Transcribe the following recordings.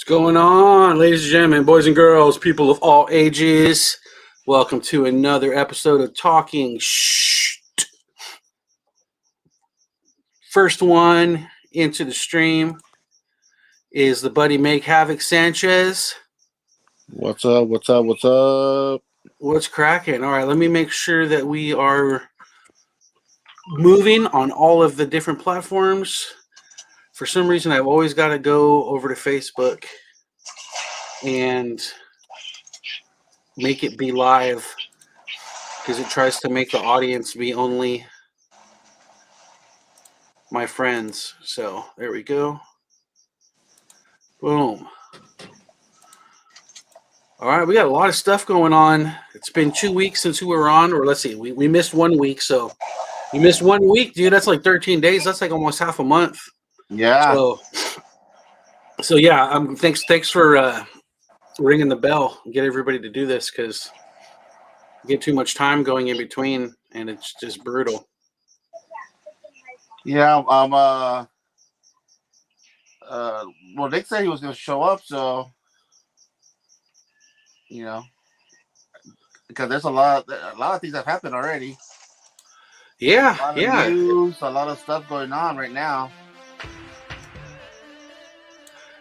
What's going on, ladies and gentlemen, boys and girls, people of all ages? Welcome to another episode of Talking Shh. First one into the stream is the buddy Make Havoc Sanchez. What's up? What's up? What's up? What's cracking? All right, let me make sure that we are moving on all of the different platforms. For some reason, I've always got to go over to Facebook and make it be live because it tries to make the audience be only my friends. So there we go. Boom. All right, we got a lot of stuff going on. It's been 2 weeks since we were on, or let's see, we missed 1 week. So you missed 1 week, dude. That's like 13 days. That's like almost half a month. Yeah. So yeah. Thanks for ringing the bell and get everybody to do this because you get too much time going in between, and it's just brutal. Yeah. Well, Nick said he was going to show up, so because there's a lot of things that have happened already. Yeah. A lot of news, a lot of stuff going on right now.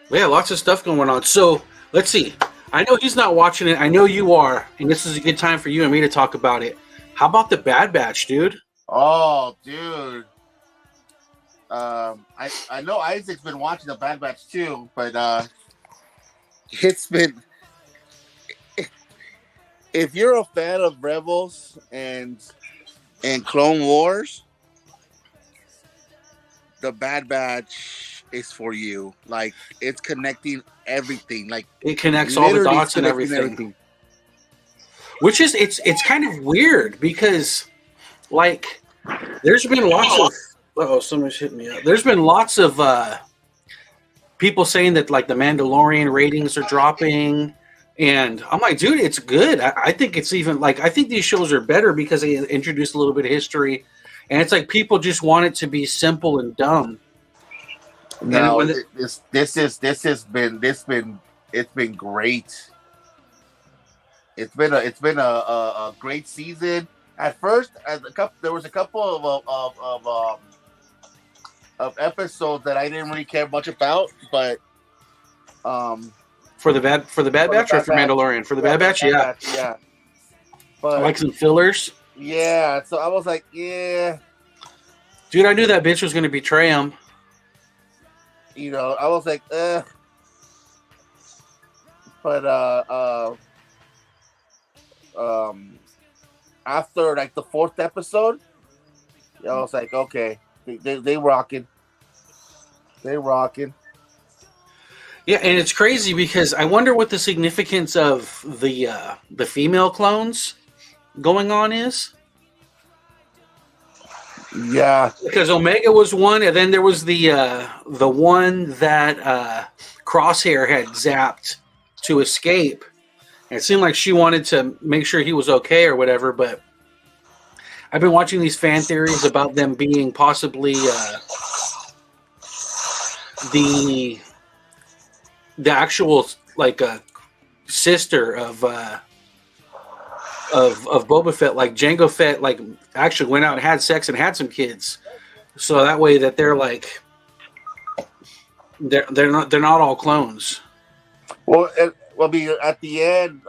Yeah, lots of stuff going on. So let's see. I know he's not watching it. I know you are, and this is a good time for you and me to talk about it. How about the Bad Batch, dude? Oh, dude. I know Isaac's been watching the Bad Batch too, but it's been. If you're a fan of Rebels and Clone Wars, the Bad Batch is for you. Like, it's connecting everything. Like, it connects all the dots and everything. Which is it's kind of weird because, like, there's been lots of somebody's hitting me up. There's been lots of people saying that like the Mandalorian ratings are dropping. And I'm like, dude, it's good. I think it's even like I think these shows are better because they introduce a little bit of history, and it's like people just want it to be simple and dumb. No, it's been great. It's been a great season. At first, there was a couple of episodes that I didn't really care much about, but For the Bad Batch or for Mandalorian? For the Bad Batch, yeah. But I like some fillers. Yeah, so I was like, yeah. Dude, I knew that bitch was going to betray him. I was like, But after like the 4th episode, I was like, okay, they rocking. They rocking. Yeah, and it's crazy because I wonder what the significance of the female clones going on is. Yeah, because Omega was one, and then there was the one that Crosshair had zapped to escape. And it seemed like she wanted to make sure he was okay or whatever. But I've been watching these fan theories about them being possibly the actual like sister of Boba Fett, like Jango Fett, like actually went out and had sex and had some kids, so that way that they're like they're not all clones. Well, it will be at the end.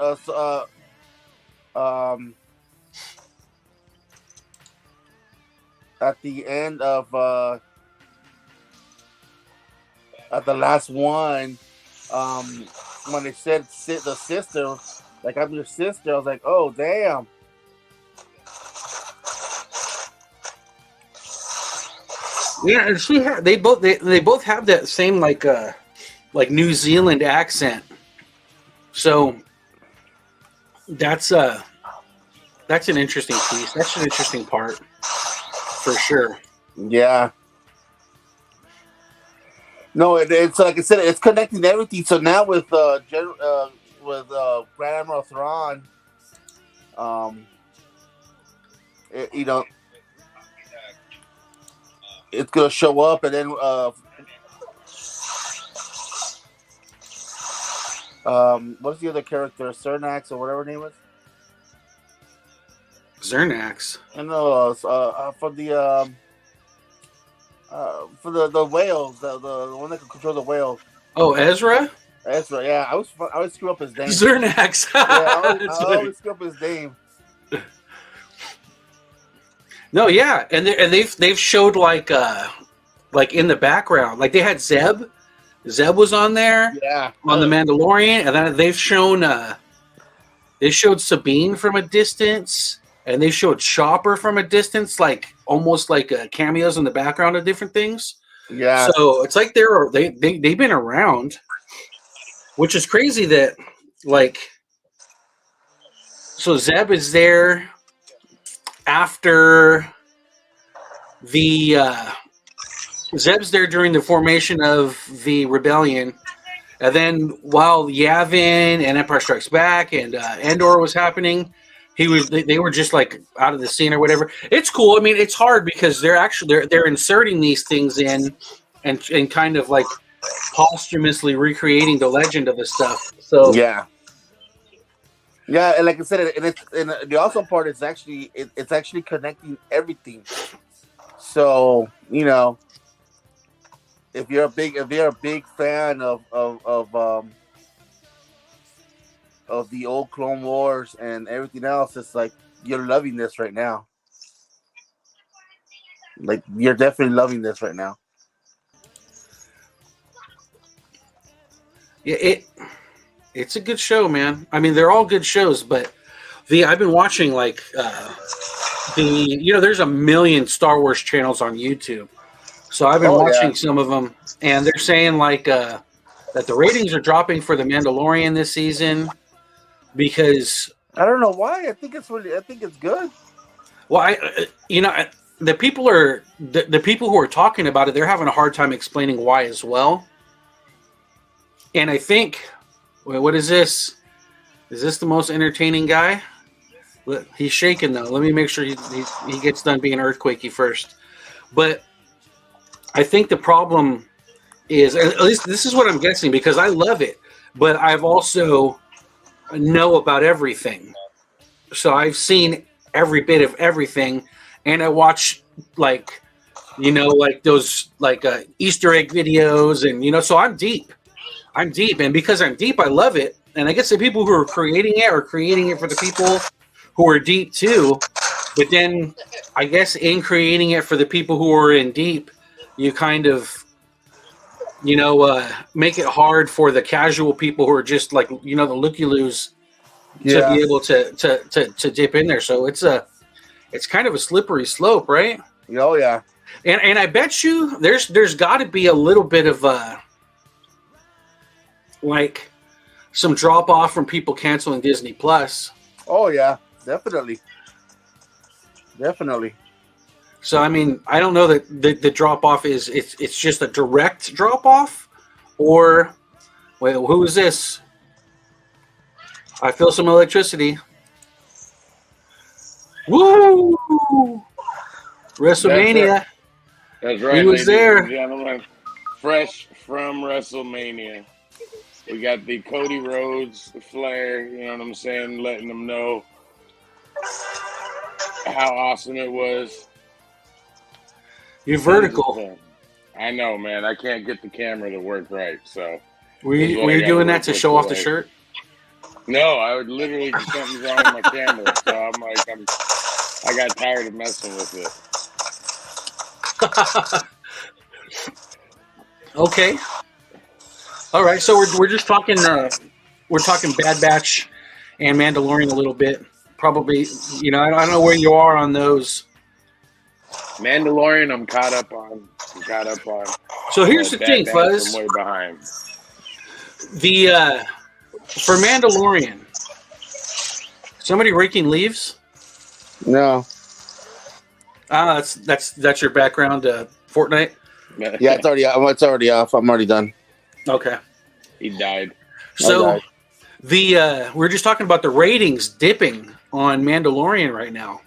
At the end of at the last one. When they said the sister, like I'm your sister, I was like, oh damn. Yeah, and they both have that same like New Zealand accent. So that's an interesting piece. That's an interesting part for sure. Yeah. No, it's like I said, it's connecting everything. So now with Grand Admiral Thrawn, it's gonna show up, and then What's the other character? Cernax or whatever her name is. Zernax. I know. For the whales, the one that can control the whale. Oh, Ezra. Ezra. Yeah, I always screw up his name. Zernax. Yeah, I always screw up his name. No, yeah, and they've showed like in the background, like they had Zeb. Zeb was on there. Yeah. On the Mandalorian, and then they showed Sabine from a distance, and they showed Chopper from a distance, like almost like cameos in the background of different things. Yeah. So it's like they've been around, which is crazy that like. So Zeb is there after the Zeb's there during the formation of the rebellion, and then while Yavin and Empire Strikes Back and Andor was happening, they were just like out of the scene or whatever. It's cool. I mean, it's hard because they're inserting these things in and kind of like posthumously recreating the legend of the stuff. So yeah. Yeah, and like I said, and the awesome part is it's actually connecting everything. So if you're a big fan of the old Clone Wars and everything else, it's like you're loving this right now. Like you're definitely loving this right now. Yeah, it's a good show, man. I mean, they're all good shows, but I've been watching like there's a million Star Wars channels on YouTube, so I've been watching some of them, and they're saying like that the ratings are dropping for the Mandalorian this season because I don't know why. I think it's good. Well, the people who are talking about it, they're having a hard time explaining why as well, and I think. Wait, what is this? Is this the most entertaining guy? He's shaking though. Let me make sure he gets done being earthquakey first. But I think the problem is, at least this is what I'm guessing, because I love it, but I've also know about everything. So I've seen every bit of everything, and I watch like those Easter egg videos, and so I'm deep, and because I'm deep, I love it. And I guess the people who are creating it are creating it for the people who are deep too. But then I guess in creating it for the people who are in deep, you kind of make it hard for the casual people who are just like the looky-loos to be able to dip in there. So it's kind of a slippery slope, right? Oh yeah. And I bet you there's got to be a little bit of like some drop off from people canceling Disney Plus. Oh yeah, definitely. So I mean, I don't know that the drop off is it's just a direct drop off, or wait, who is this? I feel some electricity. Woo! WrestleMania. That's right. He was there. Gentlemen, fresh from WrestleMania. We got the Cody Rhodes Flair, you know what I'm saying, letting them know how awesome it was. You're vertical. I know, man. I can't get the camera to work right, so. Were you doing that to show off the shirt? No, I would literally just something's wrong with my camera, so I'm like, I got tired of messing with it. Okay. All right, so we're just talking. We're talking Bad Batch and Mandalorian a little bit. Probably, I don't know where you are on those. Mandalorian, I'm caught up on. So here's the thing, Fuzz. I'm way behind. For Mandalorian, somebody raking leaves? No. That's your background, Fortnite. Yeah, it's already off. I'm already done. Okay. He died. So we're just talking about the ratings dipping on Mandalorian right now.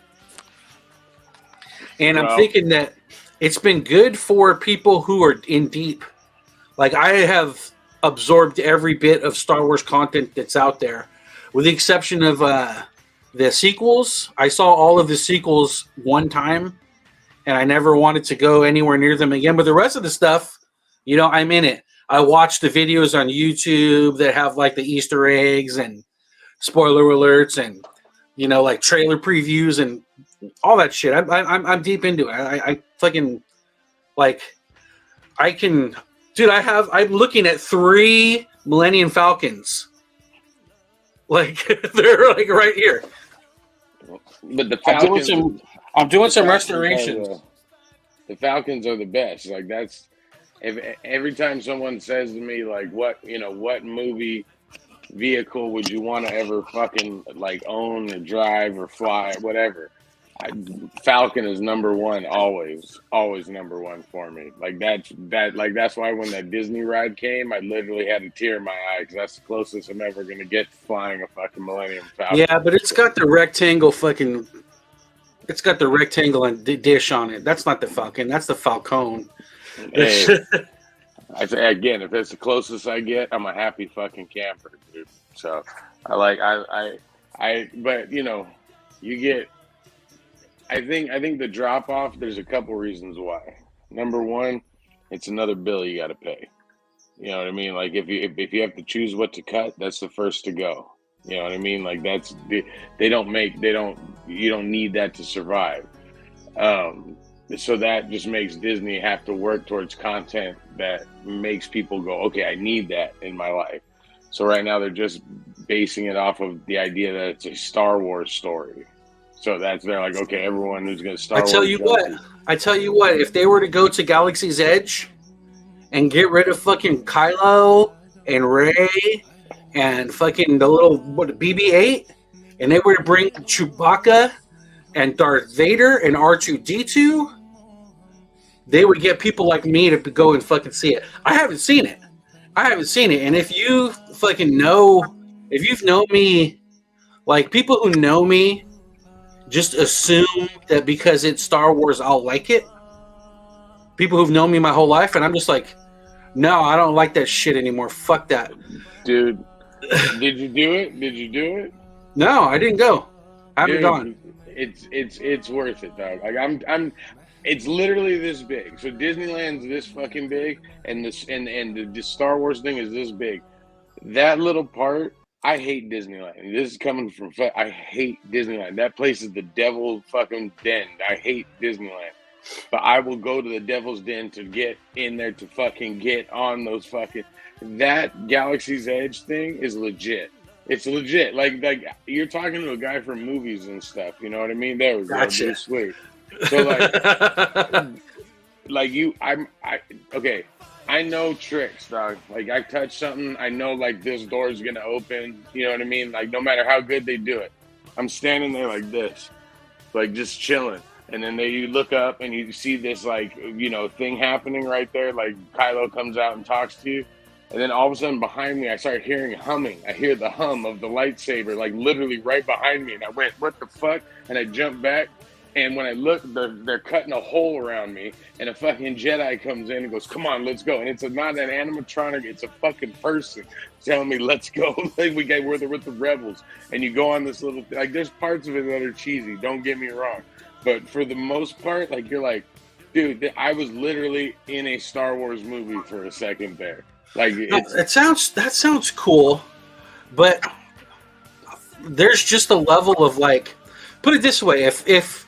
And I'm thinking that it's been good for people who are in deep. Like I have absorbed every bit of Star Wars content that's out there, with the exception of the sequels. I saw all of the sequels one time, and I never wanted to go anywhere near them again. But the rest of the stuff, you know, I'm in it. I watch the videos on YouTube that have like the Easter eggs and spoiler alerts and, you know, like trailer previews and all that shit. I'm deep into it. I fucking like, I can, dude. I'm looking at 3 Millennium Falcons. Like they're like right here. But the Falcons, I'm doing some restorations. The Falcons are the best. Like that's, if every time someone says to me like, what movie vehicle would you want to ever fucking like own or drive or fly, whatever, Falcon is number one, always number one for me. Like that's why when that Disney ride came, I literally had a tear in my eye because that's the closest I'm ever gonna get to flying a fucking Millennium Falcon. Yeah, but it's got the rectangle fucking. It's got the rectangle and dish on it. That's not the Falcon. That's the Falcon. Hey, I say again, if it's the closest I get, I'm a happy fucking camper, dude. So but you know, you get. I think the drop off. There's a couple reasons why. Number one, it's another bill you got to pay. You know what I mean? Like if you have to choose what to cut, that's the first to go. You know what I mean? Like you don't need that to survive. So that just makes Disney have to work towards content that makes people go, okay, I need that in my life. So right now they're just basing it off of the idea that it's a Star Wars story. So they're like, okay, everyone who's going to Star Wars. I tell you what, if they were to go to Galaxy's Edge and get rid of fucking Kylo and Rey and fucking the little BB-8, and they were to bring Chewbacca and Darth Vader and R2-D2, they would get people like me to go and fucking see it. I haven't seen it. And if you fucking know, if you've known me, like people who know me just assume that because it's Star Wars, I'll like it. People who've known me my whole life, and I'm just like, no, I don't like that shit anymore. Fuck that. Dude, did you do it? No, I didn't go. I haven't gone. It's worth it, dog. Like it's literally this big. So Disneyland's this fucking big, and the Star Wars thing is this big. That little part, I hate Disneyland. This is coming from. I hate Disneyland. That place is the devil fucking den. I hate Disneyland, but I will go to the devil's den to get in there to fucking get on those fucking. That Galaxy's Edge thing is legit. It's legit. Like you're talking to a guy from movies and stuff. You know what I mean? There we go. Gotcha. Sweet. So okay. I know tricks, dog. Like I touch something, I know like this door is gonna open. You know what I mean? Like no matter how good they do it, I'm standing there like this, like just chilling. And then you look up and you see this like thing happening right there. Like Kylo comes out and talks to you. And then all of a sudden behind me, I started hearing humming. I hear the hum of the lightsaber, like literally right behind me. And I went, what the fuck? And I jumped back. And when I look, they're cutting a hole around me. And a fucking Jedi comes in and goes, come on, let's go. And it's not an animatronic. It's a fucking person telling me, let's go. Like we're with the rebels. And you go on this little, like there's parts of it that are cheesy. Don't get me wrong. But for the most part, like you're like, dude, I was literally in a Star Wars movie for a second there. Like that sounds cool, but there's just a level of like, put it this way, if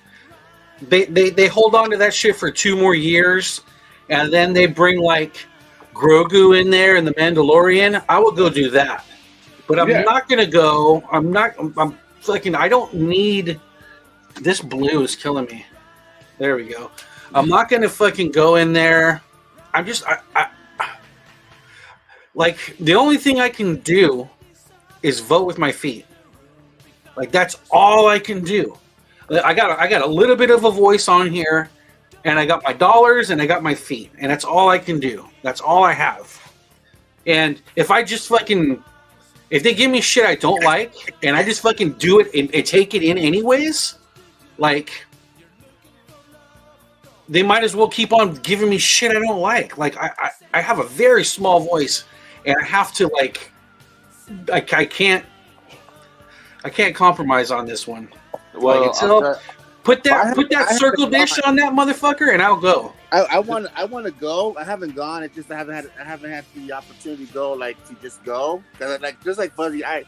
they hold on to that shit for 2 more years, and then they bring like Grogu in there and the Mandalorian, I will go do that. But I'm not gonna go. I'm fucking. I don't need. This blue is killing me. There we go. I'm not gonna fucking go in there. I'm just. Like, the only thing I can do is vote with my feet. Like, that's all I can do. I got a little bit of a voice on here, and I got my dollars, and I got my feet. And that's all I can do. That's all I have. And if I just fucking... If they give me shit I don't like, and I just fucking do it and take it in anyways, like... They might as well keep on giving me shit I don't like. Like, I have a very small voice. and I have to like, I can't compromise on this one. Well, like, put that circle dish on that motherfucker, and I'll go. I want to go. I haven't gone. It's just I haven't had the opportunity to go. Like to just go. Like just like Fuzzy, I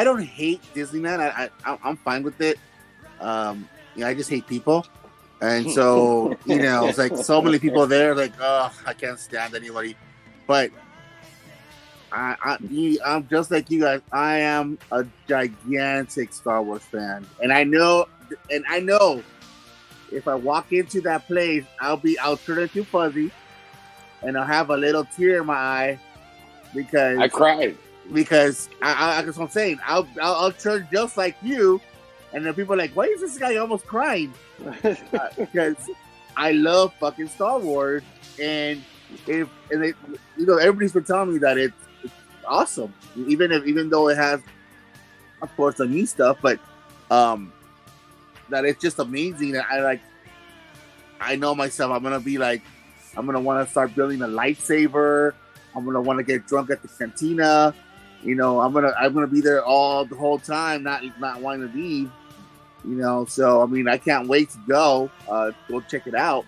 don't hate Disneyland. I'm fine with it. I just hate people, and so it's like so many people there. Like, oh, I can't stand anybody. But I'm just like you guys. I am a gigantic Star Wars fan, and I know. If I walk into that place, I'll turn into Fuzzy, and I'll have a little tear in my eye because I cried. Because that's what I'm saying. I'll turn just like you, and then people are like, "Why is this guy almost crying?" Because I love fucking Star Wars, and everybody's been telling me that it's awesome, even though it has, of course, some new stuff, but that it's just amazing. I know myself. I'm gonna want to start building a lightsaber. I'm gonna want to get drunk at the cantina. I'm gonna be there the whole time, not wanting to leave. So I mean, I can't wait to go check it out.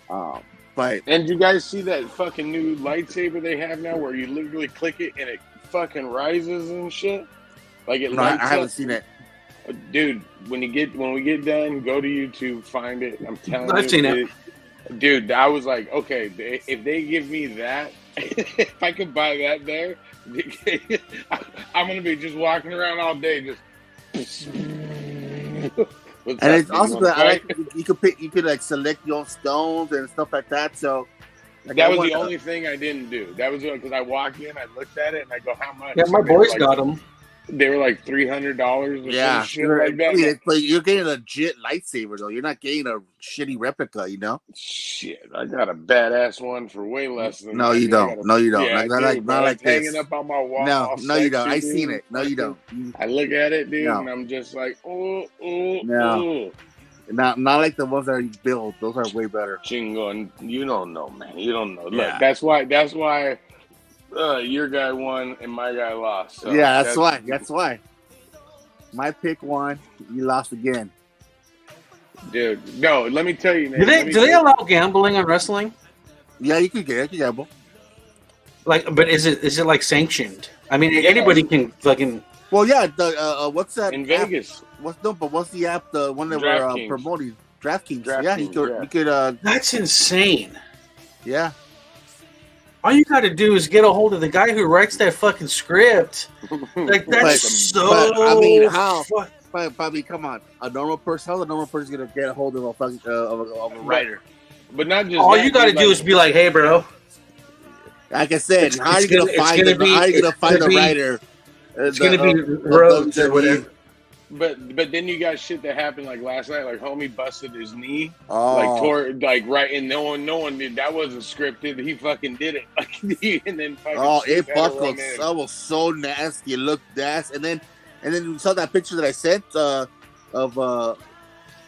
And you guys see that fucking new lightsaber they have now, where you literally click it and it fucking rises and shit? Like it. No, I haven't seen it. Dude, when we get done, go to YouTube, find it. I'm telling you, I've seen it. Dude, I was like, okay, if they give me that, if I could buy that there, I'm gonna be just walking around all day, just. And it's also that you could like select your own stones and stuff like that. So that was the only thing I didn't do. That was because I walked in, I looked at it, and I go, "How much?" Yeah, my boys got them. They were like $300 or some shit like that. But you're getting a legit lightsaber though. You're not getting a shitty replica, Shit, I got a badass one for way less than. No, you don't. No, you don't. Yeah, not like this. Hanging up on my wall. No, you don't. I seen it. No, you don't. I look at it, dude, and I'm just like, oh. Not like the ones that are built. Those are way better. Chingo, you don't know, man. You don't know. Look, that's why. Your guy won and my guy lost. So yeah, that's why. That's why. My pick won. You lost again, dude. No, let me tell you, man. Do they allow gambling on wrestling? Yeah, you can gamble. Like, but is it like sanctioned? I mean, anybody can fucking. Well, yeah. The what's that in app? Vegas? What's the app? The one that we're promoting? DraftKings. Yeah, you could. That's insane. Yeah. All you got to do is get a hold of the guy who writes that fucking script. Like that's I mean, how? Bobby, come on. A normal person. How's a normal person gonna get a hold of a fucking of a writer? But not just. All you got to do is be like, "Hey, bro." Like I said, how are you gonna find the writer? It's gonna be Rhodes or whatever. But then you got shit that happened like last night. Like homie busted his knee, right, and no one did. That wasn't scripted. He fucking did it. And then it buckled. That was so nasty. It looked nasty. And then you saw that picture that I sent of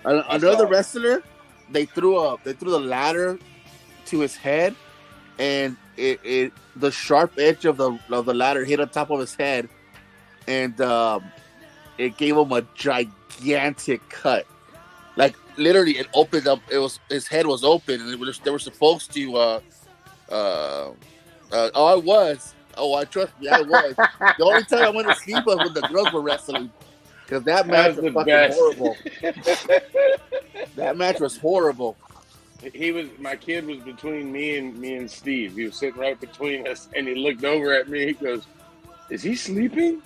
another wrestler. They threw the ladder to his head, and the sharp edge of the ladder hit on top of his head, and it gave him a gigantic cut. Like literally, it opened up. His head was open, and they were supposed to. I was. Oh, trust me, I was. The only time I went to sleep was when the girls were wrestling, because that match was fucking horrible. That match was horrible. My kid was between me and Steve. He was sitting right between us, and he looked over at me. He goes, "Is he sleeping?"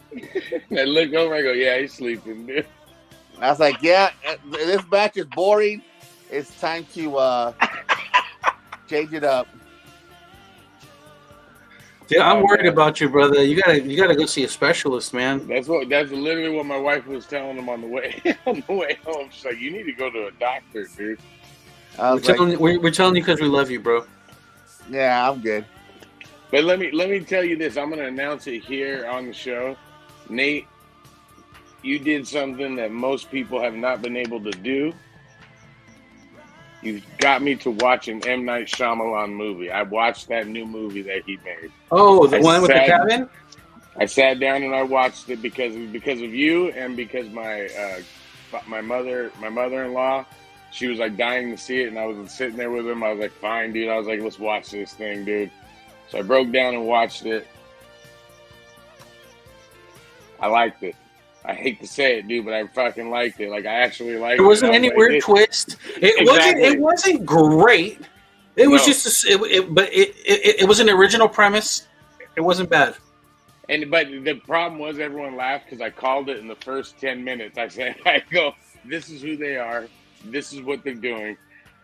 And I look over. I go, "Yeah, he's sleeping, dude." I was like, "Yeah, this match is boring. It's time to change it up." Dude, I'm worried about you, brother. You gotta go see a specialist, man. That's literally what my wife was telling him on the way home. She's like, "You need to go to a doctor, dude." We're telling you because we love you, bro. Yeah, I'm good. But let me tell you this. I'm going to announce it here on the show. Nate, you did something that most people have not been able to do. You got me to watch an M. Night Shyamalan movie. I watched that new movie that he made. Oh, the one with the cabin? I sat down and I watched it because of you and because my mother-in-law, she was like dying to see it, and I was sitting there with him. I was like, fine, dude. I was like, let's watch this thing, dude. So I broke down and watched it. I liked it. I hate to say it, dude, but I fucking liked it. Like, I actually liked it. There wasn't any weird twist. It wasn't great. It was just, but it was an original premise. It wasn't bad. But the problem was everyone laughed because I called it in the first 10 minutes. I go, this is who they are. This is what they're doing.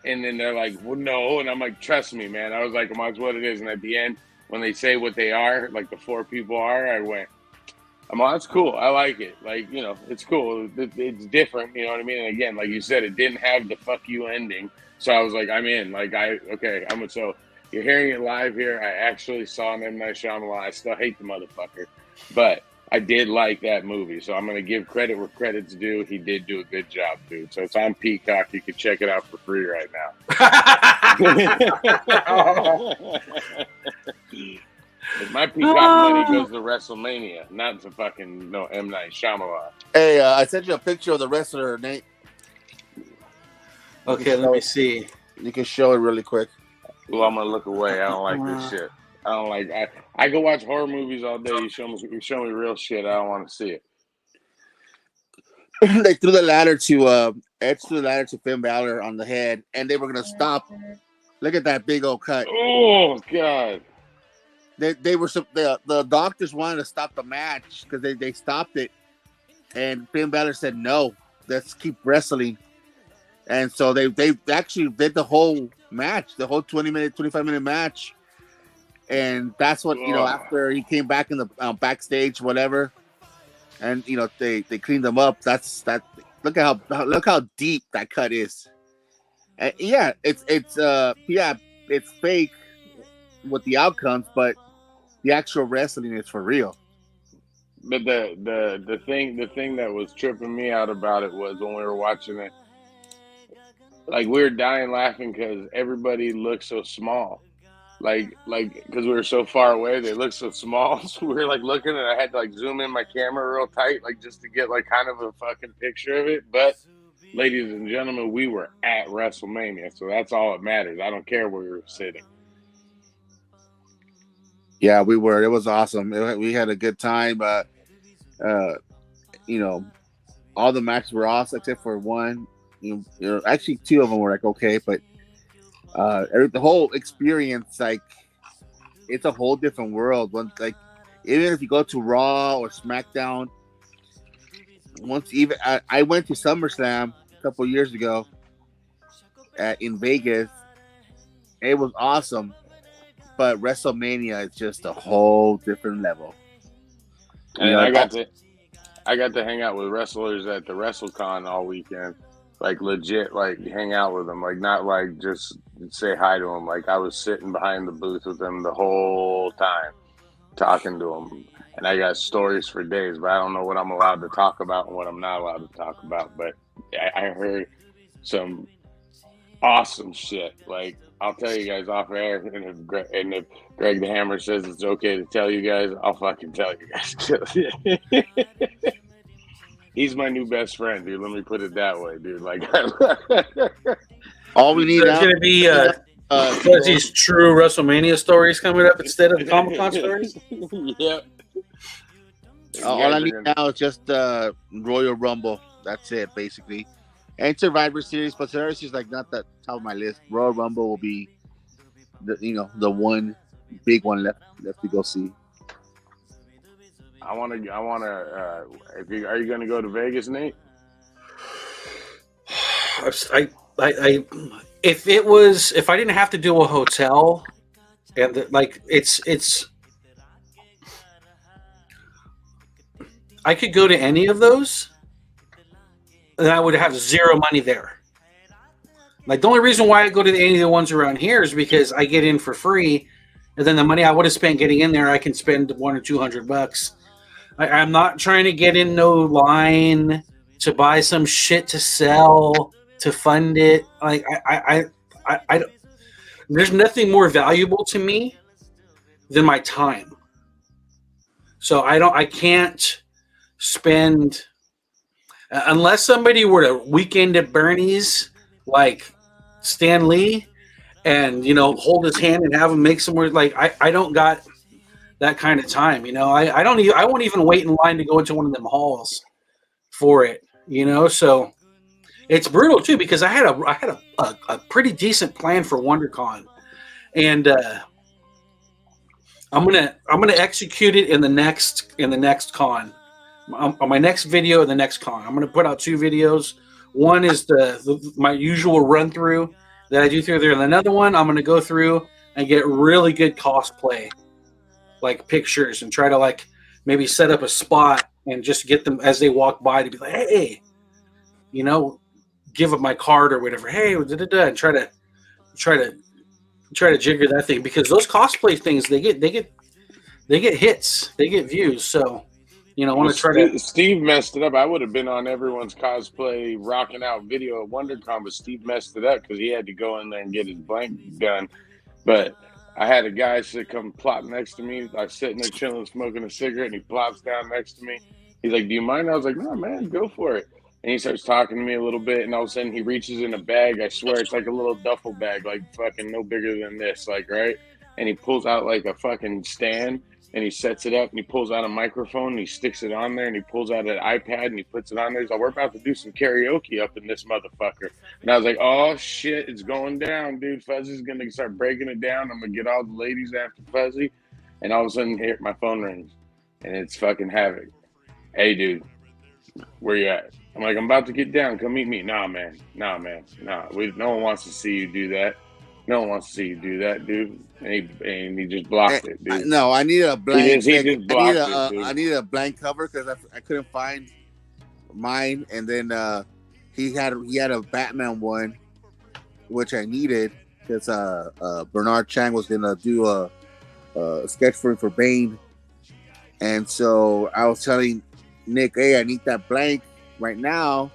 And then they're like, well, no. And I'm like, trust me, man. I was like, well, that's what it is. And at the end, when they say what they are, like the 4 people are, I went, that's cool. I like it. Like, you know, it's cool. It's different. You know what I mean? And again, like you said, it didn't have the fuck you ending. So I was like, I'm in. Like, so you're hearing it live here. I actually saw an M. Night Shyamalan. I still hate the motherfucker. But I did like that movie. So I'm going to give credit where credit's due. He did do a good job, dude. So it's on Peacock. You can check it out for free right now. My Peacock money goes to WrestleMania, not to fucking M. Night Shyamalan. Hey, I sent you a picture of the wrestler, Nate. Okay, let me see. You can show it really quick. Well, I'm gonna look away. I don't like this shit. I don't like. I can watch horror movies all day. You show me real shit. I don't want to see it. They threw the ladder to Edge threw the ladder to Finn Balor on the head, and they were gonna stop. Look at that big old cut. Oh God. The doctors wanted to stop the match because they stopped it, and Finn Balor said no, let's keep wrestling, and so they actually did the whole match, the whole 25-minute match, and that's what after he came back in the backstage, whatever, and they cleaned them up. That's that. Look how deep that cut is. And it's fake with the outcomes, but the actual wrestling is for real. But the thing that was tripping me out about it was when we were watching it, like we were dying laughing because everybody looked so small, like because we were so far away, they looked so small. So we were like looking, and I had to like zoom in my camera real tight, like just to get like kind of a fucking picture of it. But ladies and gentlemen, we were at WrestleMania, so that's all that matters. I don't care where we were sitting. Yeah, we were. It was awesome. We had a good time. All the matches were awesome except for one. Actually, 2 of them were like okay, but the whole experience, like, it's a whole different world. Like, even if you go to Raw or SmackDown, I went to SummerSlam a couple years ago in Vegas. It was awesome. But WrestleMania is just a whole different level. And I got to hang out with wrestlers at the WrestleCon all weekend, like legit, like hang out with them, like not like just say hi to them. Like I was sitting behind the booth with them the whole time, talking to them, and I got stories for days. But I don't know what I'm allowed to talk about and what I'm not allowed to talk about. But I heard some awesome shit. Like, I'll tell you guys off air, and if Greg the Hammer says it's okay to tell you guys, I'll fucking tell you guys. He's my new best friend, dude. Let me put it that way, dude. Like, all we need now is going to be these true WrestleMania stories coming up instead of Comic-Con stories. Yep. All I need now is just Royal Rumble. That's it, basically. And Survivor Series, but Survivor Series is like not that top of my list. Royal Rumble will be the one big one left to go see. I want to. Are you going to go to Vegas, Nate? If I didn't have to do a hotel, and it's, I could go to any of those. And I would have zero money there. Like the only reason why I go to any of the ones around here is because I get in for free, and then the money I would have spent getting in there, I can spend $100 or $200. I'm not trying to get in no line to buy some shit to sell to fund it. Like I there's nothing more valuable to me than my time. So I can't spend unless somebody were to weekend at Bernie's like Stan Lee and hold his hand and have him make some words. Like I don't got that kind of time. I won't even wait in line to go into one of them halls for it. So it's brutal too because I had a pretty decent plan for WonderCon, and I'm gonna execute it in the next con. On my next video of the next con, I'm gonna put out 2 videos. One is my usual run through that I do through there, and another one I'm gonna go through and get really good cosplay, like pictures, and try to like maybe set up a spot and just get them as they walk by to be like, hey, give up my card or whatever. Hey, and try to jigger that thing because those cosplay things they get hits, they get views. So I want to try to. Steve messed it up. I would have been on everyone's cosplay rocking out video at WonderCon, but Steve messed it up because he had to go in there and get his blank done. But I had a guy come plop next to me. I was sitting there chilling, smoking a cigarette, and he plops down next to me. He's like, "Do you mind?" I was like, "No, man, go for it." And he starts talking to me a little bit, and all of a sudden he reaches in a bag. I swear it's like a little duffel bag, like fucking no bigger than this, like, right? And he pulls out like a fucking stand, and he sets it up, and he pulls out a microphone, and he sticks it on there, and he pulls out an iPad, and he puts it on there. He's like, "We're about to do some karaoke up in this motherfucker." And I was like, "Oh, shit, it's going down, dude. Fuzzy's going to start breaking it down. I'm going to get all the ladies after Fuzzy." And all of a sudden, here, my phone rings, and it's fucking Havoc. "Hey, dude, where you at?" I'm like, "I'm about to get down. Come meet me." Nah, man. No one wants to see you do that. No one wants to see you do that, dude. And he just blocked it, dude. No, I need a blank. He just blocked it, dude. I need a blank cover because I couldn't find mine. And then he had a Batman one, which I needed because Bernard Chang was gonna do a sketch for Bane, and so I was telling Nick, "Hey, I need that blank right now,"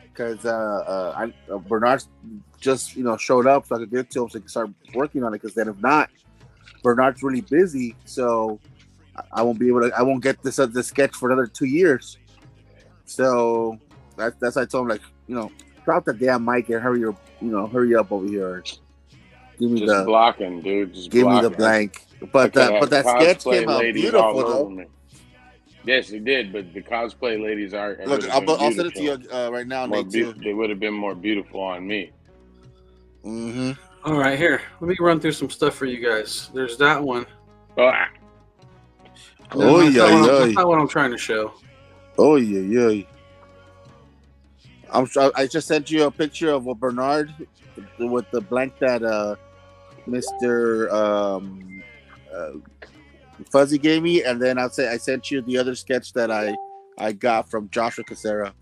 because Bernard just showed up so I could get to him so I could start working on it. Because then if not, Bernard's really busy, so I won't be able to. I won't get this sketch for another 2 years. So that's why I told him, like, drop the damn mic and hurry up over here. Give me just blocking, dude. Just give me the blank. But that sketch came out beautiful though. Yes, it did, but the cosplay ladies are. Look, I'll send it to you right now. They would have been more beautiful on me. Mm-hmm. All right, here. Let me run through some stuff for you guys. There's that one. Ah. That's not what I'm trying to show. Oh yeah. I just sent you a picture of Bernard with the blank that Mr. Fuzzy gave me, and then I sent you the other sketch that I got from Joshua Casera.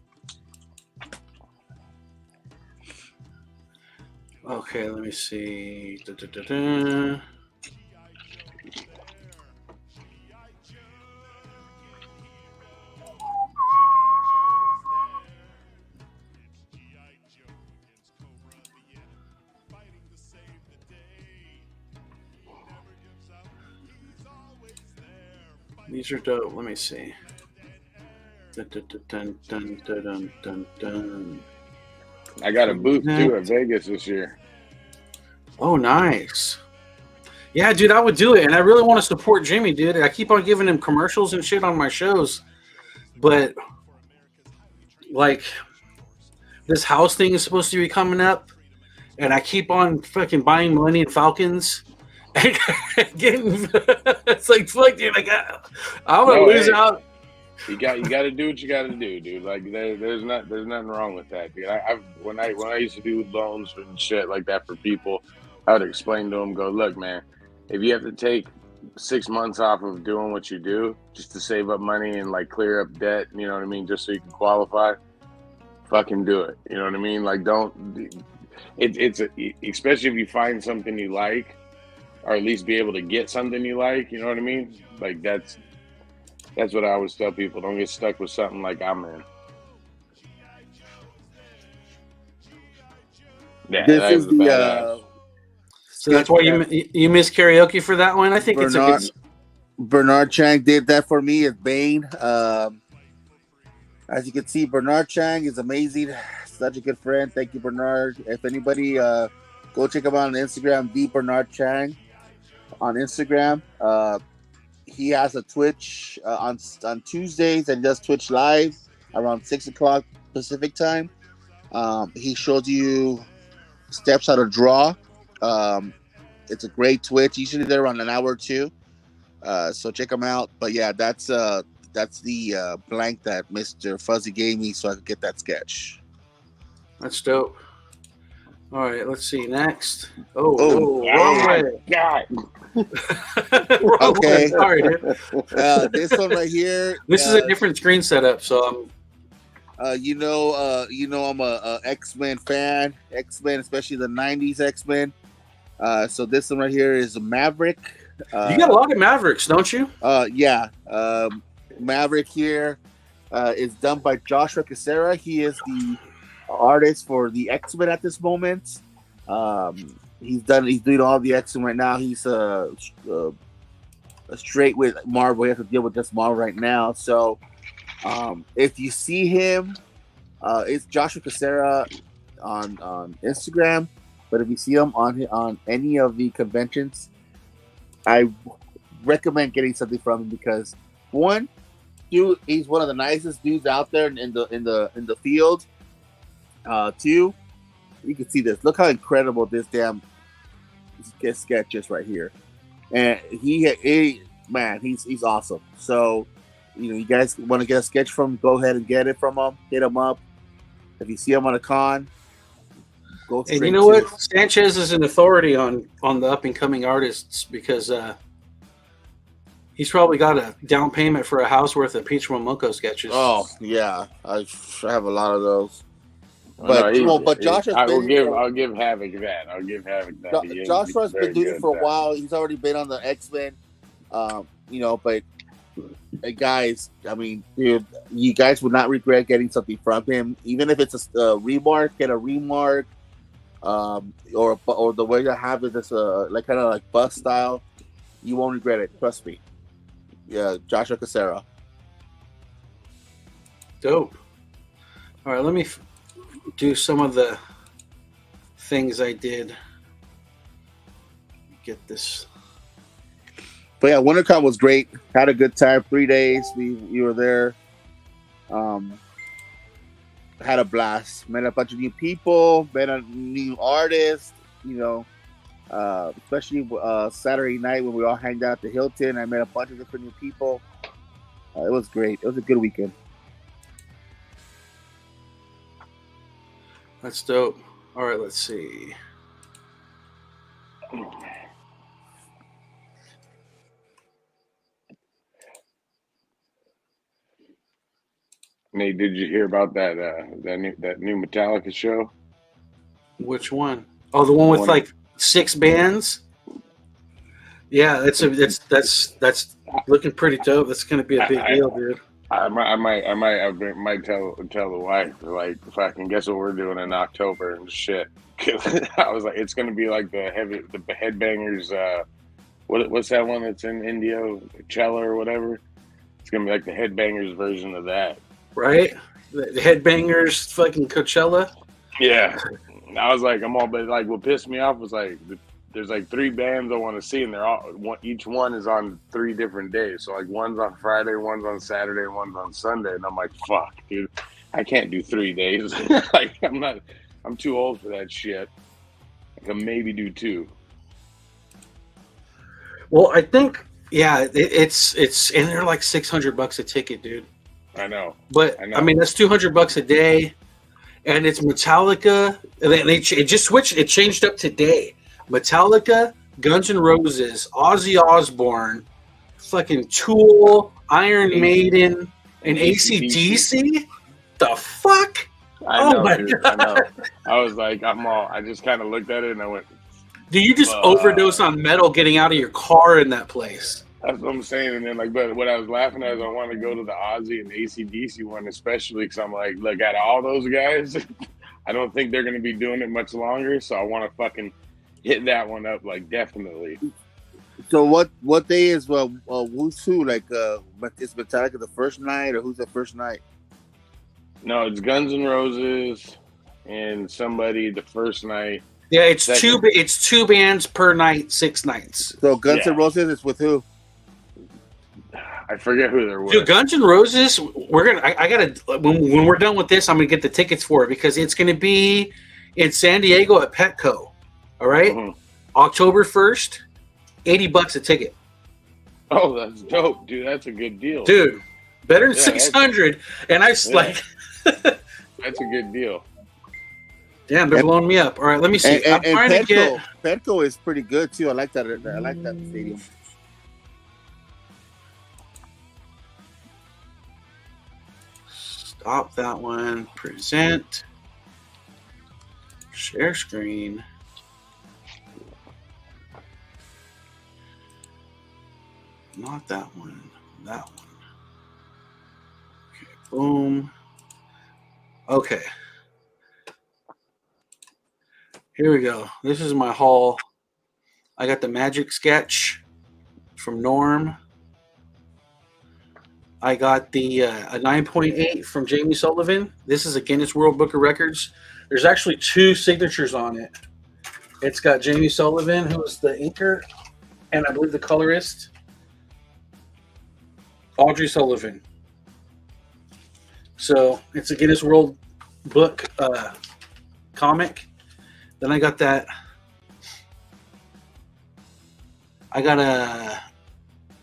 Okay, let me see. These are dope. Let me see. Dun, dun, dun. I got a booth too at Vegas this year. Oh, nice. Yeah, dude, I would do it. And I really want to support Jimmy, dude. I keep on giving him commercials and shit on my shows. But, like, this house thing is supposed to be coming up. And I keep on fucking buying Millennium Falcons. And getting, it's like, fuck, dude. Like, I'm going to lose out. You got to do what you got to do, dude. Like there's nothing wrong with that, dude. When I used to do loans and shit like that for people, I would explain to them, go, look, man, if you have to take 6 months off of doing what you do just to save up money and like clear up debt, you know what I mean, just so you can qualify, fucking do it. You know what I mean? Like it's especially if you find something you like, or at least be able to get something you like. You know what I mean? Like that's what I always tell people. Don't get stuck with something like I'm in. Yeah, This that is was the badass. So that's why you missed karaoke for that one. I think Bernard Chang did that for me as Bane. As you can see, Bernard Chang is amazing. Such a good friend. Thank you, Bernard. If anybody, go check him out on Instagram, the Bernard Chang on Instagram. He has a Twitch on Tuesdays and does Twitch live around 6 o'clock Pacific time. He shows you steps how to draw. It's a great Twitch. Usually they're around an hour or two. So check him out. But yeah, that's the blank that Mr. Fuzzy gave me so I could get that sketch. That's dope. All right, let's see next. Wrong way. God. Wrong way. Sorry, dude. This one right here. This is a different screen setup, so I'm. I'm a X-Men fan. X-Men, especially the '90s X-Men. So this one right here is a Maverick. You got a lot of Mavericks, don't you? Yeah. Maverick here is done by Joshua Cassera. He is the artist for the X-Men at this moment. He's doing all the X-Men right now. He's straight with Marvel. He has to deal with just Marvel right now. So if you see him, it's Joshua Cassera on Instagram. But if you see him on any of the conventions, I recommend getting something from him because one, dude, he's one of the nicest dudes out there in the field. Two, you can see this. Look how incredible this damn sketch is right here, and he's awesome. So, you guys want to get a sketch from him, go ahead and get it from him. Hit him up. If you see him on a con, go. And you know what? Sanchez is an authority on the up and coming artists because he's probably got a down payment for a house worth of Peach Momoko sketches. Oh yeah, I have a lot of those. But Josh I'll give Havoc that. I'll give Havoc that. Joshua's been doing it for a while. He's already been on the X-Men. But guys, I mean, dude, you guys would not regret getting something from him, even if it's a remark. Get a remark, or the way to have it is kind of like bust style. You won't regret it. Trust me. Yeah, Joshua Cassera. Dope. All right, let me do some of the things I did. Get this. But yeah, Wondercon was great. Had a good time. 3 days. We were there. Had a blast. Met a bunch of new people. Met a new artist. Especially Saturday night when we all hanged out at the Hilton. I met a bunch of different new people. It was great. It was a good weekend. That's dope. All right, let's see. Nate, did you hear about that new Metallica show? Which one? Oh, the one with like 6 bands. Yeah, that's looking pretty dope. That's gonna be a big deal, dude. I might tell the wife, like, if I can guess what we're doing in October and shit. I was like, it's gonna be like the Headbangers. What's that one that's in India, Coachella or whatever? It's gonna be like the Headbangers version of that, right? The Headbangers, fucking Coachella. Yeah, I was like, but like, what pissed me off was like, there's like 3 bands I want to see, and each one is on 3 different days. So like, one's on Friday, one's on Saturday, and one's on Sunday. And I'm like, fuck, dude, I can't do 3 days. Like, I'm too old for that shit. I can maybe do 2. Well, I think, yeah, it's and they're like $600 a ticket, dude. I know. But I mean, that's $200 a day, and it's Metallica. It just switched. It changed up today. Metallica, Guns N' Roses, Ozzy Osbourne, fucking Tool, Iron Maiden, and AC/DC? The fuck? I know, dude. I know. I was like, I just kind of looked at it and I went, do you just overdose on metal getting out of your car in that place? That's what I'm saying. And then, like, but what I was laughing at is I want to go to the Ozzy and AC/DC one, especially because I'm like, look, out of all those guys, I don't think they're going to be doing it much longer, so I want to fucking hit that one up, like, definitely. So what day is Who's Who? Like, is Metallica the first night, or who's the first night? No, it's Guns N' Roses and somebody the first night. Yeah, it's two bands per night, 6 nights. So Guns N' Roses is with who? I forget who they're with. Dude, Guns N' Roses, I gotta when we're done with this, I'm gonna get the tickets for it because it's gonna be in San Diego at Petco. All right? Mm-hmm. October 1st, $80 a ticket. Oh, that's dope, dude. That's a good deal. Dude, better than 600. And I like that's a good deal. Damn, they're blowing me up. All right, let me see. And Petco is pretty good too. I like that. I like that stadium. Stop that one. Present. Share screen. Not that one. That one. Okay, boom. Okay. Here we go. This is my haul. I got the Magic sketch from Norm. I got the a 9.8 from Jamie Sullivan. This is a Guinness World Book of Records. There's actually 2 signatures on it. It's got Jamie Sullivan, who is the inker, and I believe the colorist, Audrey Sullivan. So it's a Guinness World Book comic. Then I got that. I got a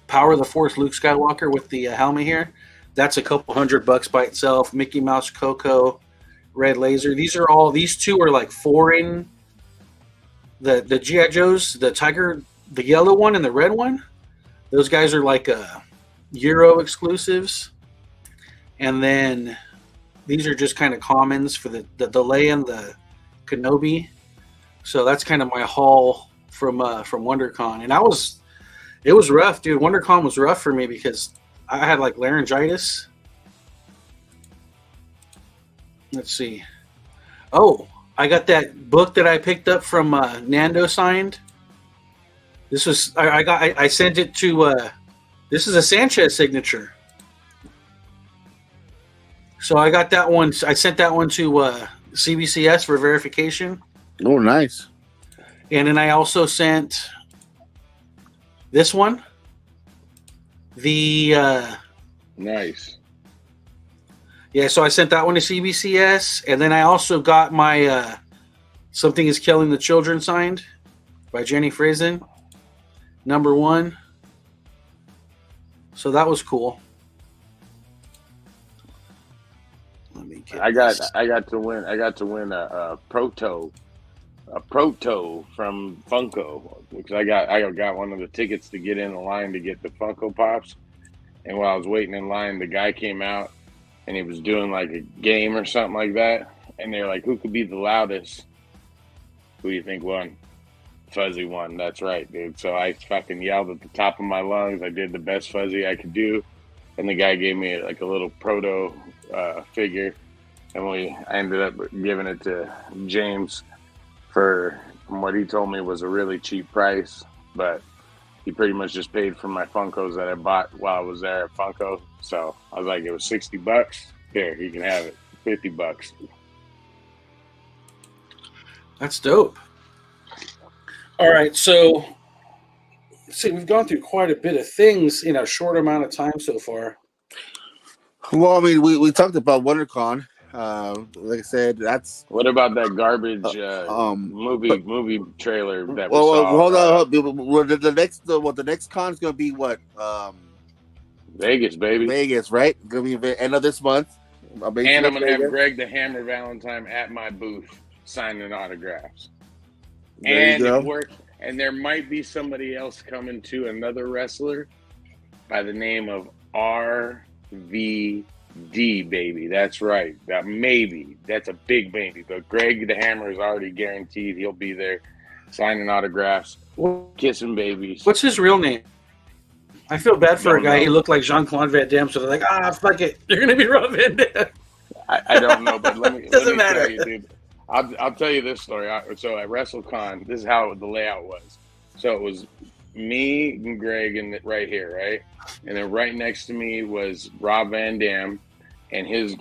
Power of the Force Luke Skywalker with the helmet here. That's a couple $100 by itself. Mickey Mouse, Coco, Red Laser. These 2 are like foreign. The G.I. Joes, the Tiger, the yellow one and the red one. Those guys are like Euro exclusives. And then these are just kind of commons for the Leia and the Kenobi. So that's kind of my haul from WonderCon. And it was rough, dude. WonderCon was rough for me because I had like laryngitis. Let's see. Oh, I got that book that I picked up from Nando signed. This was I sent it to. This is a Sanchez signature. So I got that one. I sent that one to CBCS for verification. Oh, nice. And then I also sent this one. Nice. Yeah, so I sent that one to CBCS, and then I also got my Something is Killing the Children signed by Jenny Friesen, #1. So that was cool. Let me get I got to win a proto from Funko, because I got one of the tickets to get in the line to get the Funko Pops, and while I was waiting in line, the guy came out and he was doing like a game or something like that, and they're like, "Who could be the loudest?" Who do you think won? Fuzzy won. That's right, dude. So I fucking yelled at the top of my lungs. I did the best Fuzzy I could do, and the guy gave me like a little proto figure, and I ended up giving it to James for, from what he told me, was a really cheap price, but he pretty much just paid for my Funkos that I bought while I was there at Funko. So I was like, it was $60. Here, you can have it. $50. That's dope. All right, so let's see, we've gone through quite a bit of things in a short amount of time so far. Well, I mean, we talked about WonderCon. Like I said, that's. What about that garbage movie trailer that we saw? Hold on. The next con is gonna be what? Vegas, baby. Vegas, right? Gonna be end of this month. And I'm gonna have Greg the Hammer Valentine at my booth signing autographs. And there might be somebody else coming to, another wrestler by the name of RVD, baby. That's right. That maybe. That's a big maybe. But Greg the Hammer is already guaranteed. He'll be there signing autographs, kissing babies. What's his real name? I feel bad for a guy. He looked like Jean-Claude Van Damme, so they're like, fuck it. You're going to be Rob Van Damme. I don't know, but let me Doesn't let me matter. tell you, dude. I'll tell you this story. So at WrestleCon, this is how the layout was. So it was me and Greg and right here, right, and then right next to me was Rob Van Dam and his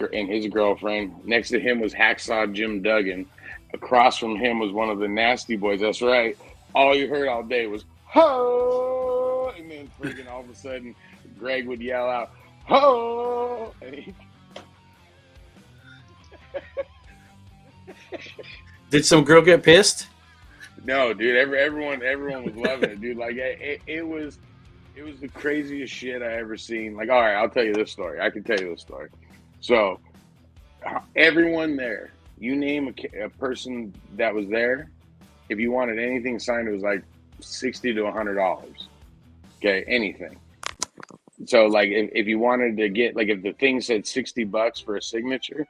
girlfriend. Next to him was Hacksaw Jim Duggan. Across from him was one of the Nasty Boys. That's right. All you heard all day was "ho," and then freaking all of a sudden, Greg would yell out "ho," and he. Did some girl get pissed? No, dude. Everyone was loving it, dude. Like it was the craziest shit I ever seen. Like, all right, I'll tell you this story. I can tell you this story. So, everyone there, you name a person that was there. If you wanted anything signed, it was like $60 to $100. Okay, anything. So, like, if you wanted to get, like, if the thing said $60 for a signature,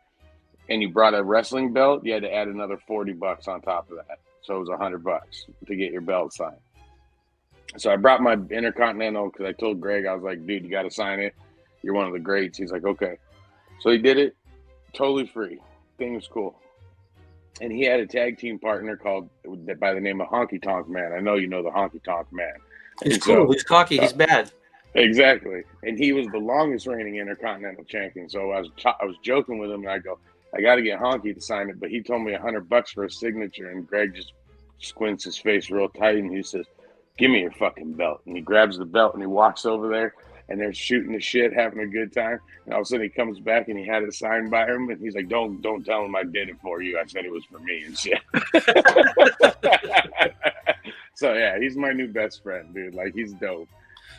and you brought a wrestling belt, you had to add another $40 on top of that. So it was $100 to get your belt signed. So I brought my Intercontinental because I told Greg, I was like, dude, you got to sign it. You're one of the greats. He's like, okay. So he did it totally free. Thing was cool. And he had a tag team partner called by the name of Honky Tonk Man. I know you know the Honky Tonk Man. He's cool. He's cocky. He's bad. Exactly. And he was the longest reigning Intercontinental champion. So I was joking with him, and I go, I got to get Honky to sign it, but he told me $100 for a signature, and Greg just squints his face real tight, and he says, give me your fucking belt. And he grabs the belt, and he walks over there, and they're shooting the shit, having a good time. And all of a sudden, he comes back, and he had it signed by him, and he's like, don't tell him I did it for you. I said it was for me and shit. So, yeah, he's my new best friend, dude. Like, he's dope.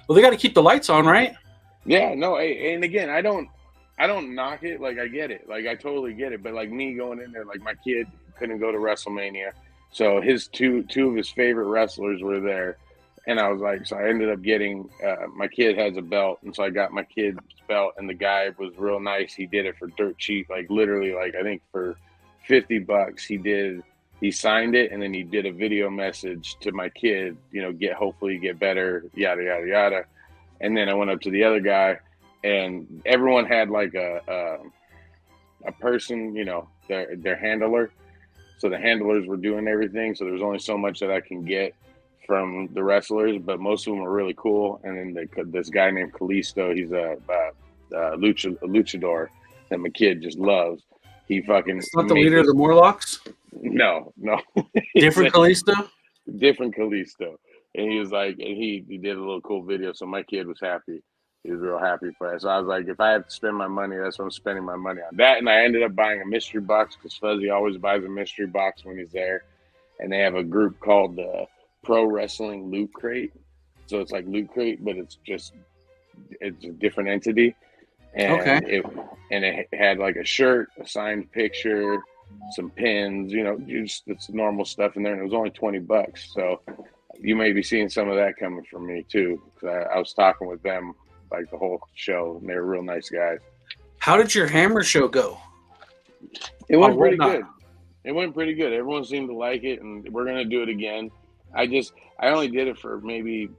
Well, they got to keep the lights on, right? Yeah, no, and again, I don't knock it. Like, I get it. Like, I totally get it. But, like, me going in there, like, my kid couldn't go to WrestleMania. So his two of his favorite wrestlers were there. And I was like, so I ended up getting, my kid has a belt. And so I got my kid's belt. And the guy was real nice. He did it for dirt cheap. Like, literally, like, I think for $50, he signed it. And then he did a video message to my kid, you know, hopefully get better, yada, yada, yada. And then I went up to the other guy. And everyone had like a person, you know, their handler. So the handlers were doing everything. So there was only so much that I can get from the wrestlers, but most of them were really cool. And then this guy named Kalisto, he's a luchador that my kid just loves. He fucking. It's not the leader of the Morlocks? No. Different Kalisto? Different Kalisto. And he was like, and he did a little cool video. So my kid was happy. He was real happy for it. So I was like, if I have to spend my money, that's what I'm spending my money on. That, and I ended up buying a mystery box because Fuzzy always buys a mystery box when he's there. And they have a group called Pro Wrestling Loot Crate. So it's like Loot Crate, but it's a different entity. And okay. It had like a shirt, a signed picture, some pins, you know, just it's normal stuff in there. And it was only $20. So you may be seeing some of that coming from me too. Because I was talking with them like the whole show, and they were real nice guys. How did your Hammer show go? It went pretty good. It went pretty good. Everyone seemed to like it, and we're gonna do it again. I only did it for maybe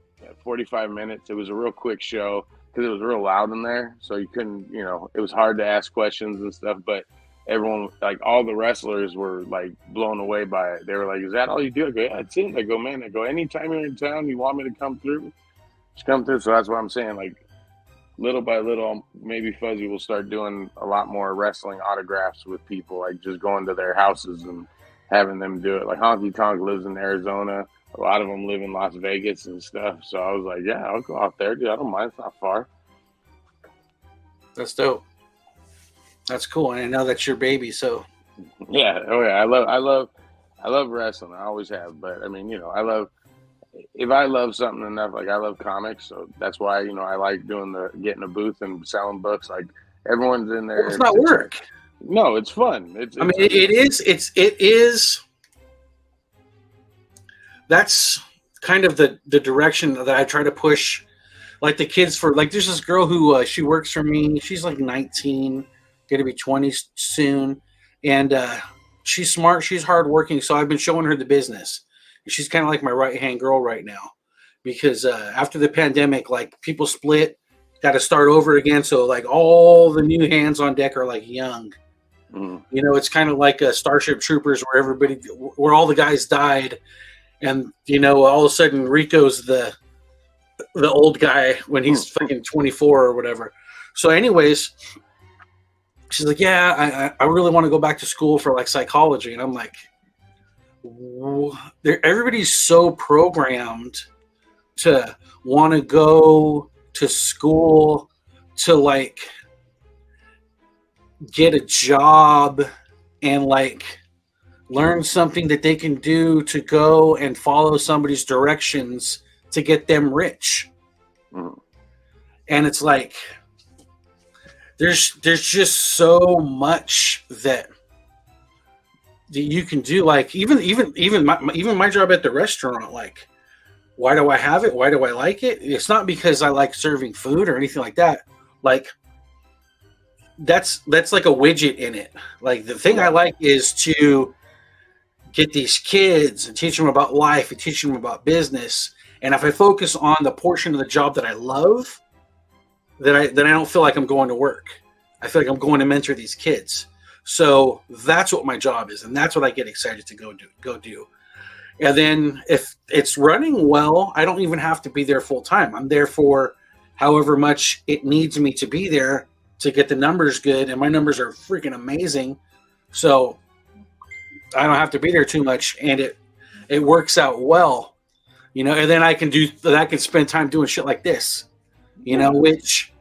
45 minutes. It was a real quick show because it was real loud in there, so you couldn't, you know, it was hard to ask questions and stuff. But everyone, like all the wrestlers, were like blown away by it. They were like, "Is that all you do?" I go, "Yeah, that's it." I go, "Man," I go, "Anytime you're in town, you want me to come through, just come through." So that's what I'm saying, like. Little by little, maybe Fuzzy will start doing a lot more wrestling autographs with people, like just going to their houses and having them do it. Like Honky Tonk lives in Arizona. A lot of them live in Las Vegas and stuff. So I was like, yeah, I'll go out there, dude. I don't mind. It's not far. That's dope. That's cool. And I know that's your baby, so. Yeah. Oh, yeah. I love wrestling. I always have. But, I mean, you know, if I love something enough, like I love comics, so that's why, you know, I like getting a booth and selling books. Like everyone's in there. Well, it's not work. No, it's fun. It is. That's kind of the direction that I try to push, like the kids for. Like there's this girl who she works for me. She's like 19, going to be 20 soon, and she's smart. She's hardworking. So I've been showing her the business. She's kind of like my right-hand girl right now because after the pandemic, like people split, got to start over again. So like all the new hands on deck are like young. You know, it's kind of like a Starship Troopers where all the guys died, and you know, all of a sudden Rico's the old guy when he's fucking 24 or whatever. So, anyways, she's like, "Yeah, I really want to go back to school for like psychology," and I'm like, everybody's so programmed to want to go to school to like get a job and like learn something that they can do to go and follow somebody's directions to get them rich. And it's like there's just so much that you can do. Like even my job at the restaurant, like, why do I have it? Why do I like it? It's not because I like serving food or anything like that. Like that's like a widget in it. Like the thing I like is to get these kids and teach them about life and teach them about business. And if I focus on the portion of the job that I love, then I don't feel like I'm going to work. I feel like I'm going to mentor these kids. So that's what my job is, and that's what I get excited to go do. And then if it's running well, I don't even have to be there full time. I'm there for however much it needs me to be there to get the numbers good, and my numbers are freaking amazing. So I don't have to be there too much, and it works out well, you know. And then I can spend time doing shit like this, you know, which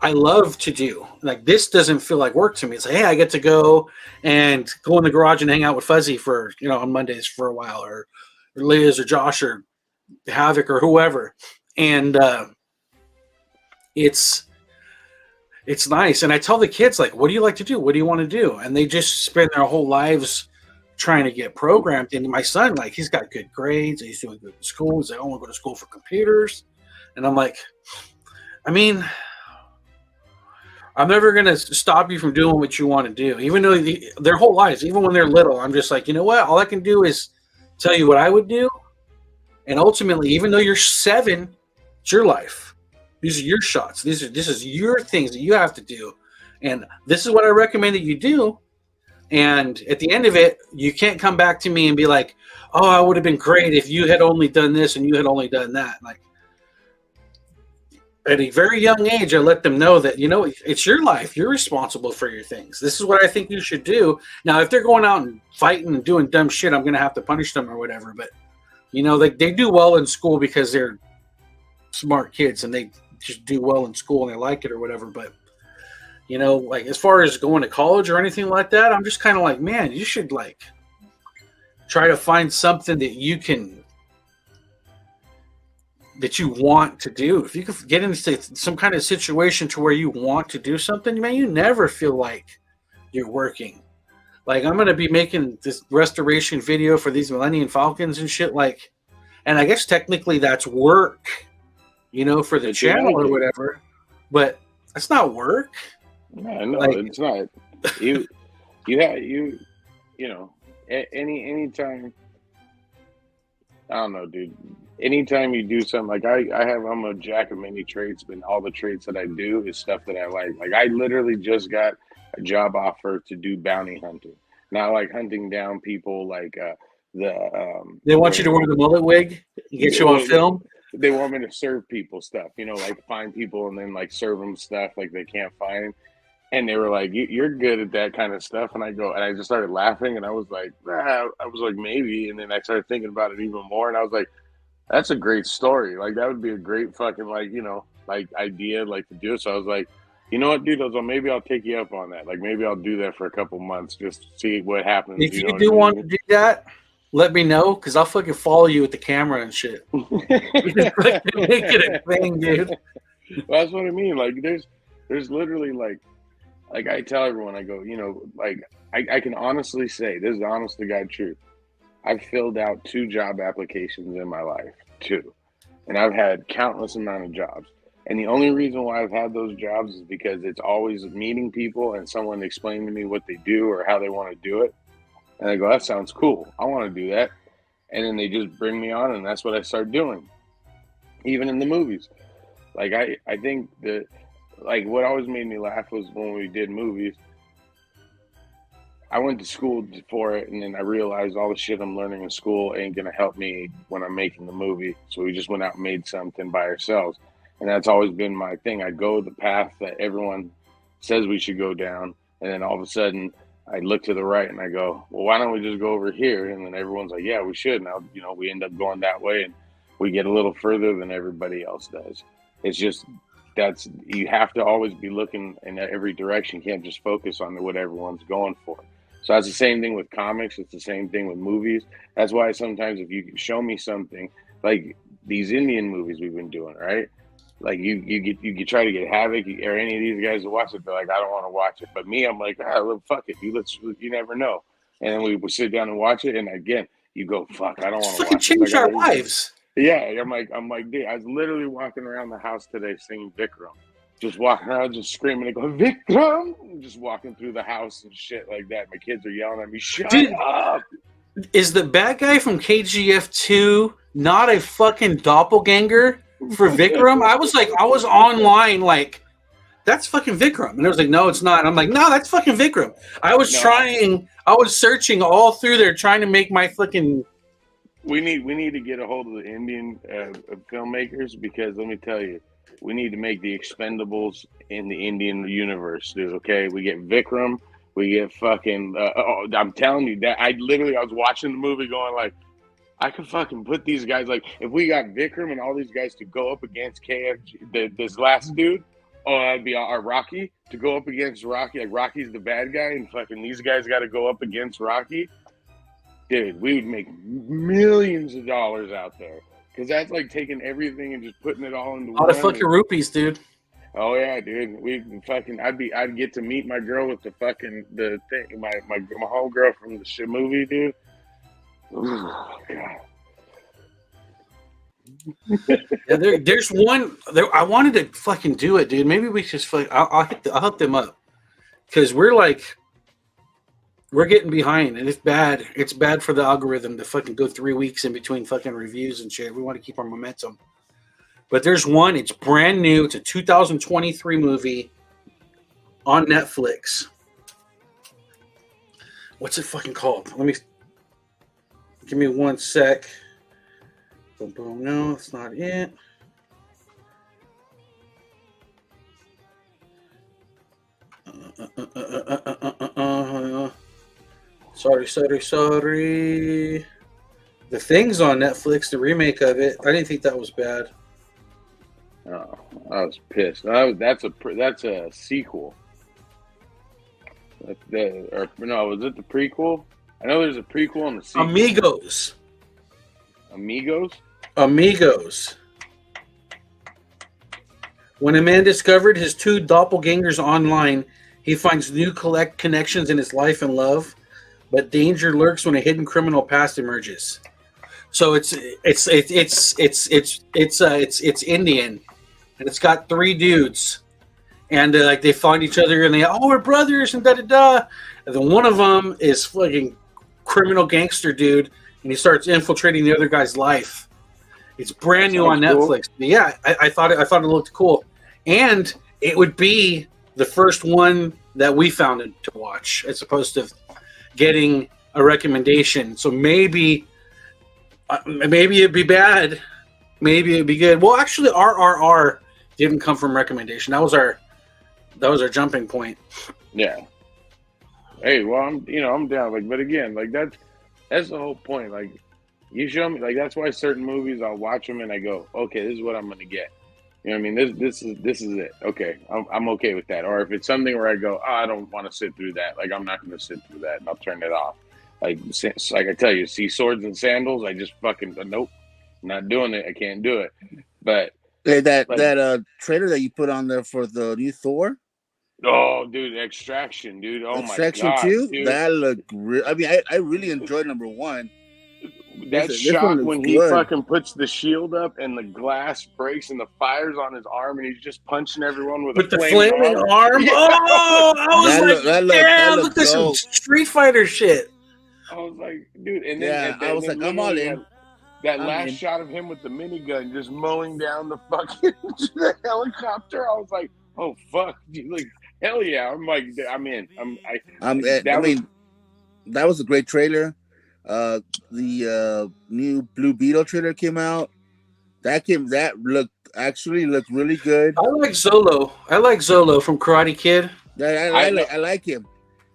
I love to do. Like this doesn't feel like work to me. It's like, hey, I get to go in the garage and hang out with Fuzzy for, you know, on Mondays for a while, or Liz or Josh or Havoc or whoever. And it's nice. And I tell the kids, like, what do you like to do? What do you want to do? And they just spend their whole lives trying to get programmed. And my son, like, he's got good grades. He's doing good in school. He's like, I want to go to school for computers. And I'm like, I mean, I'm never going to stop you from doing what you want to do. Even though their whole lives, even when they're little, I'm just like, you know what? All I can do is tell you what I would do. And ultimately, even though you're 7, it's your life. These are your shots. This is your things that you have to do. And this is what I recommend that you do. And at the end of it, you can't come back to me and be like, oh, I would have been great if you had only done this and you had only done that. Like, at a very young age, I let them know that, you know, it's your life. You're responsible for your things. This is what I think you should do. Now, if they're going out and fighting and doing dumb shit, I'm going to have to punish them or whatever. But, you know, they do well in school because they're smart kids and they just do well in school and they like it or whatever. But, you know, like as far as going to college or anything like that, I'm just kind of like, man, you should like try to find something that you want to do. If you can get into some kind of situation to where you want to do something, man, you never feel like you're working. Like, I'm going to be making this restoration video for these Millennium Falcons and shit. Like, and I guess technically that's work, you know, for the channel or whatever, but that's not work. No, like, it's not. You know, anytime, I don't know, dude. Anytime you do something, like I'm a jack of many trades, but all the trades that I do is stuff that I like. Like, I literally just got a job offer to do bounty hunting. Not like hunting down people like they want you to wear the mullet wig and get you on film. They want me to serve people stuff, you know, like find people and then like serve them stuff like they can't find. And they were like, "You're good at that kind of stuff." And I just started laughing, and I was like, maybe. And then I started thinking about it even more, and I was like, that's a great story. Like, that would be a great fucking, like, you know, like idea, like to do it. So I was like, you know what, dude? I was like, maybe I'll take you up on that. Like, maybe I'll do that for a couple months just to see what happens. If you do want to do that, let me know, because I'll fucking follow you with the camera and shit. Make it a thing, dude. Well, that's what I mean. Like, there's literally like I tell everyone, I go, you know, like I can honestly say, this is honest to God truth. I've filled out 2 job applications in my life, 2. And I've had countless amount of jobs. And the only reason why I've had those jobs is because it's always meeting people and someone explaining to me what they do or how they want to do it. And I go, that sounds cool. I want to do that. And then they just bring me on, and that's what I start doing. Even in the movies. Like, I think that, like, what always made me laugh was when we did movies, I went to school for it, and then I realized all the shit I'm learning in school ain't gonna help me when I'm making the movie. So we just went out and made something by ourselves, and that's always been my thing. I go the path that everyone says we should go down, and then all of a sudden I look to the right and I go, well, why don't we just go over here? And then everyone's like, yeah, we should. Now, we end up going that way, and we get a little further than everybody else does. It's just you have to always be looking in every direction. You can't just focus on what everyone's going for. So that's the same thing with comics. It's the same thing with movies. That's why sometimes if you can show me something like these Indian movies we've been doing, right? Like you try to get Havoc or any of these guys to watch it. They're like, I don't want to watch it. But me, I'm like, well, fuck it. You never know. And then we sit down and watch it. And again, you go, fuck, I don't want to watch it. Change our lives. Yeah, I'm like, dude, I was literally walking around the house today singing Vikram. Just walking around, just screaming and going, Vikram! I'm just walking through the house and shit like that. My kids are yelling at me, shut up! Is the bad guy from KGF 2 not a fucking doppelganger for Vikram? I was online like, that's fucking Vikram. And I was like, no, it's not. And I'm like, no, that's fucking Vikram. I was searching all through there trying to make my fucking... We need to get a hold of the Indian filmmakers, because let me tell you, we need to make the Expendables in the Indian universe, dude. Okay, we get Vikram, we get fucking. I'm telling you that I was watching the movie going like, I could fucking put these guys like if we got Vikram and all these guys to go up against KFG, this last dude. Oh, that'd be our Rocky to go up against Rocky. Like Rocky's the bad guy, and fucking these guys got to go up against Rocky. Dude, we would make millions of dollars out there. Because that's like taking everything and just putting it all into one. A lot of fucking rupees, dude. Oh yeah, dude. I'd get to meet my girl with the thing, my homegirl from the movie, dude. Oh god. Yeah, there's one there. I wanted to fucking do it, dude. Maybe we just I'll hook them up, because we're getting behind, and it's bad. It's bad for the algorithm to fucking go 3 weeks in between fucking reviews and shit. We want to keep our momentum. But there's one. It's brand new. It's a 2023 movie on Netflix. What's it fucking called? Give me 1 sec. Boom, boom. No, that's not it. Sorry. The Thing's on Netflix, the remake of it. I didn't think that was bad. Oh, I was pissed. That's a sequel. Was it the prequel? I know there's a prequel and a sequel. Amigos. When a man discovered his 2 doppelgangers online, he finds new connections in his life and love, but danger lurks when a hidden criminal past emerges. So it's Indian, and it's got 3 dudes, and they find each other, and we're brothers, and da. And then one of them is fucking criminal gangster dude, and he starts infiltrating the other guy's life. It's brand new on Netflix. Cool. Yeah, I thought it looked cool, and it would be the first one that we found to watch, as opposed to getting a recommendation. So maybe it'd be bad, maybe it'd be good. Well, actually, RRR didn't come from recommendation. That was our jumping point. Yeah. Hey, well, I'm down. But again, that's the whole point. Like, you show me, that's why certain movies I'll watch them and I go, okay, this is what I'm gonna get. You know what I mean? This is it. Okay, I'm okay with that. Or if it's something where I go, I don't want to sit through that. Like, I'm not going to sit through that, and I'll turn it off. Like I tell you, see swords and sandals, I just fucking nope, not doing it. I can't do it. But hey, that trailer that you put on there for the new Thor. Oh, dude, Extraction, dude. Oh Extraction my god, 2? dude. That looked real. I mean, I really enjoyed number 1. That shot when he fucking puts the shield up and the glass breaks and the fire's on his arm and he's just punching everyone with the flaming arm. Yeah. Oh, I was look at some Street Fighter shit. I was like, dude, and then I was like, I'm all in. That last shot of him with the minigun just mowing down the fucking the helicopter. I was like, oh fuck, dude, like hell yeah! I'm like, I'm in. that was a great trailer. The new Blue Beetle trailer came out. That looked really good. I like Zolo. I like Zolo from Karate Kid. I like him.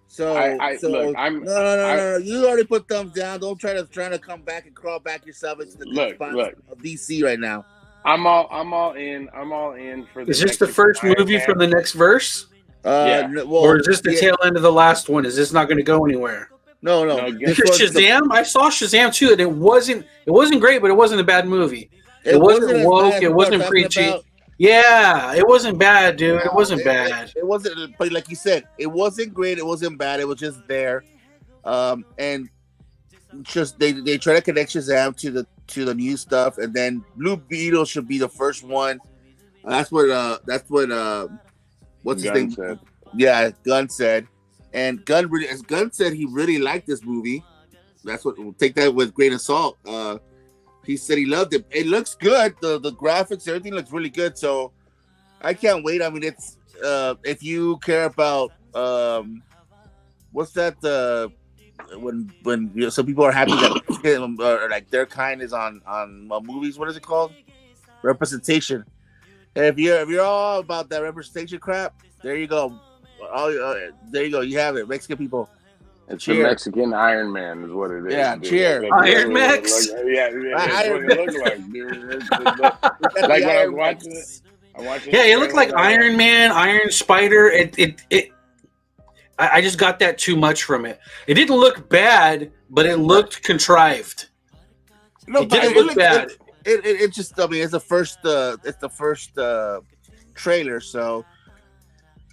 So look, no. You already put thumbs down. Don't try to come back and crawl back yourself into the look of DC right now. I'm all in. I'm all in for. Is this the first movie from the next verse? Yeah. Or is this the tail end of the last one? Is this not going to go anywhere? No. Shazam. I saw Shazam too, and it wasn't great, but it wasn't a bad movie. It wasn't woke. It wasn't preachy. Yeah, it wasn't bad, dude. It wasn't bad. It wasn't, but like you said, it wasn't great. It wasn't bad. It was just there, and just they try to connect Shazam to the new stuff, and then Blue Beetle should be the first one. That's what what's his name said. Yeah, Gunn said, and Gunn said he really liked this movie. That's what we'll take that with a grain of salt. He said he loved it. It looks good. The graphics, everything looks really good. So I can't wait. I mean, it's if you care about what's that? When some people are happy that or like their kind is on movies. What is it called? Representation. If you're all about that representation crap, there you go. There you go. You have it. Mexican people. It's the Mexican Iron Man is what it is. Yeah, cheer. Iron Max? Yeah, that's what it looks like, dude. Like when I was watching it. Yeah, it looked like Iron Man, Iron Spider. I just got that too much from it. It didn't look bad, but it looked contrived. No, it didn't look bad. It just, I mean, it's the first trailer, so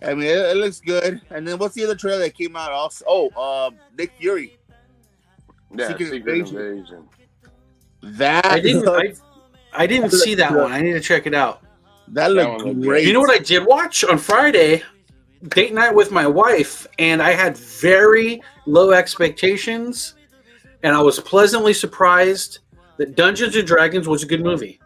I mean, it looks good. And then what's the other trailer that came out also? Oh, Nick Fury. Yeah, Secret Invasion. That I didn't see that one. I need to check it out. That looked great. You know what I did watch on Friday? Date night with my wife, and I had very low expectations, and I was pleasantly surprised that Dungeons and Dragons was a good movie.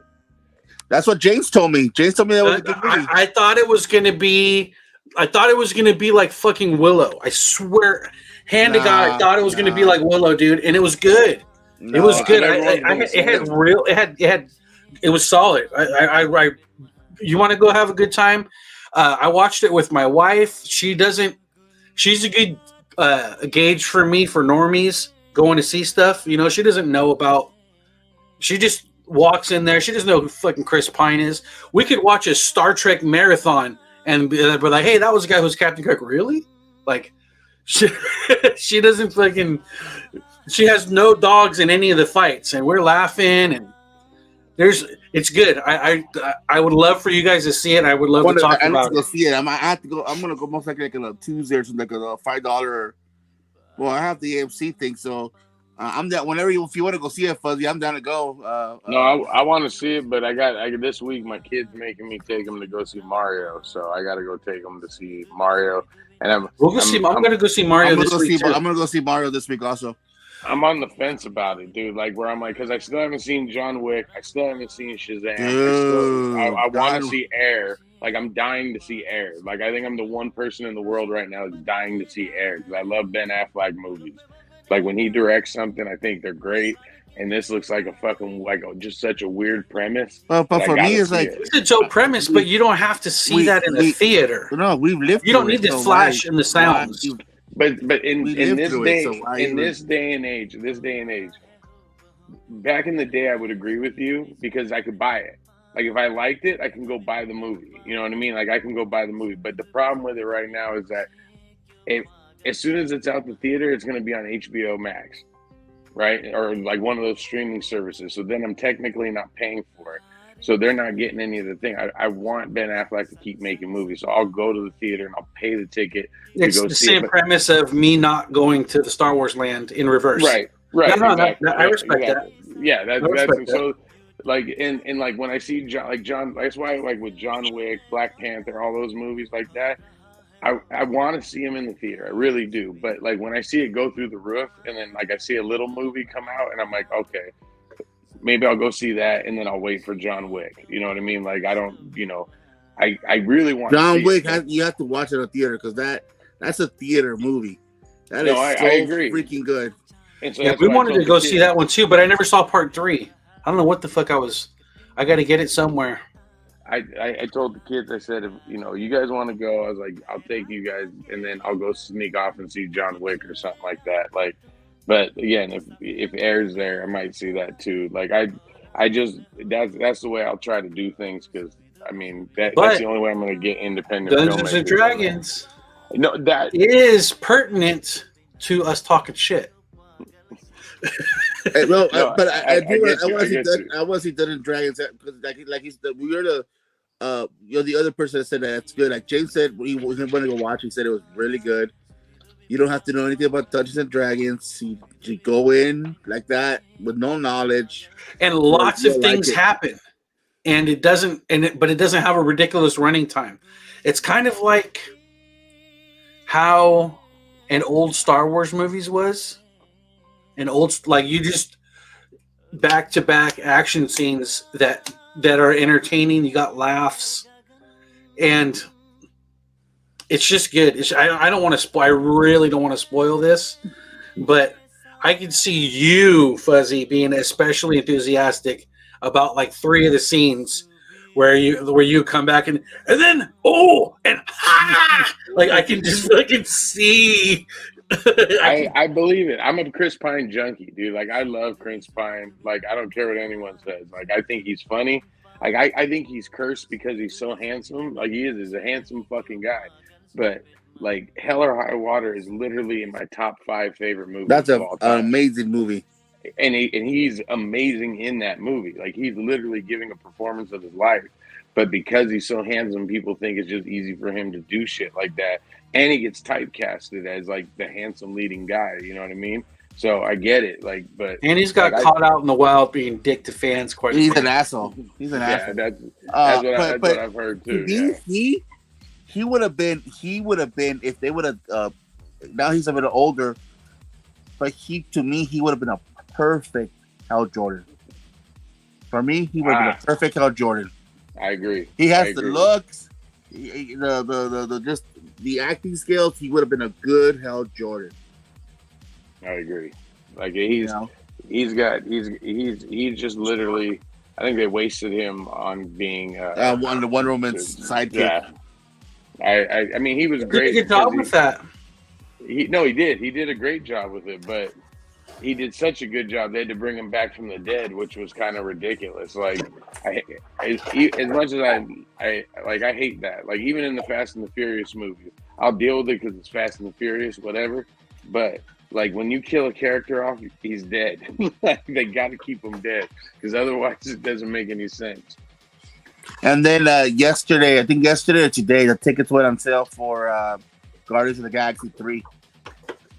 That's what James told me. James told me that was a good movie. I thought it was going to be. I thought it was going to be like fucking Willow. I swear, hand to God, I thought it was going to be like Willow, dude, and it was good. It was good. It was solid. You want to go have a good time? I watched it with my wife. She's a good gauge for me for normies going to see stuff. You know, she doesn't know about. She just walks in there. She doesn't know who fucking Chris Pine is. We could watch a Star Trek marathon. And we're like, hey, that was the guy who's Captain Kirk. Really? Like, she doesn't fucking. She has no dogs in any of the fights, and we're laughing. And it's good. I would love for you guys to see it. I would love to talk about it. See it. I have to go. I'm gonna go most likely like on a Tuesday or something, like a $5. Well, I have the AMC thing, so I'm down. If you want to go see it, Fuzzy, I'm down to go. No, I want to see it, but I this week my kid's making me take him to go see Mario, so I got to go take him to see Mario. And I'm going to go see Mario this week. I'm going to go see Mario this week also. I'm on the fence about it, dude. Like where I'm like, because I still haven't seen John Wick. I still haven't seen Shazam. I want to see Air. Like I'm dying to see Air. Like I think I'm the one person in the world right now that's dying to see Air because I love Ben Affleck movies. Like when he directs something, I think they're great. And this looks like a fucking just such a weird premise. But for me, it's like it's a dope premise, but you don't have to see that in the theater. No, we've lived. You don't need the flash and the sounds. But in this day and age, back in the day, I would agree with you because I could buy it. Like if I liked it, I can go buy the movie. You know what I mean? Like I can go buy the movie. But the problem with it right now is that as soon as it's out the theater, it's going to be on HBO Max, right? Or like one of those streaming services. So then I'm technically not paying for it. So they're not getting any of the thing. I want Ben Affleck to keep making movies. So I'll go to the theater and I'll pay the ticket to it's go the see same premise of me not going to the Star Wars land in reverse. Right. No, exactly. I respect that. Yeah, that's so. Like and like when I see John, that's why like with John Wick, Black Panther, all those movies like that, I want to see him in the theater. I really do. But like when I see it go through the roof, and then like I see a little movie come out, and I'm like, okay, maybe I'll go see that, and then I'll wait for John Wick. You know what I mean? Like I don't, I really want John Wick. You have to watch it in a theater because that's a theater movie. That is so I agree. freaking good. And so Yeah, we wanted to go see that one too, but I never saw part 3. I don't know what the fuck I got to get it somewhere. I told the kids, I said, if you guys want to go, I was like, I'll take you guys, and then I'll go sneak off and see John Wick or something like that. Like, but again, if Air's there, I might see that too. Like, I just that's the way I'll try to do things, because I mean that's the only way I'm going to get independent. Dungeons and Dragons. No, that is pertinent to us talking shit. Hey, no, but I want to see Dungeons and Dragons, because like he's we're the you're the other person that said that that's good. Like James said, he was going to go watch. He said it was really good. You don't have to know anything about Dungeons and Dragons. You go in like that with no knowledge, and lots of things happen, and it doesn't have a ridiculous running time. It's kind of like how an old Star Wars movies was. You just back-to-back action scenes that are entertaining. You got laughs, and it's just good. I don't want to spoil. I really don't want to spoil this, but I can see you, Fuzzy, being especially enthusiastic about like 3 of the scenes where you come back and then like I can just fucking see. I believe it. I'm a Chris Pine junkie, dude. Like, I love Chris Pine. Like, I don't care what anyone says. Like, I think he's funny. Like, I think he's cursed because he's so handsome. Like, he's a handsome fucking guy. But like, Hell or High Water is literally in my top 5 favorite movies. That's an amazing movie. And he's amazing in that movie. Like, he's literally giving a performance of his life. But because he's so handsome, people think it's just easy for him to do shit like that. And he gets typecasted as like the handsome leading guy. You know what I mean? So I get it. Like, but and he's got caught out in the wild being dick to fans. He's an asshole. He's an asshole. That's what I've heard too. He would have been if they would have. Now he's a bit older, but to me he would have been a perfect Hal Jordan. For me, he would have been a perfect Hal Jordan. I agree. He has the looks, the acting skills. He would have been a good Hal Jordan. I agree. Like, he's just literally. I think they wasted him on being one of the Wonder Woman's sidekick. Yeah. I mean, he was great. He did a good job with that. He did. He did a great job with it, but he did such a good job. They had to bring him back from the dead, which was kind of ridiculous. Like, as much as I hate that. Like, even in the Fast and the Furious movies, I'll deal with it because it's Fast and the Furious, whatever. But like, when you kill a character off, he's dead. They got to keep him dead, because otherwise it doesn't make any sense. And then yesterday or today, the tickets went on sale for Guardians of the Galaxy 3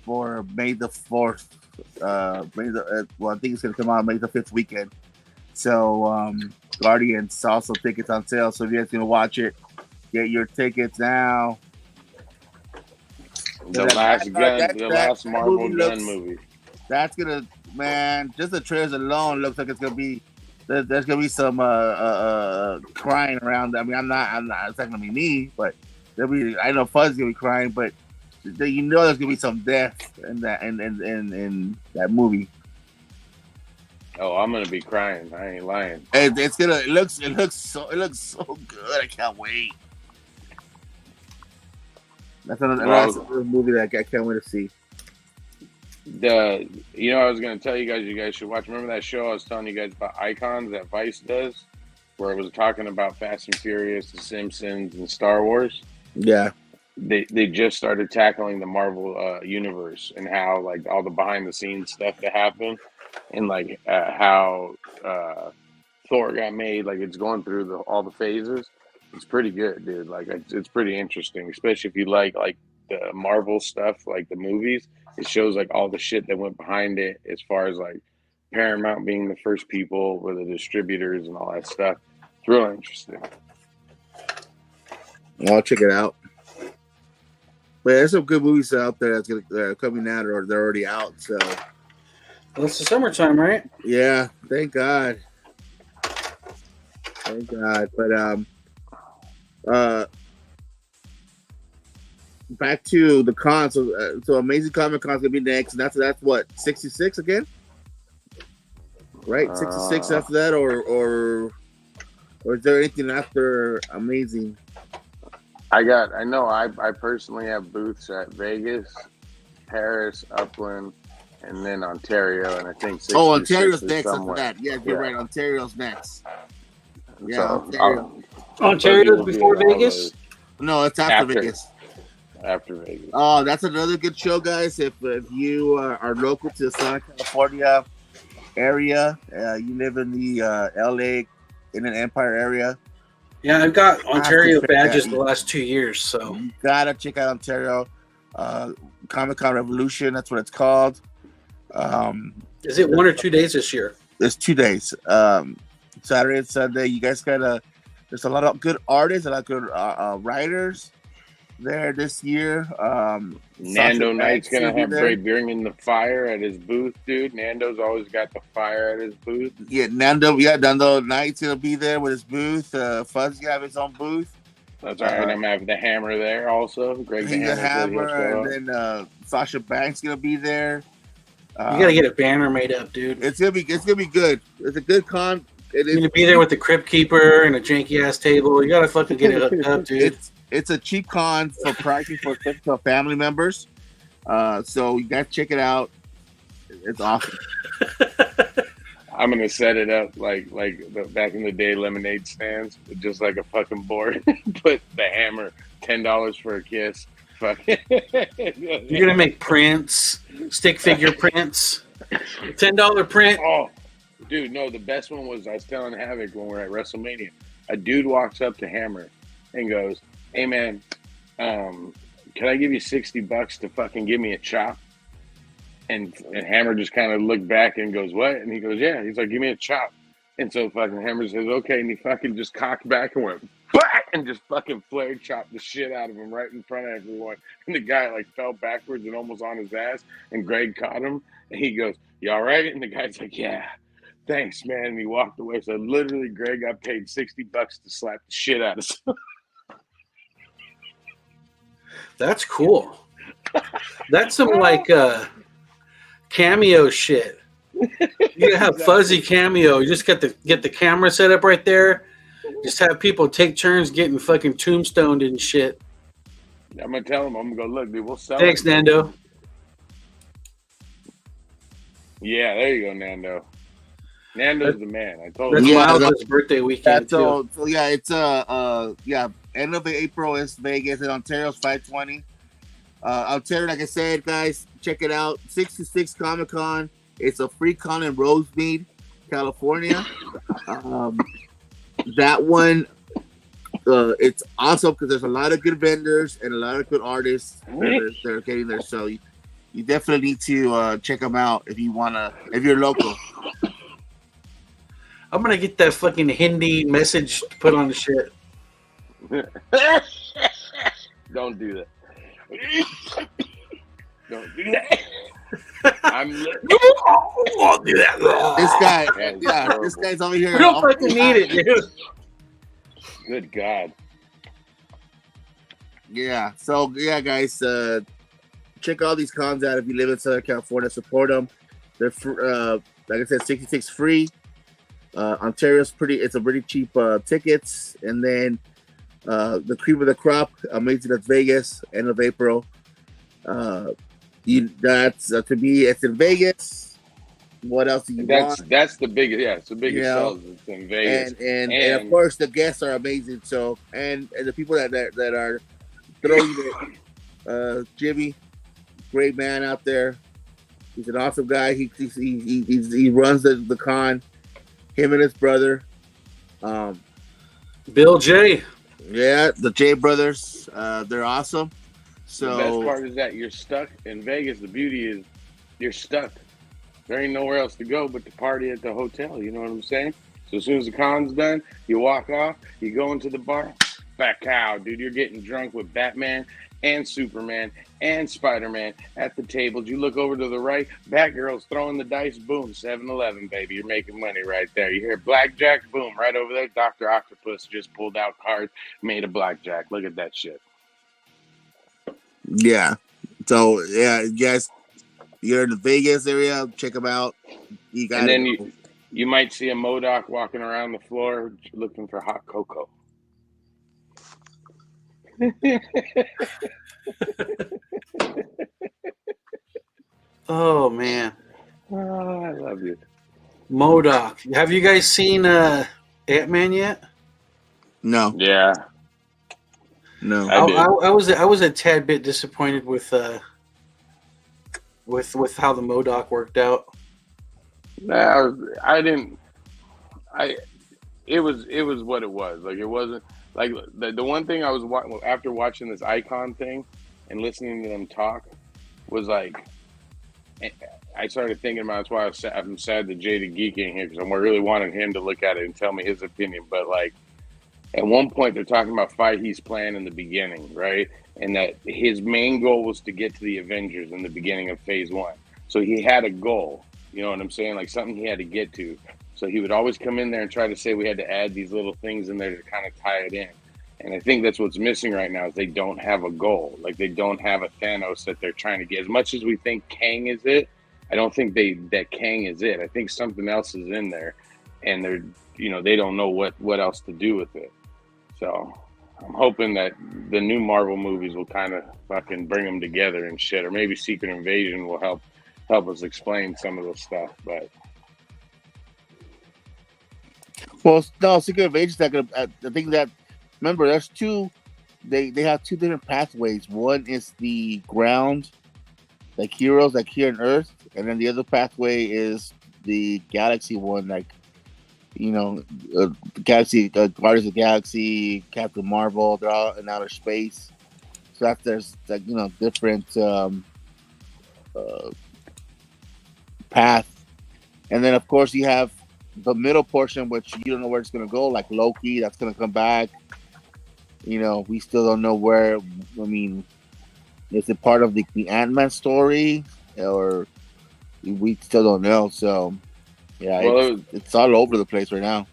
for May the 4th. I think it's going to come out May the 5th weekend. So Guardians also tickets on sale. So if you guys going to watch it, get your tickets now. The last Marvel gun movie. That's gonna, man. Just the trailers alone looks like it's gonna be. There's gonna be some crying around. I mean, I'm not. It's not gonna be me, but there'll be. I know Fuzzy's gonna be crying, but there's gonna be some death in that movie. Oh, I'm gonna be crying. I ain't lying. It's gonna. It looks so good. I can't wait. That's another movie that I can't wait to see. I was going to tell you guys should watch. Remember that show I was telling you guys about, Icons, that Vice does, where it was talking about Fast and Furious, The Simpsons, and Star Wars? Yeah. They just started tackling the Marvel universe, and how, like, all the behind the scenes stuff that happened, and like how Thor got made. Like, it's going through all the phases. It's pretty good, dude. Like, it's pretty interesting, especially if you like the Marvel stuff, like the movies. It shows like all the shit that went behind it, as far as like Paramount being the first people with the distributors and all that stuff. It's really interesting. I'll check it out. But there's some good movies out there that are coming out, or they're already out. So well, it's the summertime, right? Yeah, thank God. But back to the con. So Amazing Comic Con is gonna be next, and that's what 66 again, right? 66 after that, or is there anything after Amazing? I personally have booths at Vegas, Paris, Upland, and then Ontario, and I think Ontario's next after that. Yeah, you're right. Ontario's next. Yeah, so Ontario's before Vegas. No, it's after Vegas. After Vegas. Oh, that's another good show, guys. If you are local to the Southern California area, you live in the LA Inland Empire area. Yeah, I've got Ontario badges the last 2 years, so you gotta check out Ontario Comic-Con Revolution. That's what it's called. Is it 1 or 2 days this year? It's 2 days. Saturday and Sunday. You guys gotta. There's a lot of good artists, a lot of good writers there this year. Nando Knight's gonna have bringing the fire at his booth, dude. Nando's always got the fire at his booth. Yeah, Nando Knight's gonna be there with his booth. Fuzz gonna have his own booth. That's right. And I'm having the Hammer there also. Greg the Hammer, and then Sasha Banks gonna be there. You gotta get a banner made up, dude. It's gonna be good. It's a good con. You're gonna be there with the Crypt Keeper and a janky ass table. You gotta fucking get it hooked up, dude. It's a cheap con for pricing for family members. So you gotta check it out. It's awesome. I'm gonna set it up like the back in the day lemonade stands, just like a fucking board. Put the Hammer, $10 for a kiss. You're gonna make prints, stick figure prints, $10 print. Oh, dude, no, the best one was I was telling Havoc when we were at WrestleMania. A dude walks up to Hammer and goes, "Hey man, can I give you $60 to fucking give me a chop?" And Hammer just kind of looked back and goes, "What?" And he goes, "Yeah." He's like, "Give me a chop." And so fucking Hammer says, "Okay." And he fucking just cocked back and went, "Back!" And just fucking flare chopped the shit out of him right in front of everyone. And the guy like fell backwards and almost on his ass. And Greg caught him. And he goes, "You all right?" And the guy's like, "Yeah, thanks, man." And he walked away. So literally, Greg got paid $60 to slap the shit out of someone. That's cool. That's some like cameo shit. You have Fuzzy cameo. You just get the camera set up right there. Just have people take turns getting fucking tombstoned and shit. I'm gonna tell him. I'm gonna go, "Look, dude, we'll sell." Thanks, Nando. Yeah, there you go, Nando. Nando's the man. I told you. That's Miles' birthday weekend. So yeah, it's end of April is Vegas, and Ontario's 520. Ontario, like I said, guys, check it out. 66 Comic Con. It's a free con in Rosemead, California. That one, it's awesome because there's a lot of good vendors and a lot of good artists that are getting there. So you definitely need to check them out if you're local. I'm gonna get that fucking Hindi message to put on the shit. Don't do that. Don't do that. I'll do that. This guy's over here. We don't fucking need it, dude. Good God. Yeah. So yeah, guys, check all these cons out if you live in Southern California. Support them. They're like I said, 66 free. Ontario's it's a pretty cheap tickets, and then the cream of the crop, Amazing at Vegas, end of April. That's to me, it's in Vegas. What else do you want? That's the biggest. Yeah, it's the biggest sales. It's in Vegas, and of course the guests are amazing. So and the people that are throwing it, Jimmy, great man out there. He's an awesome guy. He runs the con. Him and his brother, Bill J. Yeah, the J brothers. They're awesome. So the best part is that you're stuck in Vegas. The beauty is you're stuck. There ain't nowhere else to go but to party at the hotel. You know what I'm saying? So as soon as the con's done, you walk off, you go into the bar, back cow, dude. You're getting drunk with Batman and Superman and Spider-Man at the tables. You look over to the right, Batgirl's throwing the dice, boom, 7-Eleven, baby. You're making money right there. You hear blackjack, boom, right over there. Dr. Octopus just pulled out cards, made a blackjack. Look at that shit. Yeah. So yeah, yes, you're in the Vegas area. Check them out. You got and then you might see a MODOK walking around the floor looking for hot cocoa. Oh man. Oh, I love you. MODOK. Have you guys seen Ant-Man yet? No. Yeah. No. I was a tad bit disappointed with how the MODOK worked out. I didn't. It was what it was. Like it wasn't like the one thing I was after watching this Icon thing and listening to them talk was like I started thinking about. That's why I'm sad that Jaded Geek ain't here because I really wanted him to look at it and tell me his opinion. But like at one point they're talking about fight he's playing in the beginning, right? And that his main goal was to get to the Avengers in the beginning of Phase 1. So he had a goal. You know what I'm saying? Like something he had to get to. So he would always come in there and try to say we had to add these little things in there to kind of tie it in. And I think that's what's missing right now is they don't have a goal. Like they don't have a Thanos that they're trying to get. As much as we think Kang is it, I don't think that Kang is it. I think something else is in there, and they don't know what else to do with it. So I'm hoping that the new Marvel movies will kind of fucking bring them together and shit, or maybe Secret Invasion will help us explain some of this stuff. But well, no, Secret Invasion's not gonna. I think that remember there's two. They have two different pathways. One is the ground, like heroes, like here on Earth, and then the other pathway is the galaxy one, like Galaxy, Guardians of the Galaxy, Captain Marvel. They're all in outer space. So there's like different path, and then of course you have the middle portion, which you don't know where it's gonna go, like Loki. That's gonna come back. We still don't know where. I mean, is it part of the Ant-Man story, or we still don't know? So, yeah, well, it's all over the place right now.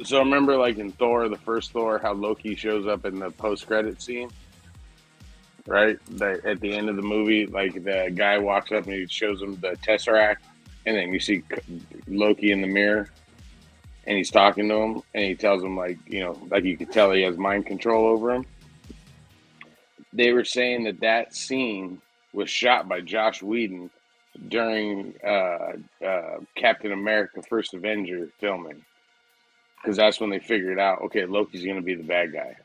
So remember, like in Thor, the first Thor, how Loki shows up in the post-credit scene, right? At the end of the movie, like the guy walks up and he shows him the Tesseract, and then you see Loki in the mirror. And he's talking to him, and he tells him, like you could tell he has mind control over him. They were saying that scene was shot by Josh Whedon during Captain America: First Avenger filming, because that's when they figured out, okay, Loki's going to be the bad guy,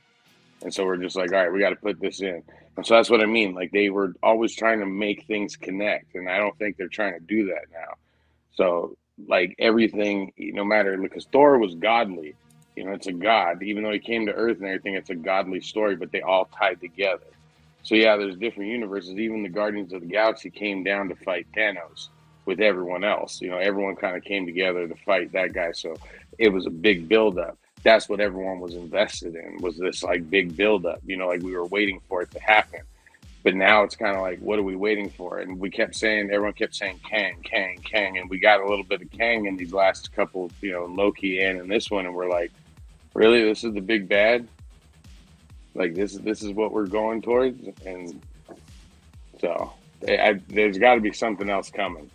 and so we're just like, all right, we got to put this in. And so that's what I mean. Like they were always trying to make things connect, and I don't think they're trying to do that now. So. Like everything, no matter, because Thor was godly, it's a god. Even though he came to Earth and everything, it's a godly story, but they all tied together. So yeah, there's different universes. Even the Guardians of the Galaxy came down to fight Thanos with everyone else. Everyone kind of came together to fight that guy. So it was a big buildup. That's what everyone was invested in, was this like big buildup. Like we were waiting for it to happen. But now it's kind of like, what are we waiting for? And everyone kept saying Kang, and we got a little bit of Kang in these last couple, Loki and in this one, and we're like, really, this is the big bad? Like this is what we're going towards? And so there's got to be something else coming.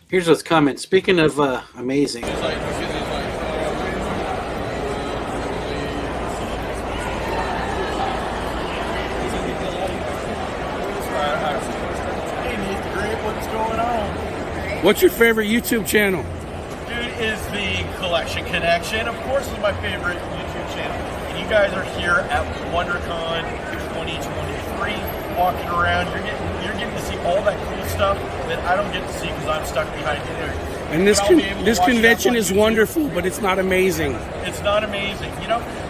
Here's what's coming. Speaking of amazing. What's your favorite YouTube channel? Dude, is the Collection Connection. Of course, is my favorite YouTube channel. And you guys are here at WonderCon 2023, walking around. You're getting to see all that cool stuff that I don't get to see because I'm stuck behind here. And this convention is wonderful, but it's not amazing. It's not amazing.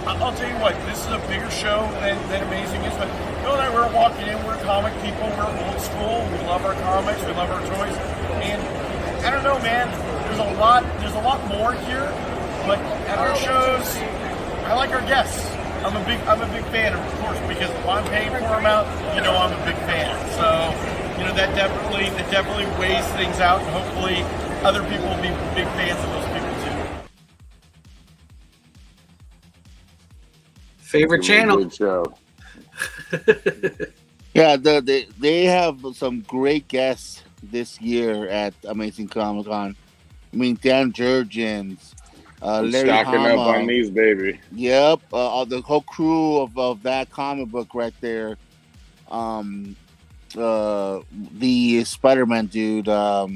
I'll tell you what, this is a bigger show than Amazing is. But Bill and I, we're walking in, we're comic people, we're old school, we love our comics, we love our toys. And I don't know, man, there's a lot more here. But at our shows, I like our guests. I'm a big fan, of course, because if I'm paying for them out, I'm a big fan. So, that definitely weighs things out, and hopefully other people will be big fans of those people too. Favorite channel. Good show. Yeah, they have some great guests this year at Amazing Comic Con. I mean, Dan Jurgens, I'm Larry stocking up on Hama. these, baby. Yep, the whole crew of that comic book right there. The Spider-Man dude. Oh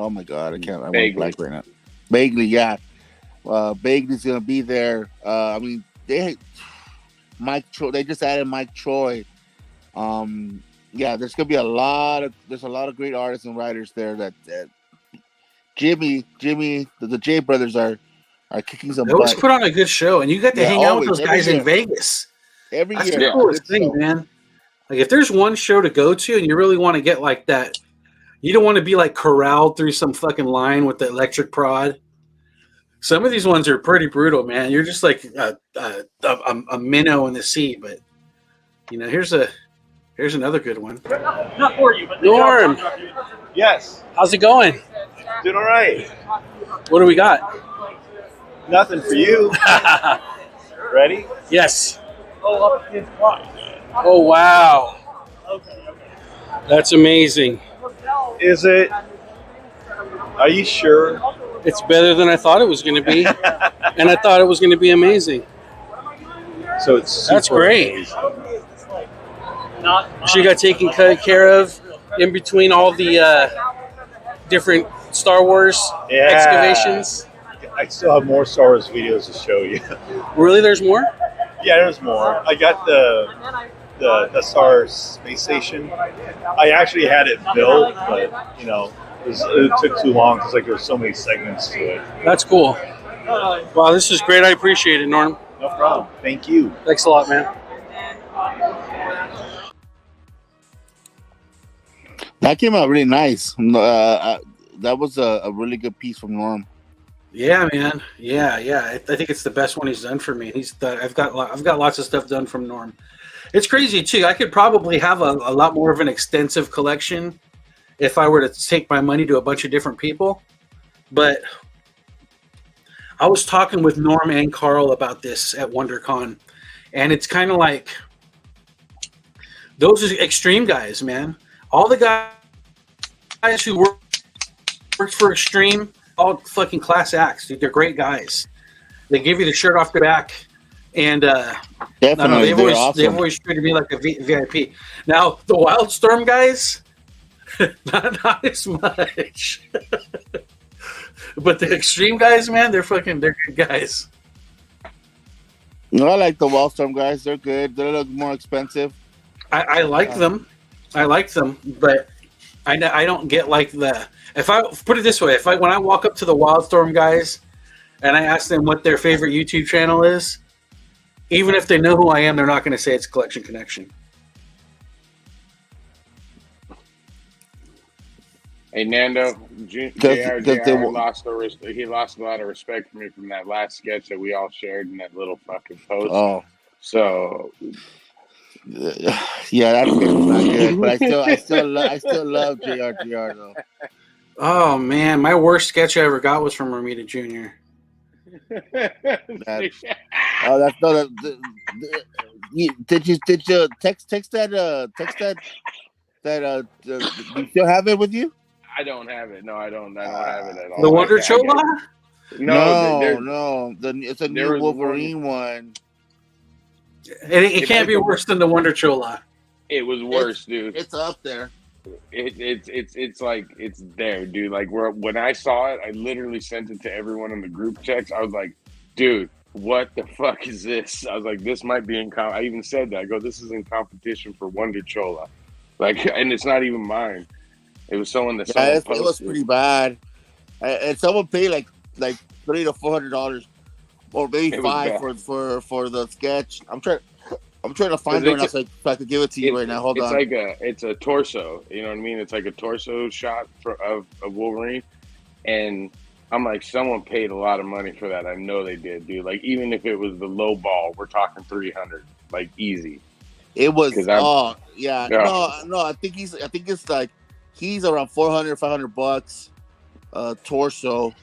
my god, I can't. I went blank right now. Bagley, yeah. Bagley's gonna be there. I mean, Mike Troy. They just added Mike Troy. Yeah, there's gonna be a lot of great artists and writers there. That Jimmy, the J brothers are kicking some butt. They always put on a good show, and you got to hang out with those guys in Vegas. Every That's year, the coolest thing, man. Like, if there's one show to go to, and you really want to get like that, you don't want to be like corralled through some fucking line with the electric prod. Some of these ones are pretty brutal, man. You're just like a minnow in the sea. But you know, here's another good one. Not for you, but Norm. Yes. How's it going? Doing all right. What do we got? Nothing for you. Ready? Yes. Oh, up against what? Oh, wow. Okay. That's amazing. Is it? Are you sure? It's better than I thought it was going to be. And I thought it was going to be amazing. So it's That's great. amazing. She got taken care of in between all the different Star Wars excavations. I still have more Star Wars videos to show you. Really? There's more? Yeah, there's more. I got the Star Space Station. I actually had it built, but you know, it took too long because like there's so many segments to it. That's cool. Wow, this is great. I appreciate it, Norm. No problem. Thank you. Thanks a lot, man. That came out really nice. That was a really good piece from Norm. Yeah, man. Yeah. I think it's the best one he's done for me. I've got lots of stuff done from Norm. It's crazy too. I could probably have a lot more of an extensive collection if I were to take my money to a bunch of different people. But I was talking with Norm and Carl about this at WonderCon, and it's kind of like those are extreme guys, man. All the guys who worked for Extreme, all fucking class acts, dude. They're great guys. They give you the shirt off the back, and Definitely, they've always treated me like a VIP. Now the Wildstorm guys, not as much, but the Extreme guys, man, they're good guys. No, I like the Wildstorm guys. They're good. They're a little more expensive. I like them. I like them, but I don't get like the. If I put it this way, when I walk up to the Wildstorm guys and I ask them what their favorite YouTube channel is, even if they know who I am, they're not going to say it's Collection Connection. Hey Nando, JR lost he lost a lot of respect for me from that last sketch that we all shared in that little fucking post. Oh, so yeah, that's not good. But I still love JR though. Oh man, my worst sketch I ever got was from Ramita Jr. Did you text that you still have it with you? I don't have it. No, I don't have it at all. The Wonder Chola? No. It's a new Wolverine one. It can't be worse than the Wonder Chola. It was worse, dude. It's up there. It's like it's there, dude. Like when I saw it, I literally sent it to everyone in the group text. I was like, dude, what the fuck is this? I was like, this might be I even said that. I go, this is in competition for Wonder Chola. Like, and it's not even mine. It was someone that it was pretty bad. And someone paid like $300 to $400 or maybe $5 for the sketch. I'm trying to find it so I could give it to you right now. Hold on. It's a torso. You know what I mean? It's like a torso shot of Wolverine. And I'm like, someone paid a lot of money for that. I know they did, dude. Like, even if it was the low ball, we're talking 300, like easy. It was. No. I think it's like he's around $400-$500 torso.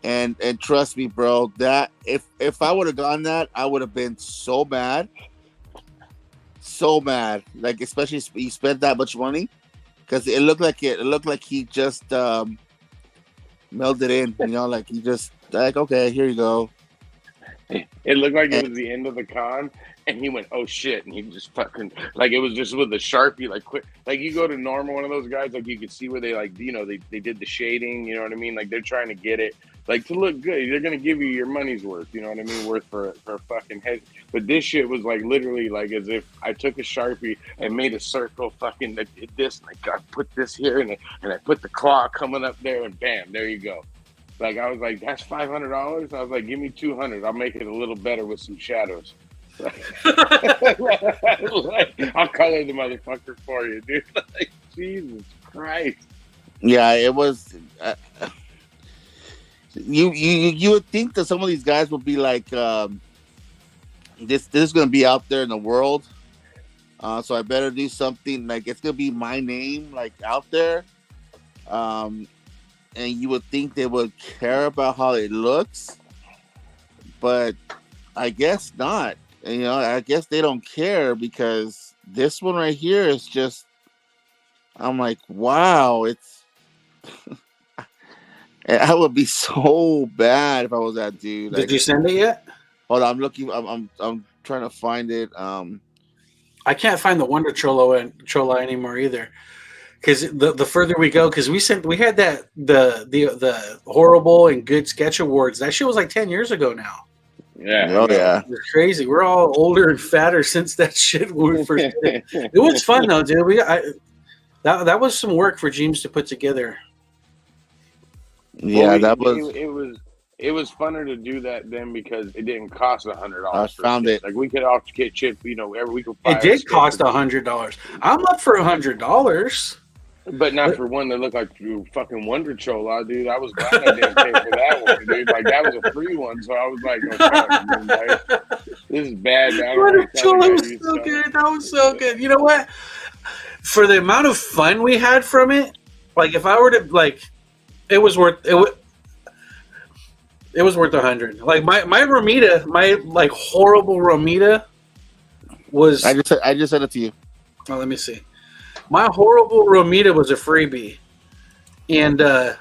And trust me, bro, that if I would have gone that, I would have been so mad. so mad. Like, especially he spent that much money because it looked like he just mailed it in. You know, like he just like, okay, here you go. It looked like it was the end of the con, and he went, "Oh shit!" and he just fucking like it was just with the Sharpie, like quick. Like you go to normal one of those guys, like you could see where they like they did the shading. You know what I mean? Like they're trying to get it like to look good. They're gonna give you your money's worth. You know what I mean? Worth for a fucking head. But this shit was like literally like as if I took a Sharpie and made a circle, fucking did this, and I put this here, and I put the claw coming up there, and bam, there you go. Like I was like, that's $500. I was like, give me $200. I'll make it a little better with some shadows. Like, I'll color the motherfucker for you, dude. Like Jesus Christ. Yeah, it was. You would think that some of these guys would be like, this is going to be out there in the world, so I better do something like it's going to be my name like out there. And you would think they would care about how it looks, but I guess not. You know, I guess they don't care because this one right here is just, I'm like, wow, it's, I would be so bad if I was that dude. Did you send it yet? Hold on, I'm looking, I'm trying to find it. I can't find the Wonder Chola anymore either. Because the further we go, because we had that the horrible and good sketch awards. That shit was like 10 years ago now. Yeah. Oh yeah. It's crazy. We're all older and fatter since that shit when we first did it. It was fun though, dude. That was some work for James to put together. Yeah, well, it was funner to do that then because it didn't cost $100. I found it. Like we could all get chipped, every we could. It did cost $100. I'm up for $100. But not for one that looked like fucking Wonder Chola, dude. I was glad I didn't pay for that one, dude. Like that was a free one, so I was like, "No, fuck, like, this is bad." Wonder Chola was so good. That was so good. You know what? For the amount of fun we had from it, like if I were to like, it was worth it. It was worth $100. Like my Romita, my like horrible Romita was. I just sent it to you. Oh, let me see. My horrible Romita was a freebie, and oh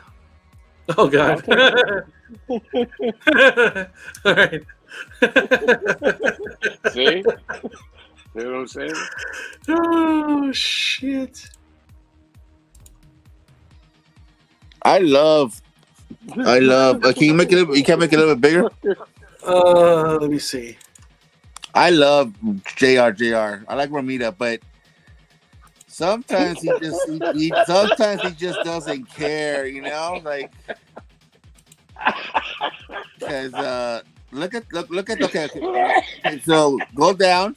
god! All right. See what I'm saying? Oh shit! I love. Can you make it? You can't make it a little bit bigger. Let me see. I love JR. I like Romita, but. Sometimes he just doesn't care, you know, like because look at okay. So go down.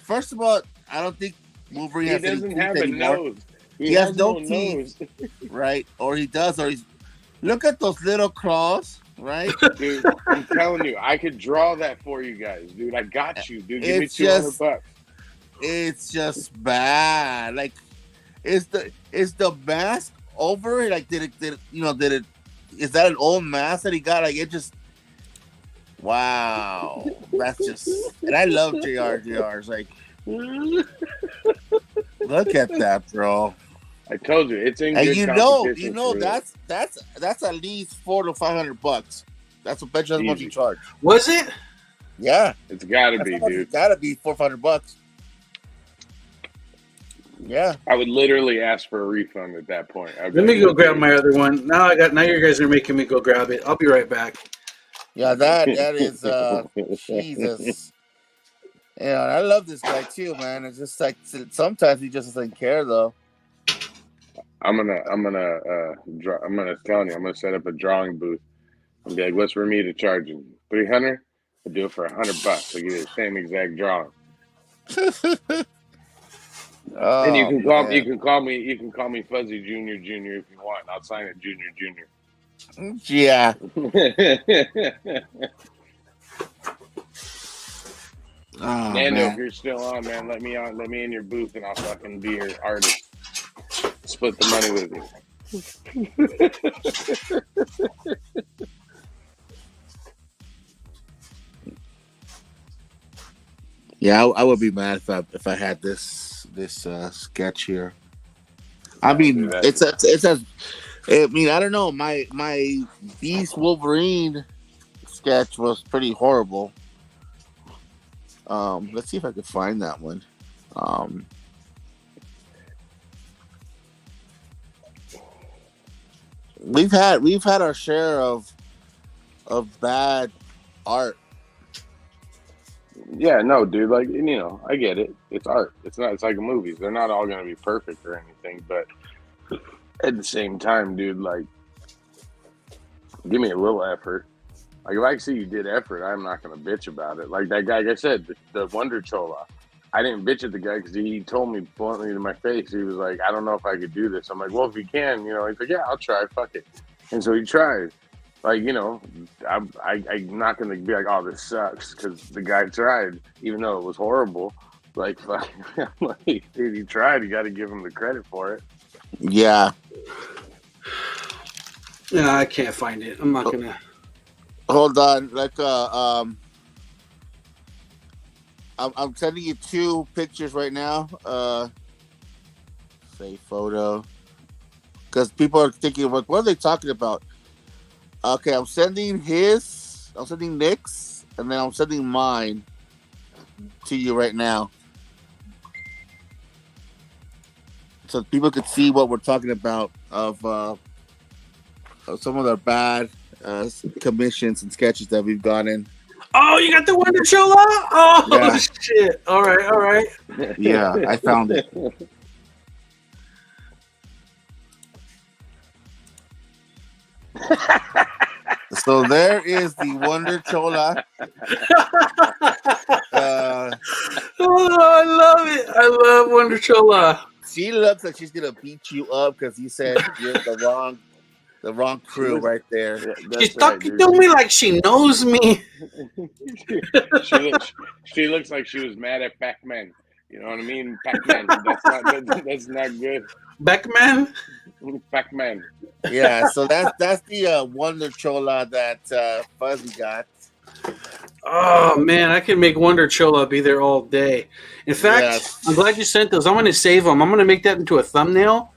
First of all, I don't think Wolverine has any teeth anymore. He has no teeth, right? Or he does, or he's look at those little claws, right? Dude, I'm telling you, I could draw that for you guys, dude. I got you, dude. Give me $200. It's just bad. Like, is the mask over? Like, did it? Is that an old mask that he got? Like, it just. Wow, that's just. And I love JR's. Like, look at that, bro. I told you, it's in. And good you know, that's at least $400 to $500. That's what bet you how much you charge. Was it? Yeah, it's got to be, dude. It's got to be $400. Yeah, I would literally ask for a refund at that point. Let me go grab my other one. Now you guys are making me go grab it. I'll be right back. Yeah, that is Jesus. Yeah, I love this guy too, man. It's just like sometimes he just doesn't care though. I'm gonna set up a drawing booth and be like, what's Ramita charging? $300? I'll do it for $100. I'll give you the same exact drawing. Oh, and you can call me Fuzzy Junior if you want. I'll sign it Junior. Yeah. Oh, Nando, if you're still on, man, let me in your booth and I'll fucking be your artist. Split the money with you. Yeah, I would be mad if I had this sketch here. I mean, it's as I mean, I don't know. My Beast Wolverine sketch was pretty horrible. Let's see if I can find that one. We've had our share of bad art. Yeah, no, dude. Like, you know, I get it. It's art. It's not. It's like movies. They're not all gonna be perfect or anything, but at the same time, dude, like, give me a little effort. Like, if I see you did effort, I'm not gonna bitch about it. Like that guy, like I said, the Wonder Chola. I didn't bitch at the guy because he told me bluntly to my face. He was like, "I don't know if I could do this." I'm like, "Well, if you can, you know." He's like, "Yeah, I'll try. Fuck it." And so he tried. Like, you know, I'm not gonna be like, "Oh, this sucks," because the guy tried, even though it was horrible. Like, fuck, like, dude, he tried. You got to give him the credit for it. Yeah. Yeah, I can't find it. I'm not gonna. Hold on, like I'm sending you 2 pictures right now. Say photo, because people are thinking, like, what are they talking about? Okay, I'm sending Nick's, and then I'm sending mine to you right now, so people could see what we're talking about of some of the bad commissions and sketches that we've gotten. Oh, you got the Wonder Chola? Oh, yeah. Shit. All right. Yeah, I found it. So there is the Wonder Chola. Oh, I love it. I love Wonder Chola. She looks like she's going to beat you up because you said you're the wrong crew right there. She's talking to me like she knows me. She looks like she was mad at Pac-Man. You know what I mean? Pac-Man. That's not good. Pac-Man? Pac-Man. Yeah, so that's the Wonder Chola that Fuzzy got. Oh man, I can make Wonder Chola be there all day. In fact, yes. I'm glad you sent those. I'm going to save them. I'm going to make that into a thumbnail.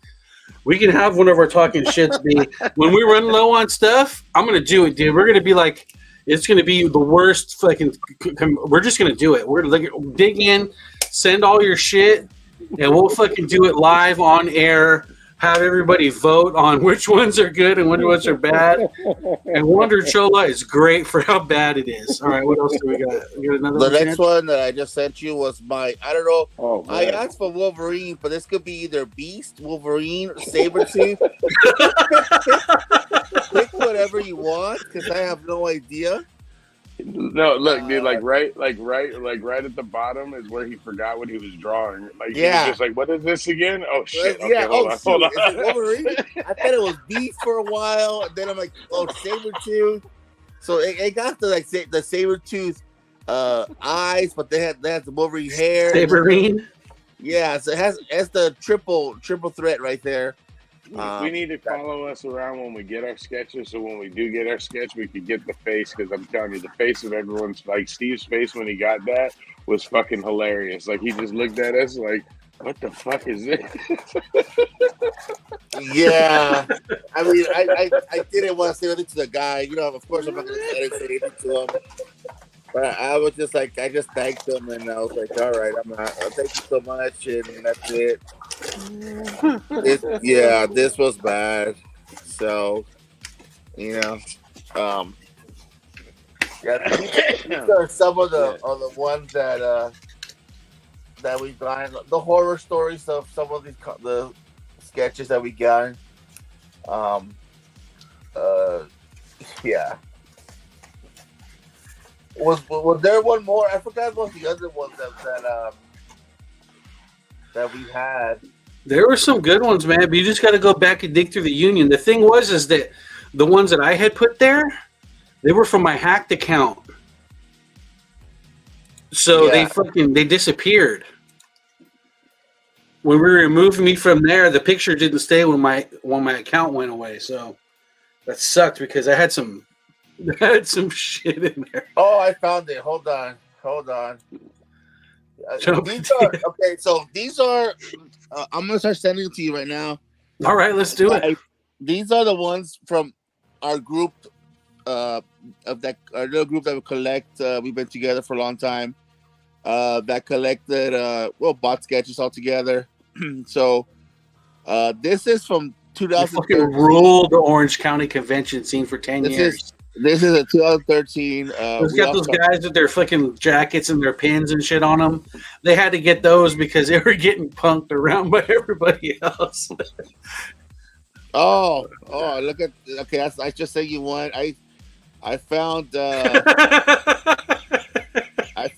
We can have one of our talking shits be when we run low on stuff. I'm going to do it, dude. We're going to be like, it's going to be the worst fucking. We're just going to do it. We're going to dig in, send all your shit, and we'll fucking do it live on air. Have everybody vote on which ones are good and which ones are bad. And Wonder Chola is great for how bad it is. All right, what else do we got? We got another the next one that I just sent you was I don't know. Oh, I asked for Wolverine, but this could be either Beast, Wolverine, or Sabretooth. Pick whatever you want, because I have no idea. No, look, dude, right at the bottom is where he forgot what he was drawing. Like, yeah, he was just like, what is this again? Oh shit! Okay, yeah, hold on. Is it Wolverine? I thought it was Beast for a while, and then I'm like, oh, Sabretooth. So it got the Sabretooth eyes, but they had the Wolverine hair. Saberine. Yeah, so it has the triple threat right there. We need to follow us around when we get our sketches, so when we do get our sketch, we could get the face, because I'm telling you, the face of everyone's, like Steve's face when he got that was fucking hilarious. Like, he just looked at us like, what the fuck is this? Yeah. I mean, I didn't want to say anything to the guy. You know, of course I'm not going to say anything to him. But I was just like, I just thanked him, and I was like, all right, thank you so much, and that's it. This was bad. So, you know, these are some of the ones that we got, the horror stories of some of the sketches that we got. Yeah. Was there one more? I forgot what the other ones that we had. There were some good ones, man, but you just got to go back and dig through the union. The thing is that the ones that I had put there, they were from my hacked account. So they disappeared. When we removed me from there, the picture didn't stay when my account went away. So that sucked because I had some shit in there. Oh, I found it. Hold on. These are okay. So these are. I'm gonna start sending it to you right now. All right, let's do it. These are the ones from our group. Of that our little group that we collect. We've been together for a long time. That collected bought sketches all together. So this is from 2013. Fucking ruled the Orange County convention scene for 10 years. This is a 2013. It's got those guys with their fucking jackets and their pins and shit on them. They had to get those because they were getting punked around by everybody else. Oh, look at I just say you won. I found I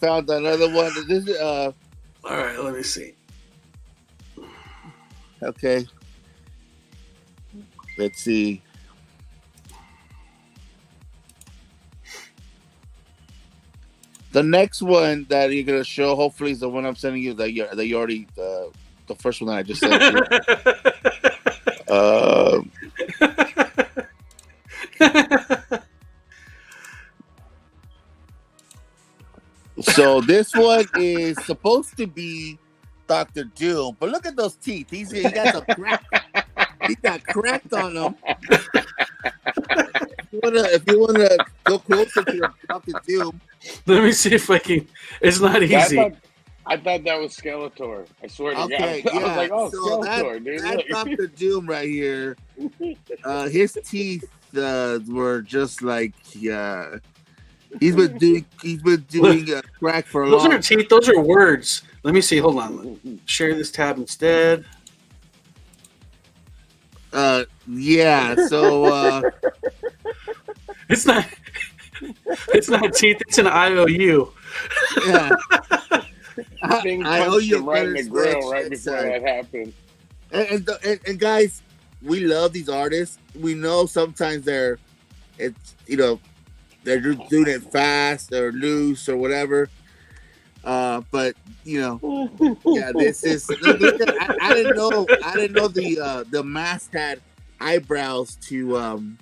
found another one. This is all right, let me see. Okay. Let's see. The next one that you're gonna show, hopefully, is the one I'm sending you. That you already the first one that I just sent you. So this one is supposed to be Dr. Doom, but look at those teeth. He got some crack. He got cracked on them. If you wanna go closer to Dr. Doom, let me see if I can. It's not easy. I thought that was Skeletor. I swear to God. Yeah. I was like, oh, so Skeletor, dude. That Dr. Doom right here. His teeth were just like he's been doing crack for a long time. Those aren't teeth. Those are words. Let me see. Hold on. Share this tab instead. Yeah. So it's not teeth. It's an IOU. Yeah. I owe you right in the grill right before that happened. And guys, we love these artists. We know sometimes they're just doing it fast or loose or whatever. But this is. I didn't know the mask had eyebrows to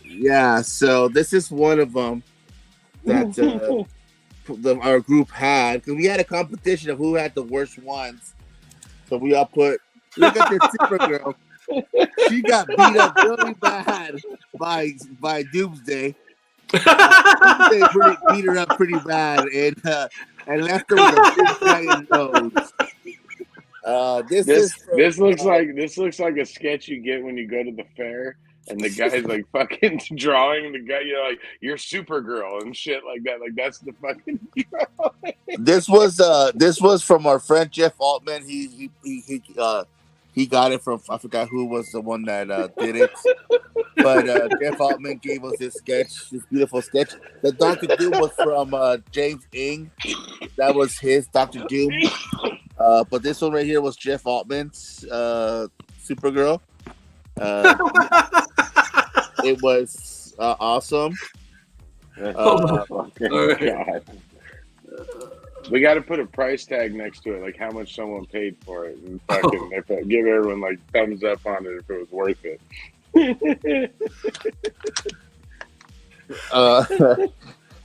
Yeah, so this is one of them that our group had, because we had a competition of who had the worst ones. So we all put. Look at this Supergirl. She got beat up really bad by Doomsday. Doomsday beat her up pretty bad and left her with a big giant nose. This looks like a sketch you get when you go to the fair and the guy's like fucking drawing the guy, like you're Supergirl and shit like that. Like that's the fucking drawing. This was from our friend Jeff Altman. He got it from, I forgot who was the one that did it, but Jeff Altman gave us this beautiful sketch. The Dr. Doom was from James Ng. That was his Dr. Doom. But this one right here was Jeff Altman's Supergirl. It was awesome. Oh my God. We got to put a price tag next to it, like how much someone paid for it, and fucking give everyone like thumbs up on it if it was worth it.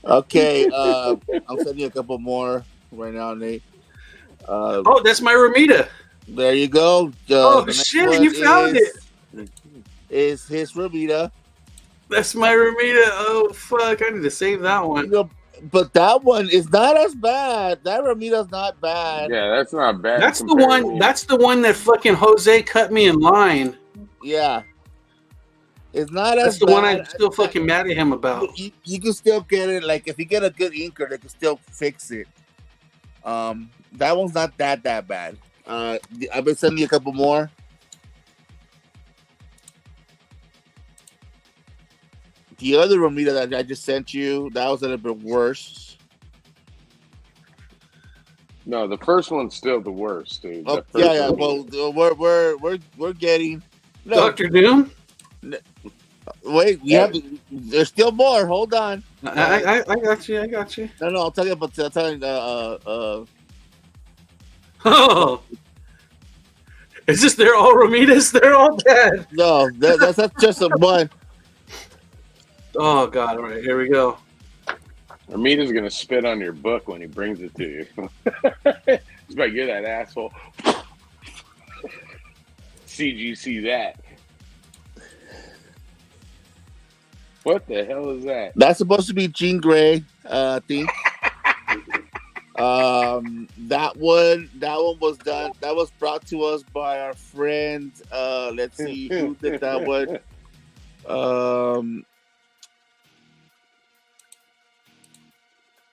Okay, I'm sending you a couple more right now, Nate. That's my Ramita. There you go. Shit, you found it. Is his Ramita. That's my Ramita. Oh fuck, I need to save that one. But that one is not as bad. That Ramita's not bad. Yeah, that's not bad. That's the one. That's the one that fucking Jose cut me in line. Yeah, it's not that's as. That's the bad. one I'm still fucking mad at him about. You can still get it. Like if you get a good inker, they can still fix it. That one's not that bad. I've been sending you a couple more. The other Ramita that I just sent you, that was a little bit worse. No, the first one's still the worst, dude. Oh, yeah. Well, we're getting Dr. Doom. Wait, there's still more. Hold on. I got you. No, I'll tell you about. Oh, is this? They're all Ramitas. They're all dead. No, that's just a one. Oh God! All right, here we go. Ramita's gonna spit on your book when he brings it to you. He's like, "You're that asshole." CGC that. What the hell is that? That's supposed to be Jean Grey, I think. That one was done. That was brought to us by our friend. Let's see who did that one.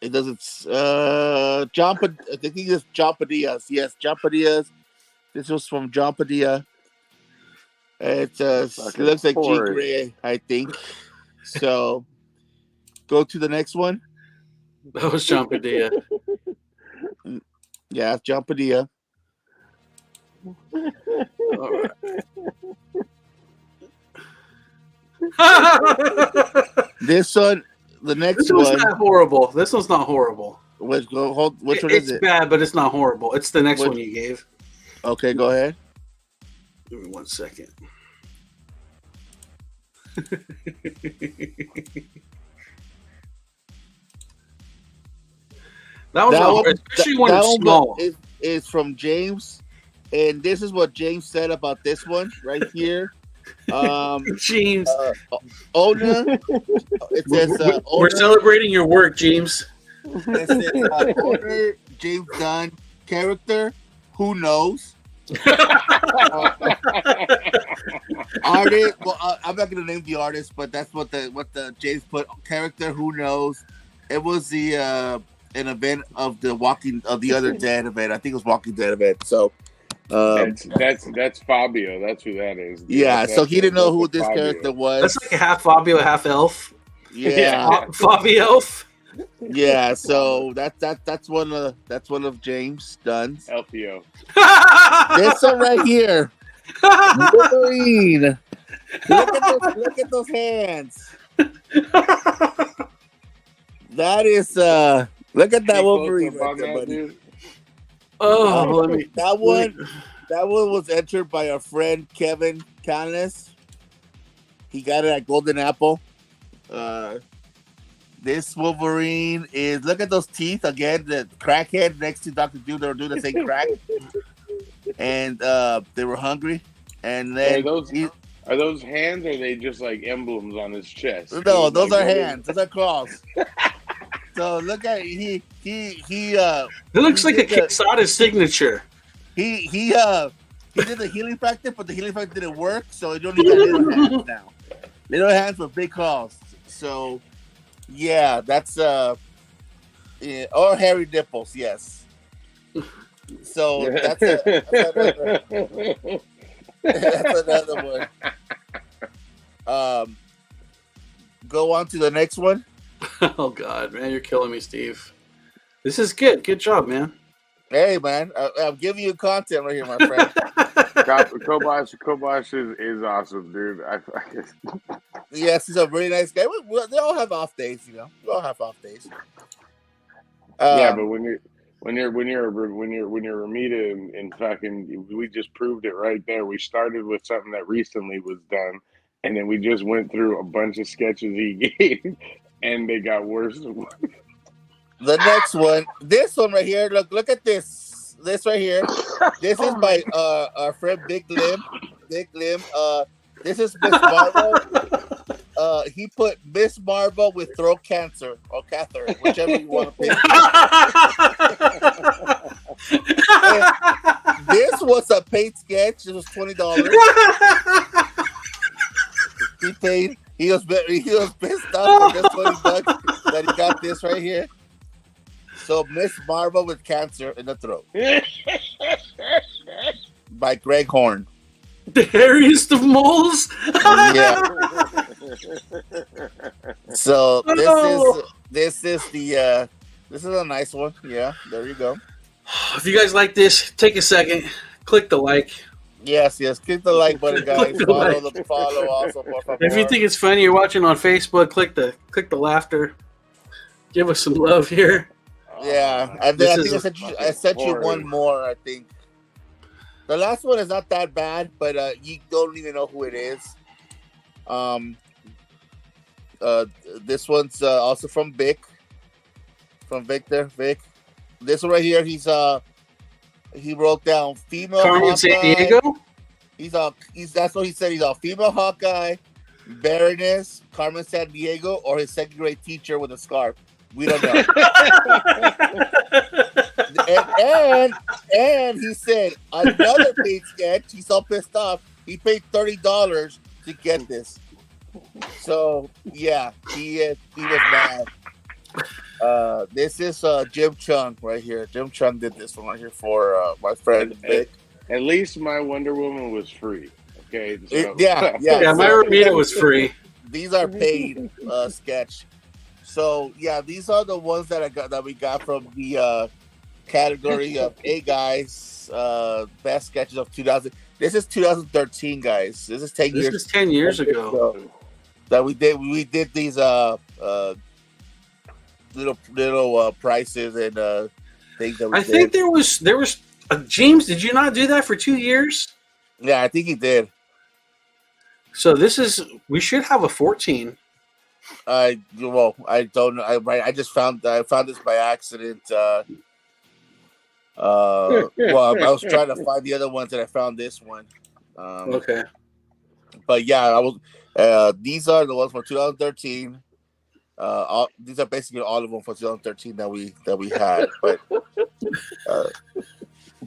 It doesn't. John. I think it's John Padilla. Yes, John Padilla. This was from John Padilla. It looks like Jean Grey, I think. So, go to the next one. That was John Padilla. Yeah, John Padilla. All right. This one, the next This one. one's not horrible. This one's not horrible. Which one is it? It's bad, but it's not horrible. It's the next one you gave. Okay, go ahead. Give me 1 second. That was especially when it's small. Is from James, and this is what James said about this one right here. James, owner. It says we're celebrating your work, James. It says owner James Gunn, character who knows. Artist. Well, I'm not gonna name the artist, but that's what the James put. Character who knows. It was the an event of the Other Dead event. I think it was Walking Dead event. So that's Fabio. That's who that is. Yeah. So he didn't know who this character was. That's like a half Fabio, half elf. Yeah. Fabio elf. Yeah, so that's one of James Dunn's. Elfio. This one right here. Wolverine. Look at those hands. That is look at that Wolverine right there, buddy. That one was entered by our friend Kevin Canis. He got it at Golden Apple. This Wolverine is, look at those teeth again. The crackhead next to Dr. Doom, they were doing the same crack, and they were hungry. And then are those hands, or are they just like emblems on his chest? No, those are hands. Those are claws. So look at he. It looks like a Quesada's signature. He did the healing factor, but the healing factor didn't work, so you don't need little hands now. Little hands with big claws. So. Yeah, that's or hairy nipples, yes. So that's another one. Go on to the next one. Oh God, man, you're killing me, Steve. This is good. Good job, man. Hey, man, I'm giving you content right here, my friend. Kobash is awesome, dude. Yes, he's a really nice guy. They all have off days, you know. We all have off days. Yeah, but when you're Ramita and fucking, we just proved it right there. We started with something that recently was done, and then we just went through a bunch of sketches he gave, and they got worse and worse. The next one, this one right here. Look at this. This right here. This is by our friend Big Lim. Big Lim. This is Miss Marvel. He put Miss Marvel with throat cancer or catheter, whichever you want to pick. This was a paid sketch. It was $20. He paid. He was pissed off for just $20 that he got this right here. So Miss Marvel with cancer in the throat by Greg Horn. The hairiest of moles. Yeah. So this is a nice one. Yeah, there you go. If you guys like this, take a second, click the like. Yes, click the like button, guys. Follow also. If you think it's funny, you're watching on Facebook, click the laughter. Give us some love here. Yeah, and then I sent you one more. I think the last one is not that bad, but you don't even know who it is. This one's also from Bic. from Victor. Vic. This one right here, he wrote down female Carmen Hawkeye. San Diego. That's what he said. He's a female Hawkeye, Baroness, Carmen San Diego, or his second grade teacher with a scarf. We don't know. and he said another paid sketch. He's all pissed off. He paid $30 to get this. So yeah, he was mad. This is Jim Chung right here. Jim Chung did this one right here for my friend Vic. At least my Wonder Woman was free. Okay. So. Yeah. My Ramita was free. These are paid sketch. So yeah, these are the ones that we got from the category of hey guys, best sketches of 2000. This is 2013, guys. This is 10 years. This is 10 years ago that we did these little prices and things that we did. think there was James. Did you not do that for 2 years? Yeah, I think he did. So we should have a 14. I don't know. I just found this by accident. I was trying to find the other ones and I found this one. Okay. But yeah, these are the ones from 2013. These are basically all of them for 2013 that we had.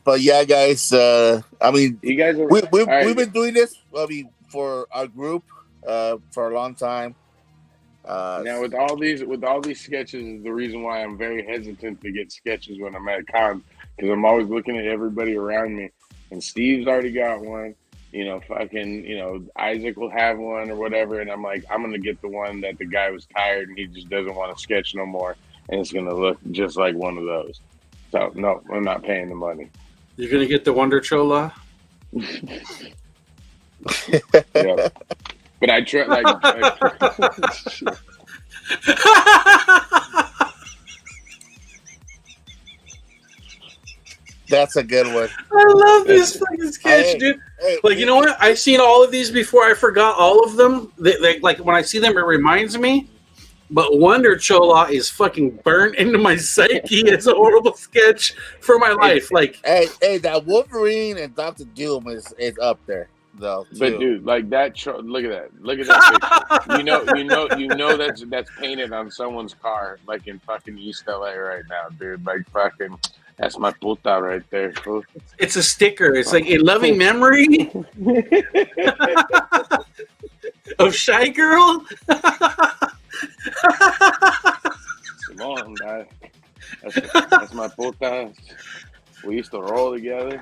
But yeah, guys. I mean, you guys we've been doing this. I mean, for our group for a long time. Now with all these sketches is the reason why I'm very hesitant to get sketches when I'm at cons, because I'm always looking at everybody around me, and Steve's already got one. Isaac will have one or whatever, and I'm like, I'm gonna get the one that the guy was tired and he just doesn't want to sketch no more, and it's gonna look just like one of those. So no, I'm not paying the money. You're gonna get the Wonder Chola. Yeah. But I try That's a good one. I love this fucking sketch, dude. You know what? I've seen all of these before. I forgot all of them. Like when I see them, it reminds me. But Wonder Chola is fucking burnt into my psyche. It's a horrible sketch for my life. Hey, that Wolverine and Dr. Doom is up there. Though, but dude, like that. Look at that. Look at that picture. you know that's painted on someone's car, like in fucking East LA right now, dude. Like fucking, that's my puta right there. It's a sticker. It's like in loving memory of Shy Girl. Come on, guy. That's my puta. We used to roll together.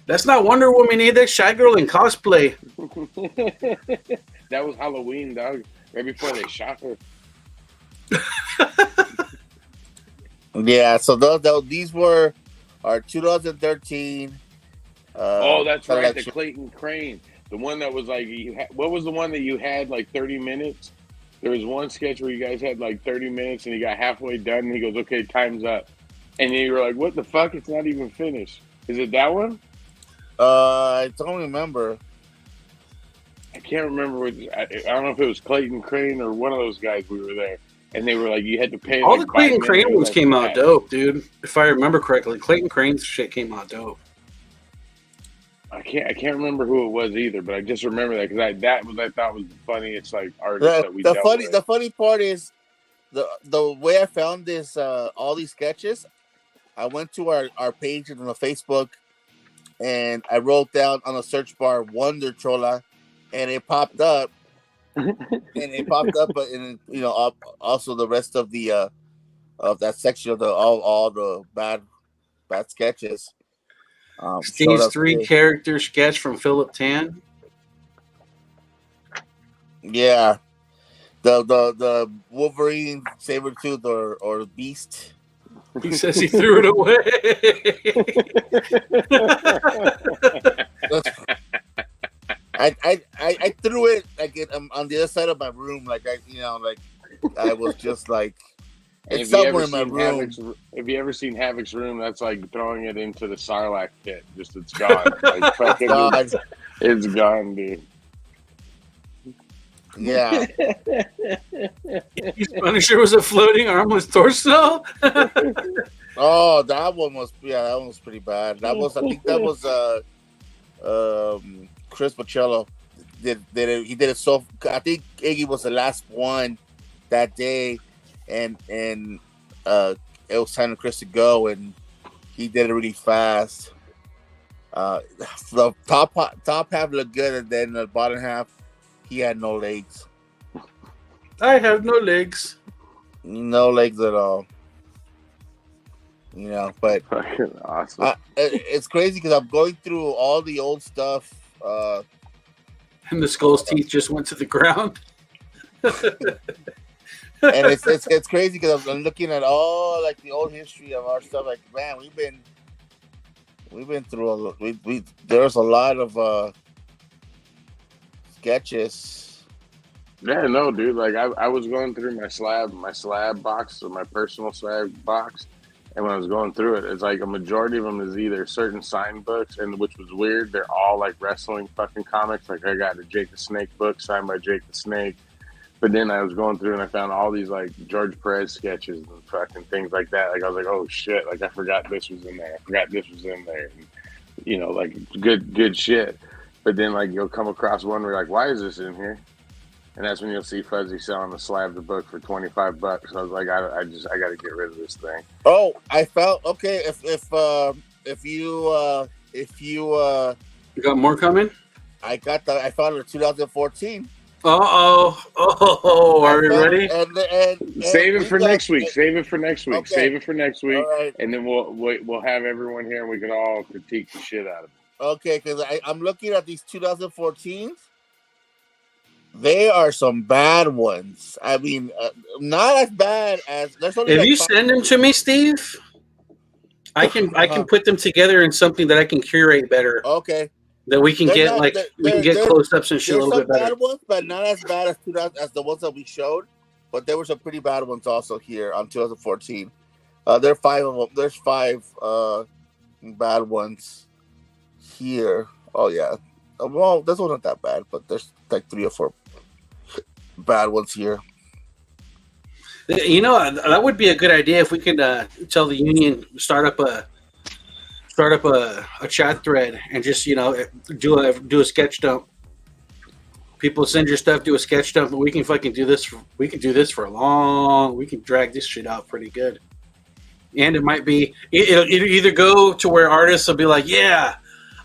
That's not Wonder Woman either. Shy Girl in cosplay. That was Halloween, dog. Right before they shot her. Yeah, so these were our 2013. That's right, the Clayton Crane. The one that was like, what was the one that you had like 30 minutes? There was one sketch where you guys had like 30 minutes and he got halfway done and he goes, okay, time's up. And then you were like, what the fuck? It's not even finished. Is it that one? I don't remember. I can't remember. I don't know if it was Clayton Crane or one of those guys. We were there, and they were like, "You had to pay." All the Clayton Crane ones came out dope, dude. If I remember correctly, Clayton Crane's shit came out dope. I can't remember who it was either, but I just remember that because I thought was the funniest like artist that we dealt with. The funny part is the way I found this all these sketches. I went to our page on the Facebook. And I wrote down on a search bar Wonder Chola, and it popped up. But also the rest of the of that section of all the bad sketches. Steve's 3-character sketch from Philip Tan. Yeah, the Wolverine, Sabretooth, or Beast. He says he threw it away. I threw it like on the other side of my room, like I was just like it's somewhere in my room. Have you ever seen Havoc's room? That's like throwing it into the Sarlacc pit. Just it's gone. Like, fucking, it's gone, dude. Yeah. His Punisher was a floating armless torso. Oh, that one was pretty bad. I think that was Chris Pacello did it. He did it so. I think Iggy was the last one that day, and it was time for Chris to go, and he did it really fast. The top half looked good, and then the bottom half, he had no legs. I have no legs. No legs at all. You know, but Fucking awesome. it's crazy because I'm going through all the old stuff. And the skull's teeth just went to the ground. And it's crazy because I'm looking at all like the old history of our stuff. Like, man, we've been through a lot. There's a lot of sketches. Yeah, no, dude. Like I was going through my slab box, or my personal slab box, and when I was going through it, it's like a majority of them is either certain signed books, and which was weird. They're all like wrestling fucking comics. Like I got a Jake the Snake book signed by Jake the Snake. But then I was going through and I found all these like George Perez sketches and fucking things like that. Like I was like, oh shit! Like I forgot this was in there. I forgot this was in there. And, you know, like good shit. But then like you'll come across one where you're like, why is this in here? And that's when you'll see Fuzzy selling the slab the book for $25. So I was like, I got to get rid of this thing. Oh, I felt okay. If you You got more coming? I found it in 2014. Oh, are we ready? And Save it for next week. Save it for next week. Okay. Save it for next week. All right. And then we'll have everyone here and we can all critique the shit out of it. Okay, because I'm looking at these 2014s. They are some bad ones. I mean, not as bad as. If you send them to me, Steve, I can put them together in something that I can curate better. Okay. That we can get close-ups and shit a little bit better. There's some bad ones, but not as bad as the ones that we showed. But there were some pretty bad ones also here on 2014. There are 5 of them. There's 5 bad ones here. Oh yeah. Well, this one's not that bad, but there's like 3 or 4 bad ones here. You know, that would be a good idea if we could tell the union start up a chat thread and just, you know, do a sketch dump. People send your stuff, do a sketch dump, and we can fucking do this. We can do this for a long. We can drag this shit out pretty good. And it might be it'll either go to where artists will be like, yeah,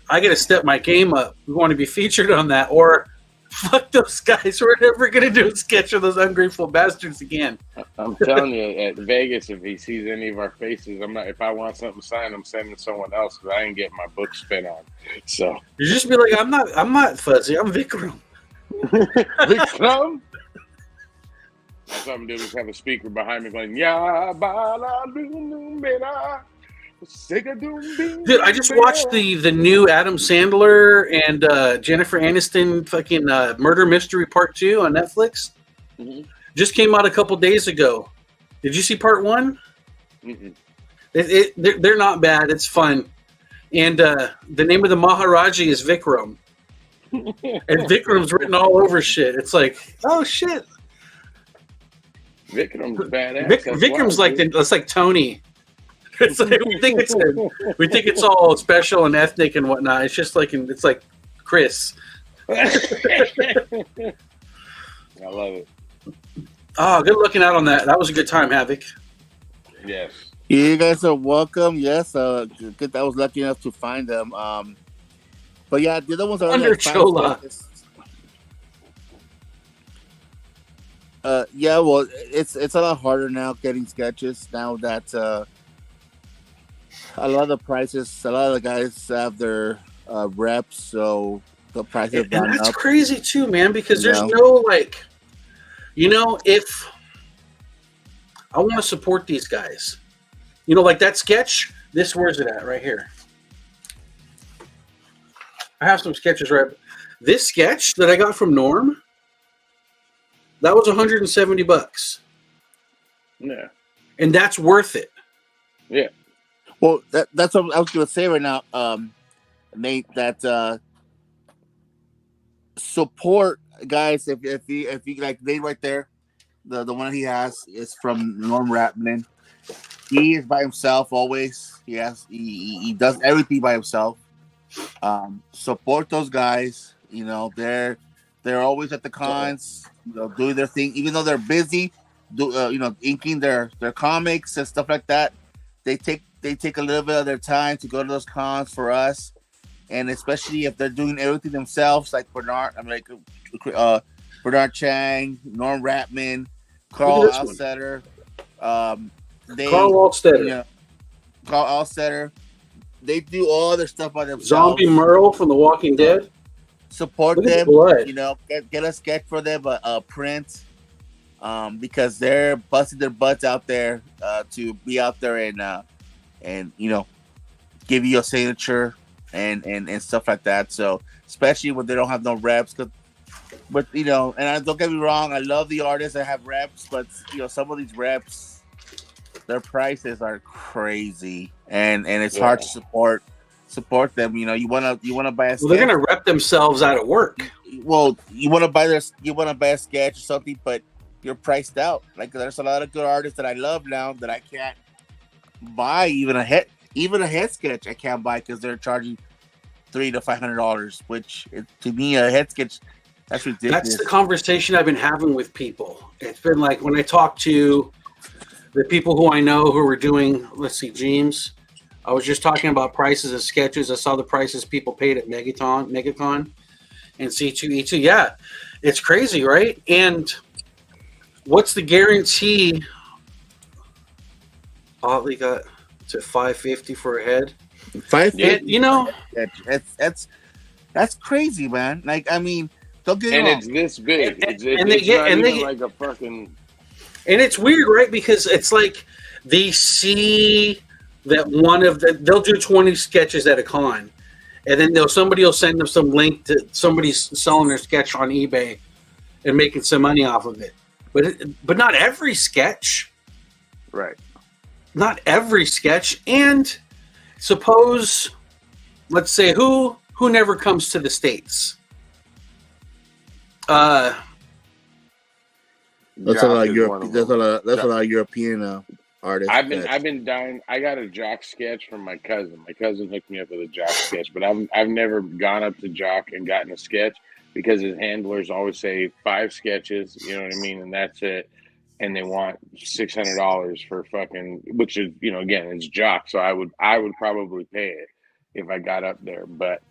I got to step my game up. We want to be featured on that, or fuck those guys. We're never gonna do a sketch of those ungrateful bastards again. I'm telling you, at Vegas, if he sees any of our faces, I'm not. If I want something signed, I'm sending someone else because I ain't getting my book spin on. So you just be like, I'm not Fuzzy. I'm Vikram. Vikram. That's what I'm doing. Just have a speaker behind me going, "Ya ba la doo bena." Dude, I just watched the new Adam Sandler and Jennifer Aniston fucking Murder Mystery Part 2 on Netflix. Mm-hmm. Just came out a couple days ago. Did you see Part 1? Mm-hmm. They're not bad. It's fun. And the name of the Maharaji is Vikram. And Vikram's written all over shit. It's like, oh shit. Vikram's badass. Vikram's like that's like Tony. It's like, we think it's all special and ethnic and whatnot. It's just like it's like Chris. I love it. Ah, Oh, good looking out on that. That was a good time, Havoc. Yes. You guys are welcome. Yes, good. I was lucky enough to find them. But yeah, the other ones are Under Chola. Yeah, well, it's a lot harder now getting sketches now that a lot of the prices, a lot of the guys have their reps, so the prices have gone up. That's crazy too, man, because there's no like, you know, if I want to support these guys, you know, like that sketch, where's it at? Right here. I have some sketches right. This sketch that I got from Norm, that was $170. Yeah. And that's worth it. Yeah. Well, that's what I was going to say right now, Nate, that support guys. If you like Nate right there, the one he has is from Norm Rapman. He is by himself always. He does everything by himself. Support those guys. You know, they're always at the cons, you know, doing their thing, even though they're busy, inking their comics and stuff like that. They take a little bit of their time to go to those cons for us, and especially if they're doing everything themselves, like Bernard Chang, Norm Rapman, Carl Alstetter. Carl Alstetter. Carl Alstetter. They do all their stuff by themselves. Zombie Merle from The Walking Dead. Support them. You know, get a sketch for them, a print, because they're busting their butts out there to be out there and you know, give you a signature and stuff like that. So especially when they don't have no reps, but you know, and don't get me wrong, I love the artists that have reps, but you know, some of these reps, their prices are crazy, and it's hard to support them. You know, you wanna buy a sketch. Well, they're gonna rep themselves out of work. Well, you wanna buy a sketch or something, but you're priced out. Like, there's a lot of good artists that I love now that I can't buy even a head sketch. I can't buy because they're charging $300 to $500, which to me a head sketch, that's ridiculous. That's the conversation I've been having with people. It's been like when I talk to the people who I know who are doing, let's see, James. I was just talking about prices of sketches. I saw the prices people paid at Megacon and C2E2. Yeah, it's crazy, right? And what's the guarantee? Oddly got to $550 for a head. $550. You know, that's crazy, man. Like, I mean, don't get me wrong. And it's this big. It's like a fucking. And it's weird, right? Because it's like they see that they'll do 20 sketches at a con, and then somebody will send them some link to somebody's selling their sketch on eBay and making some money off of it. But not every sketch. Right. Not every sketch. And suppose, let's say, who never comes to the States? That's a lot of European artists. I've been dying. I got a Jock sketch from my cousin. My cousin hooked me up with a Jock sketch, but I've never gone up to Jock and gotten a sketch because his handlers always say 5 sketches. You know what I mean, and that's it. And they want $600 for fucking, which is, you know, again, it's Jock, so I would probably pay it if I got up there, but.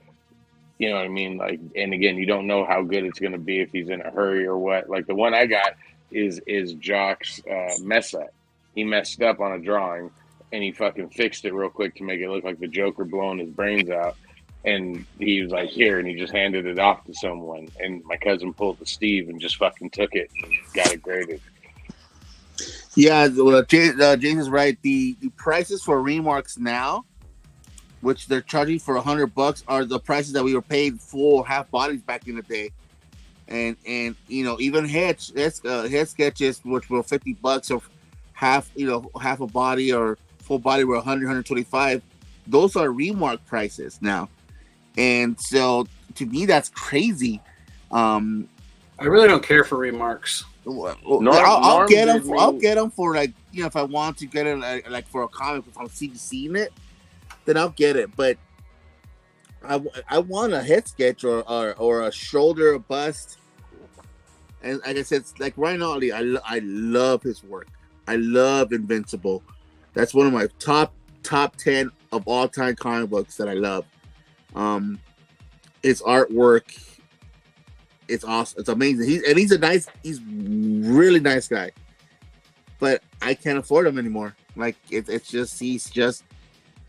You know what I mean? Like, and again, you don't know how good it's going to be if he's in a hurry or what. Like the one I got is Jock's mess up. He messed up on a drawing, and he fucking fixed it real quick to make it look like the Joker blowing his brains out. And he was like, here, and he just handed it off to someone. And my cousin pulled the Steve and just fucking took it and got it graded. Yeah, well, James is right. The prices for Remarks now, which they're charging for $100, are the prices that we were paid full half bodies back in the day, and you know, even head sketches, which were $50 or half a body or full body were 125. Those are Remark prices now, and so to me that's crazy. I really don't care for Remarks. I'll get them for, like, you know, if I want to get it like for a comic, if I'm seeing it, then I'll get it. But I want a head sketch or a shoulder, a bust. And like I said, like Ryan Otley, I love his work. I love Invincible. That's one of my top 10 of all time comic books that I love. His artwork, it's awesome. It's amazing. He's really nice guy. But I can't afford him anymore. Like he's just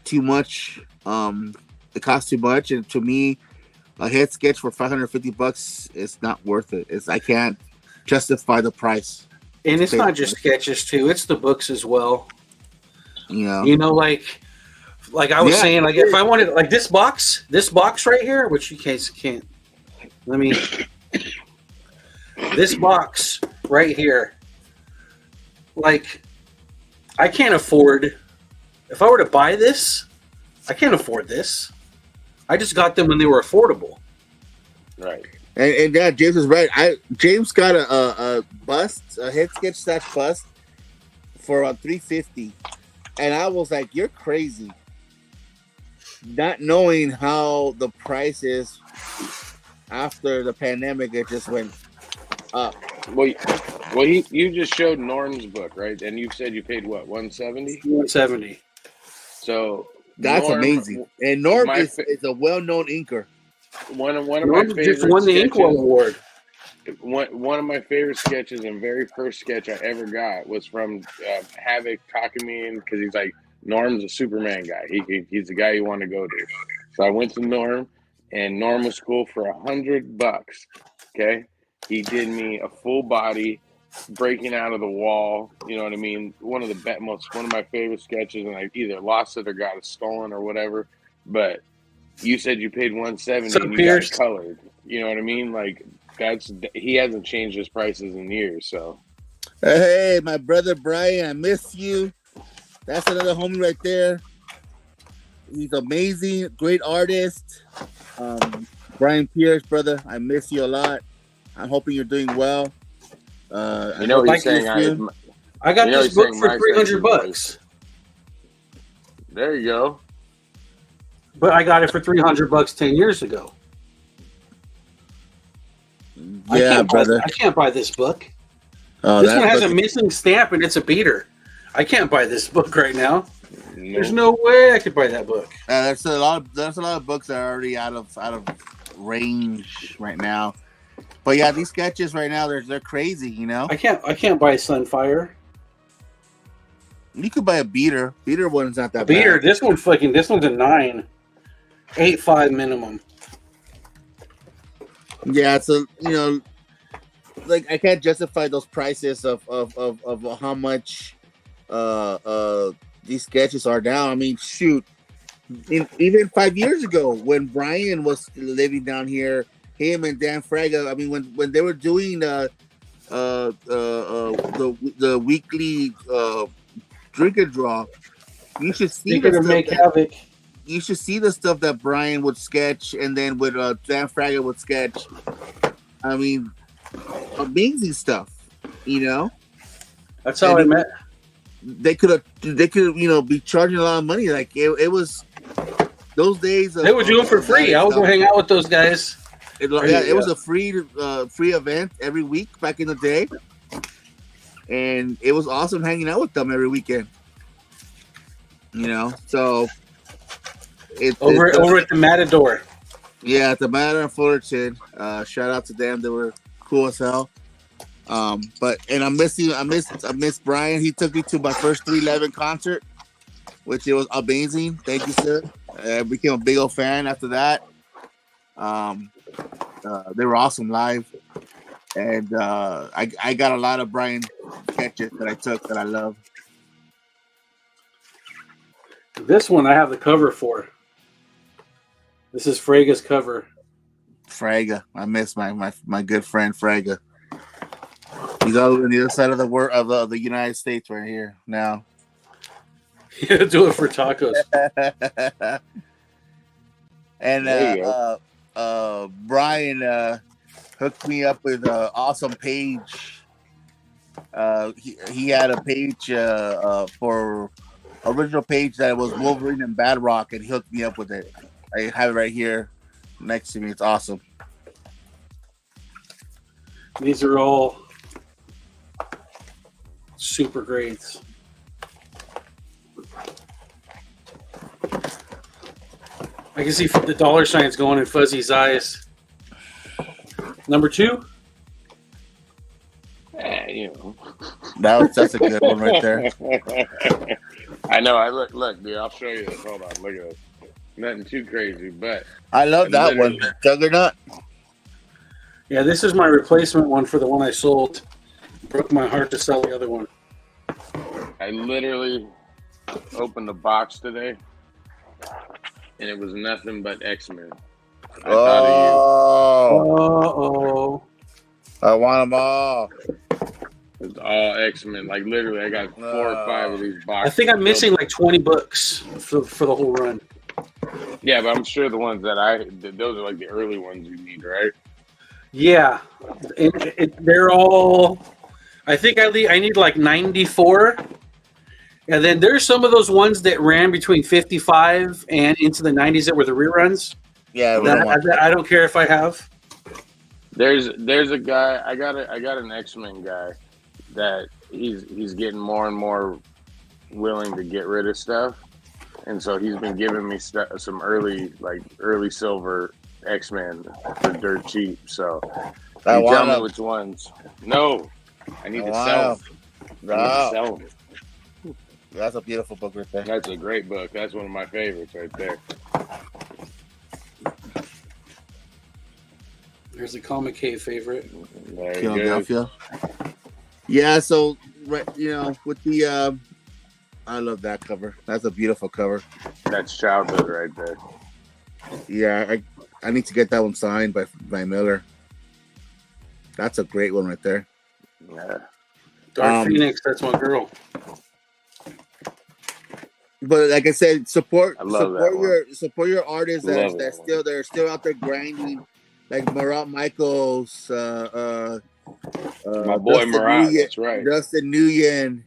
too much. It costs too much, and to me, a head sketch for $550 is not worth it. I can't justify the price. And it's not just sketches too; it's the books as well. You know, like I was saying, like if I wanted, like this box right here, which you guys can't. Let me. This box right here, like I can't afford. If I were to buy this, I can't afford this. I just got them when they were affordable. Right. And yeah, James is right. James got a bust, a head sketch / bust for $350, and I was like, "You're crazy," not knowing how the price is after the pandemic. It just went up. Well, you just showed Norm's book, right? And you said you paid what, 170? 170. So that's Norm, amazing. And Norm is a well-known inker. One of Norm my favorite just won the Inkwell Award. One of my favorite sketches and very first sketch I ever got was from Havoc talking me in, because he's like, Norm's a Superman guy. He's the guy you want to go to. So I went to Norm, and Norm was cool for $100. Okay, he did me a full body breaking out of the wall. You know what I mean? One of my favorite sketches, and I either lost it or got it stolen or whatever. But you said you paid 170 and you got it colored. You know what I mean? Like, he hasn't changed his prices in years. So, hey, my brother Brian, I miss you. That's another homie right there. He's amazing, great artist. Brian Pierce, brother, I miss you a lot. I'm hoping you're doing well. You know what he's saying? I got this book for $300. There you go. But I got it for $300 10 years ago. Yeah, brother. I can't buy this book. This one has a missing stamp and it's a beater. I can't buy this book right now. No. There's no way I could buy that book. There's a lot of books that are already out of range right now. But yeah, these sketches right now they're crazy. You know, I can't buy Sunfire. You could buy a beater. Beater one's not that beater. bad. This one's a 9. 8.5 minimum. Yeah, so like I can't justify those prices of how much these sketches are down. I mean, shoot, even 5 years ago when Brian was living down here, him and Dan Fraga. I mean, when they were doing the weekly drink and draw, you should see havoc. You should see the stuff that Brian would sketch, and then with Dan Fraga would sketch. I mean, amazing stuff. You know, that's how I met. They could be charging a lot of money. Like it was those days. They would do it for free. I would go hang out with those guys. It was a free event every week back in the day, and it was awesome hanging out with them every weekend. You know, so over at the Matador. Yeah, at the Matador in Fullerton. Shout out to them; they were cool as hell. But I miss Brian. He took me to my first 311 concert, which it was amazing. Thank you, sir. I became a big old fan after that. They were awesome live, and I got a lot of Brian sketches that I took that I love. This one I have the cover for. This is Fraga's cover. Fraga, I miss my good friend Fraga. He's over on the other side of the world of the United States right here now. Yeah, do it for tacos. And Brian hooked me up with an awesome page. He had a page for original page that was Wolverine and Bad Rock, and he hooked me up with it. I have it right here next to me. It's awesome. These are all super grades. I can see the dollar signs going in Fuzzy's eyes. Number 2? That's a good one right there. I know. Look, dude. I'll show you this. Hold on. Look at this. Nothing too crazy, but I love that one. Juggernaut. Yeah, this is my replacement one for the one I sold. Broke my heart to sell the other one. I literally opened the box today, and it was nothing but X-Men. I thought of you. I want them all. It's all X-Men. Like, literally, I got 4 or 5 of these boxes. I think I'm missing like 20 books for the whole run. Yeah, but I'm sure the ones those are like the early ones you need, right? Yeah, they're all. I think I need like 94, and then there's some of those ones that ran between 55 and into the 90s that were the reruns. Yeah, I don't care if I have. There's a guy. I got an X-Men guy that he's getting more and more willing to get rid of stuff, and so he's been giving me some early silver X-Men for dirt cheap. So you tell me which ones. No, I need to sell them. Sell them. That's a beautiful book right there. That's a great book. That's one of my favorites right there. There's a Comic Cave favorite. Philadelphia. Yeah, so with the I love that cover. That's a beautiful cover. That's childhood right there. Yeah, I need to get that one signed by Miller. That's a great one right there. Yeah. Dark Phoenix, that's my girl. But like I said, support your artists they're still out there grinding, like Marat Michaels, my boy Marat, that's right. Dustin Nguyen.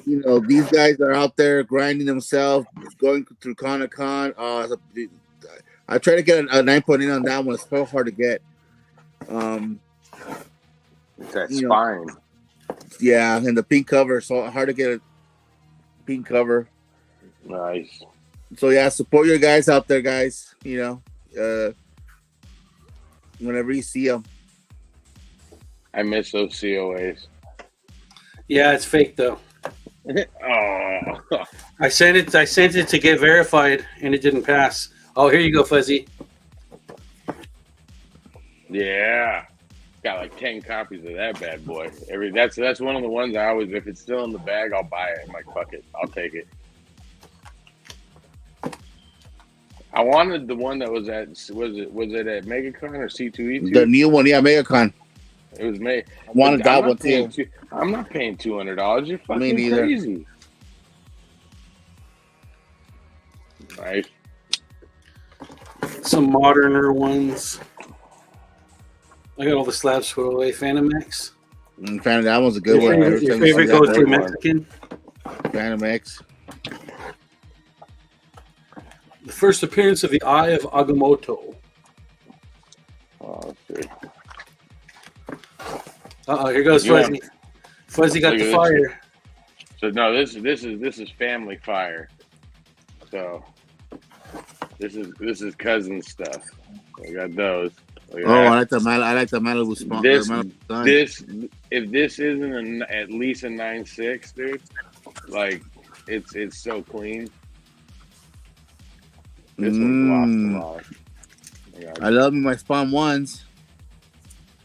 These guys are out there grinding themselves, going through Con. I try to get a 9.8 on that one. It's so hard to get. It's that spine. Yeah, and the pink cover, so hard to get a pink cover. Nice. So yeah, support your guys out there, guys. Whenever you see them. I miss those COAs. Yeah, it's fake though. Oh. I sent it to get verified, and it didn't pass. Oh, here you go, Fuzzy. Yeah. Got like 10 copies of that bad boy. That's one of the ones I always, if it's still in the bag, I'll buy it. I'm like, fuck it, I'll take it. I wanted the one that was it at MegaCon or C2E2? The new one, yeah, MegaCon. It was made. I wanted that one too. I'm not paying $200. You're fucking Me neither. crazy. Right. Some moderner ones. I got all the slabs put away. Phantom X. That one's a good one. Your favorite goes to Mexican? Phantom X. The first appearance of the Eye of Agamotto. Oh, shit. Here goes Fuzzy. Fuzzy got the fire. So no, this is family fire. So this is cousin stuff. I got those. I like the Malibu spawn. If this isn't at least a 9.6, dude, like it's so clean. This one's lost. I love my spawn ones.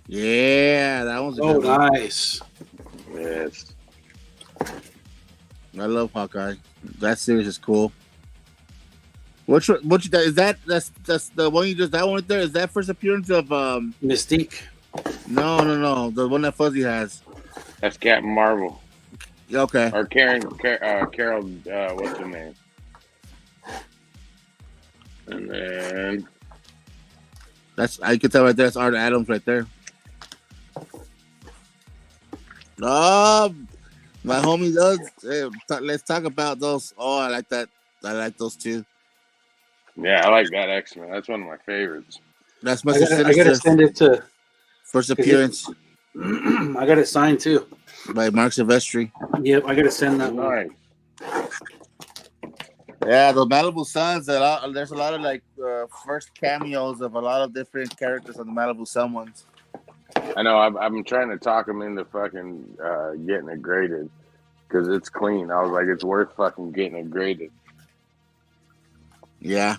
Yeah, that one's a good one. Nice. Yes. I love Hawkeye. That series is cool. That's the one you just that one right there? Is that first appearance of Mystique? No. The one that Fuzzy has. That's Captain Marvel. Okay. Or Carol, what's her name? And then I can tell right there. That's Art Adams right there. Oh, my homie does. Hey, let's talk about those. Oh, I like that. I like those too. Yeah, I like that X-Men. That's one of my favorites. That's my. I gotta send it to first appearance. I got it signed too by Mark Silvestri. Yep, I gotta send that one. Yeah, the Malibu Suns. There's a lot of like first cameos of a lot of different characters on the Malibu Sun ones. I know. I'm trying to talk them into fucking getting it graded because it's clean. I was like, it's worth fucking getting it graded. Yeah.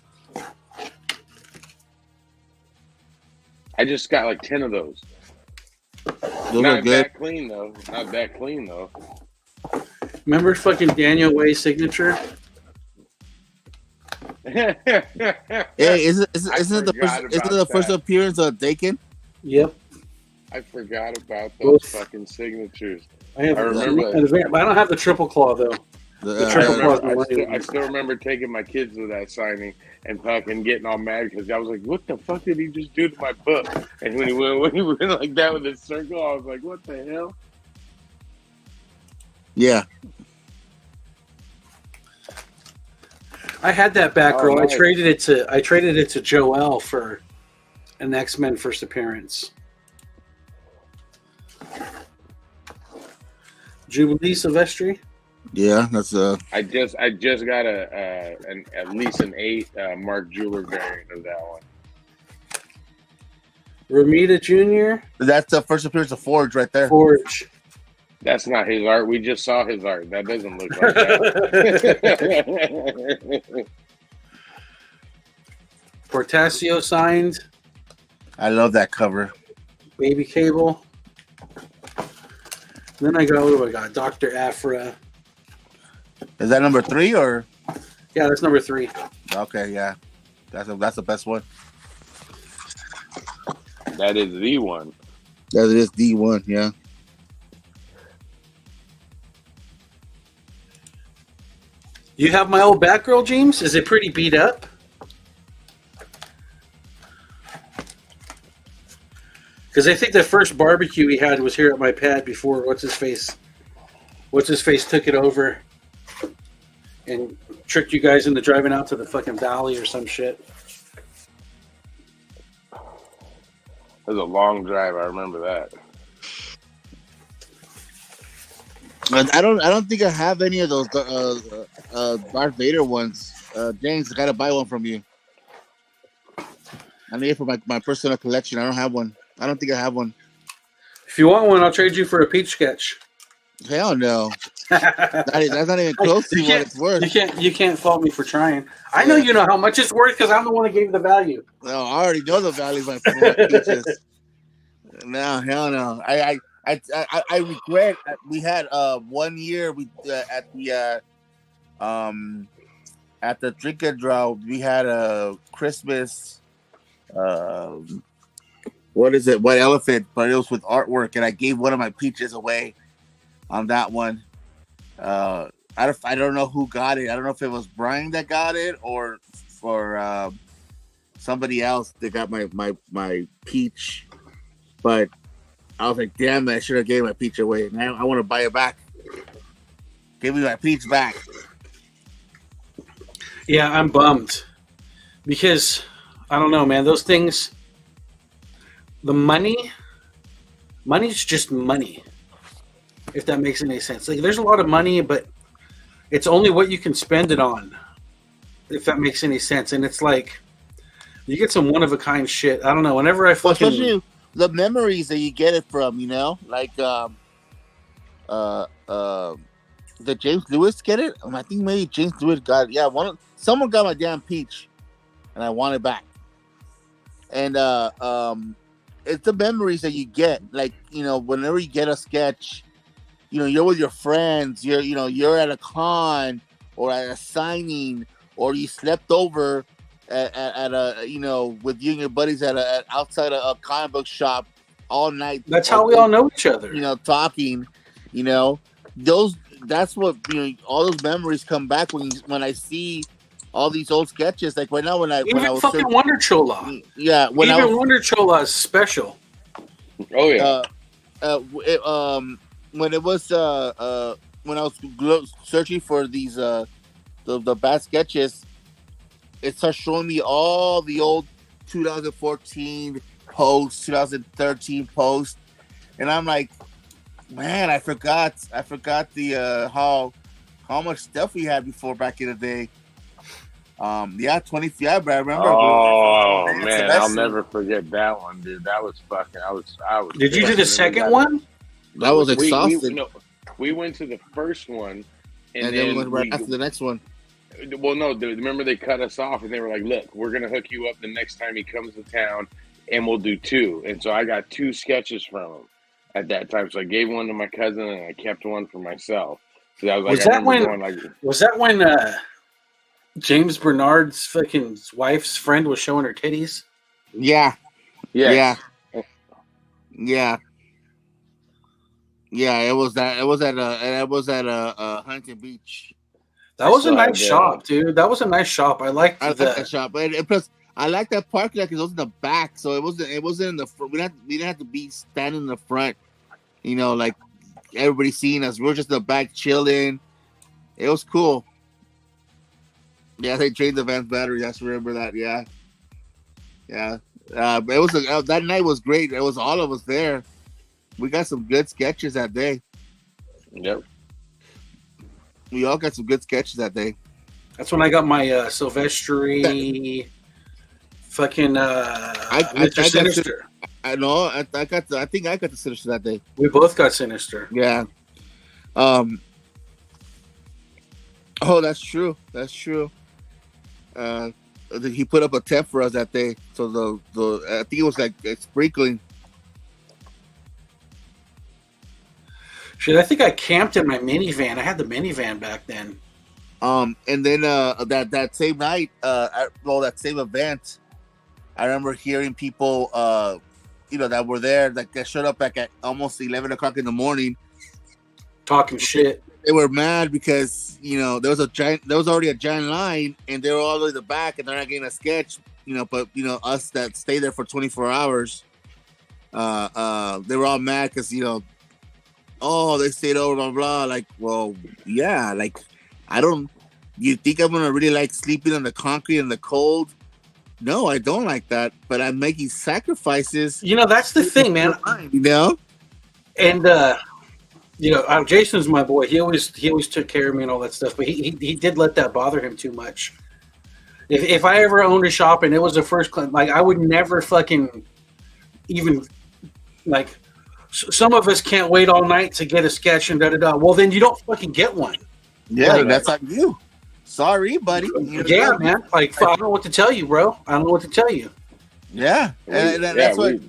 I just got like 10 of those. Not that clean though. Not that clean though. Remember fucking Daniel Way's signature? Hey, isn't it the first appearance of Dakin? Yep. I forgot about those fucking signatures. I remember, but I don't have the triple claw though. I still remember taking my kids to that signing, and fucking getting all mad because I was like, what the fuck did he just do to my book? And when he went like that with his circle, I was like, what the hell? Yeah. I had that back row. Nice. I traded it to Joel for an X-Men first appearance. Jubilee Silvestri. Yeah, that's I just got at least an 8 Mark Jeweler variant of that one. Ramita Jr. That's the first appearance of Forge right there. Forge. That's not his art. We just saw his art. That doesn't look like that. Portasio signed. I love that cover. Baby Cable. Then I got, what do I got? Dr. Afra. Is that number 3 or? Yeah, that's number 3. Okay, yeah, that's the best one. That is the one. That is the one, yeah. You have my old Batgirl, James? Is it pretty beat up? Because I think the first barbecue he had was here at my pad before what's his face took it over and tricked you guys into driving out to the fucking valley or some shit. It was a long drive. I remember that. I don't think I have any of those Darth Vader ones. James, I gotta buy one from you. I need it for my personal collection. I don't have one. I don't think I have one. If you want one, I'll trade you for a Peach sketch. Hell no. That's not even close to what it's worth. You can't fault me for trying. I know you know how much it's worth because I'm the one that gave you the value. No, I already know the value of my peaches. No, hell no. I regret. We had 1 year at the drink and draw. We had a Christmas. What is it? White Elephant, but it was with artwork, and I gave one of my peaches away on that one. I don't know who got it. I don't know if it was Brian that got it or somebody else that got my peach. But I was like, damn it, I should have gave my peach away. Now I want to buy it back. Give me my peach back. Yeah, I'm bummed because I don't know, man. Those things, the money's just money. If that makes any sense. Like, there's a lot of money, but it's only what you can spend it on. If that makes any sense. And it's like, you get some one-of-a-kind shit. I don't know. Whenever I fucking... Especially the memories that you get it from, you know? Like, did James Lewis get it? I think maybe James Lewis got it. Yeah, someone got my damn peach, and I want it back. And it's the memories that you get. Like, you know, whenever you get a sketch, you know, you're with your friends, you're at a con or at a signing, or you slept over at a, you know, with you and your buddies outside a comic book shop all night. That's how we all know each other. You know, talking, you know, that's what, you know, all those memories come back when I see all these old sketches. Like right now, when I was fucking Wonder Chola. Yeah, Wonder Chola is special. Oh yeah. When it was when I was searching for these the bad sketches, it starts showing me all the old 2014 posts, 2013 posts, and I'm like, man, I forgot the how much stuff we had before back in the day. Yeah, 20. Yeah, but I remember. Oh man, I'll never forget that one, dude. That was fucking. I was. Did you do the second one? That was exhausting. We went to the first one, and then we went right after the next one. Well, no, remember they cut us off, and they were like, "Look, we're gonna hook you up the next time he comes to town, and we'll do 2." And so I got 2 sketches from him at that time. So I gave one to my cousin, and I kept one for myself. So I was like, was that when James Bernard's fucking wife's friend was showing her titties? Yeah. Yeah. Yeah, it was at Huntington Beach. That was a nice shop, dude. That was a nice shop. I liked that shop, and plus I like that parking lot because it was in the back, so it wasn't in the front. We didn't have to be standing in the front, you know, like everybody seeing us. We were just in the back chilling. It was cool. Yeah, they drained the van's battery. I just remember that. Yeah. It was that night was great. It was all of us there. We got some good sketches that day. Yep. We all got some good sketches that day. That's when I got my Silvestri fucking I Sinister. I know. I think I got the Sinister that day. We both got Sinister. Yeah. Oh, that's true. He put up a tent for us that day. So the I think it was like sprinkling. Shit, I think I camped in my minivan. I had the minivan back then. And then that same night, that same event, I remember hearing people, that were there that showed up back at almost 11 o'clock in the morning, talking shit. They were mad because there was already a giant line, and they were all the way in the back, and they're not getting a sketch. But us that stay there for 24 hours, they were all mad because they stayed over, blah blah. Like, well, yeah, like you think I'm gonna really like sleeping on the concrete in the cold? No, I don't like that, but I'm making sacrifices. That's the thing, man. And Jason's my boy. He always took care of me and all that stuff, but he did let that bother him too much. If I ever owned a shop and it was a first class, like I would never fucking even like. Some of us can't wait all night to get a sketch and da-da-da. Well, then you don't fucking get one. Yeah, that's on you. Sorry, buddy. Yeah, man. Like, I don't know what to tell you, bro. I don't know what to tell you. Yeah. That's what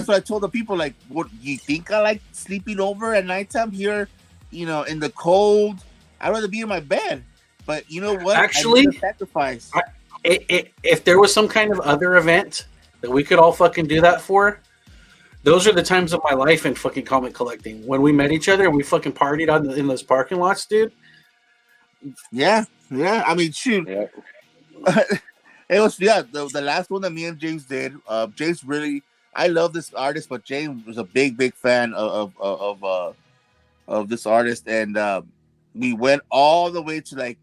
I told the people, like, what, you think I like sleeping over at nighttime here, in the cold? I'd rather be in my bed. But you know what? Actually, sacrifice. If there was some kind of other event that we could all fucking do that for, those are the times of my life in fucking comic collecting. When we met each other and we fucking partied in those parking lots, dude. Yeah. I mean, shoot. Yeah. It was the last one that me and James did. James really, I love this artist, but James was a big fan of this artist, and we went all the way to like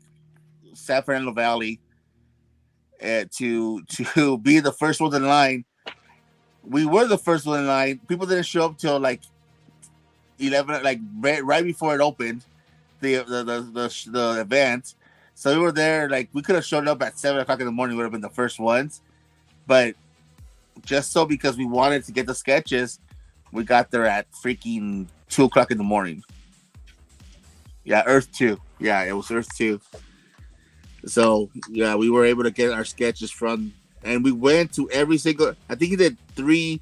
San Fernando Valley to be the first ones in line. We were the first one in line. People didn't show up till like 11, like right before it opened, the event. So we were there. Like we could have showed up at 7 o'clock in the morning. We would have been the first ones, but just so because we wanted to get the sketches, we got there at freaking 2 o'clock in the morning. Yeah, Earth 2. Yeah, it was Earth 2. So yeah, we were able to get our sketches from. And we went to every single. I think he did 2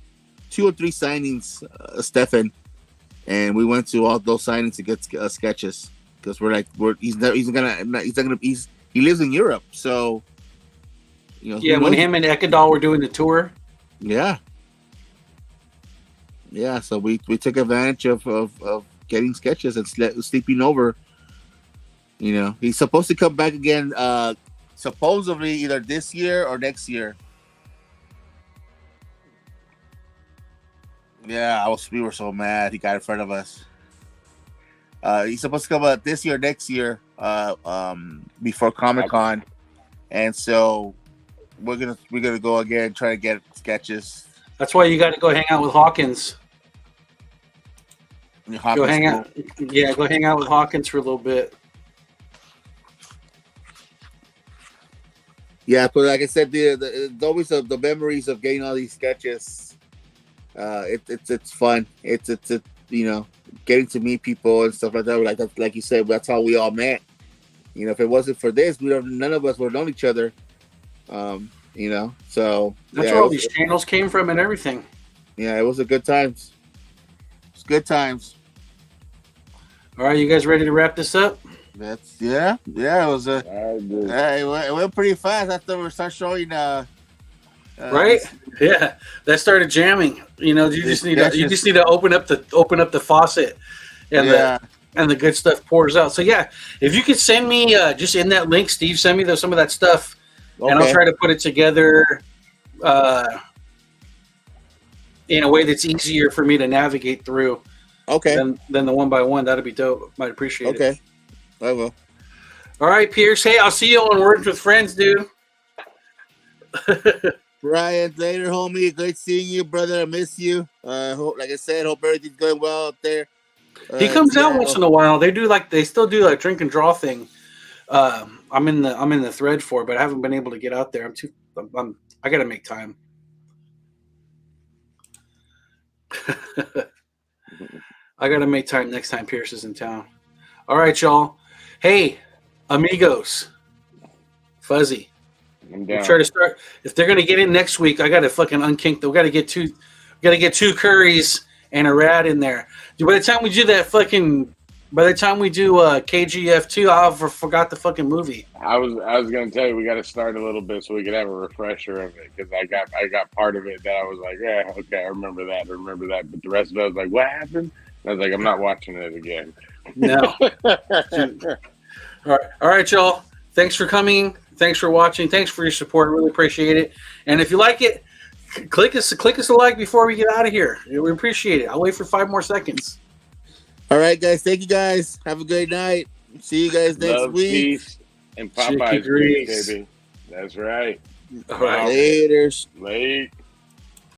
or 3 signings, Stefan, and we went to all those signings to get sketches because he lives in Europe, so when him and Ekadal were doing the tour. Yeah. So we took advantage of getting sketches and sleeping over. He's supposed to come back again. Supposedly either this year or next year. Yeah, we were so mad he got in front of us. He's supposed to come out this year, next year, before Comic-Con, and so we're gonna go again, try to get sketches. That's why you got to go hang out with Hawkins. Go hang out. Yeah, go hang out with Hawkins for a little bit. Yeah, but like I said, it's always the memories of getting all these sketches. It's fun. It's getting to meet people and stuff like that. Like you said, that's how we all met. If it wasn't for this, none of us would have known each other. So that's where all these channels came from and everything. Yeah, it was a good times. It's good times. All right, you guys ready to wrap this up? It was it went pretty fast after we start showing right? Yeah, that started jamming. You just need to open up the faucet, and and the good stuff pours out. So yeah, if you could send me just in that link, Steve, send me some of that stuff, and I'll try to put it together in a way that's easier for me to navigate through. Okay. Than the one by one. That'd be dope. Might appreciate it. Okay. I will. All right, Pierce. Hey, I'll see you on Words with Friends, dude. Brian, later, homie. Great seeing you, brother. I miss you. Hope, like I said, hope everything's going well out there. He comes out once in a while. They still do like drink and draw thing. I'm in the thread for it, but I haven't been able to get out there. I gotta make time. I gotta make time next time Pierce is in town. All right, y'all. Hey, amigos. Fuzzy. I'm down. Try to start. If they're gonna get in next week, I gotta fucking unkink. We gotta get two curries and a rat in there. Dude, by the time we do KGF 2, I forgot the fucking movie. I was gonna tell you we got to start a little bit so we could have a refresher of it, because I got part of it that I was like, yeah, okay, I remember that, but the rest of it I was like, what happened? And I was like, I'm not watching it again. No. All right, y'all. Thanks for coming. Thanks for watching. Thanks for your support. Really appreciate it. And if you like it, click us a like before we get out of here. We appreciate it. I'll wait for 5 more seconds. All right, guys. Thank you, guys. Have a great night. See you guys next Love, week. Peace, and Popeye's grease, baby. That's right. All right. Laters. Late.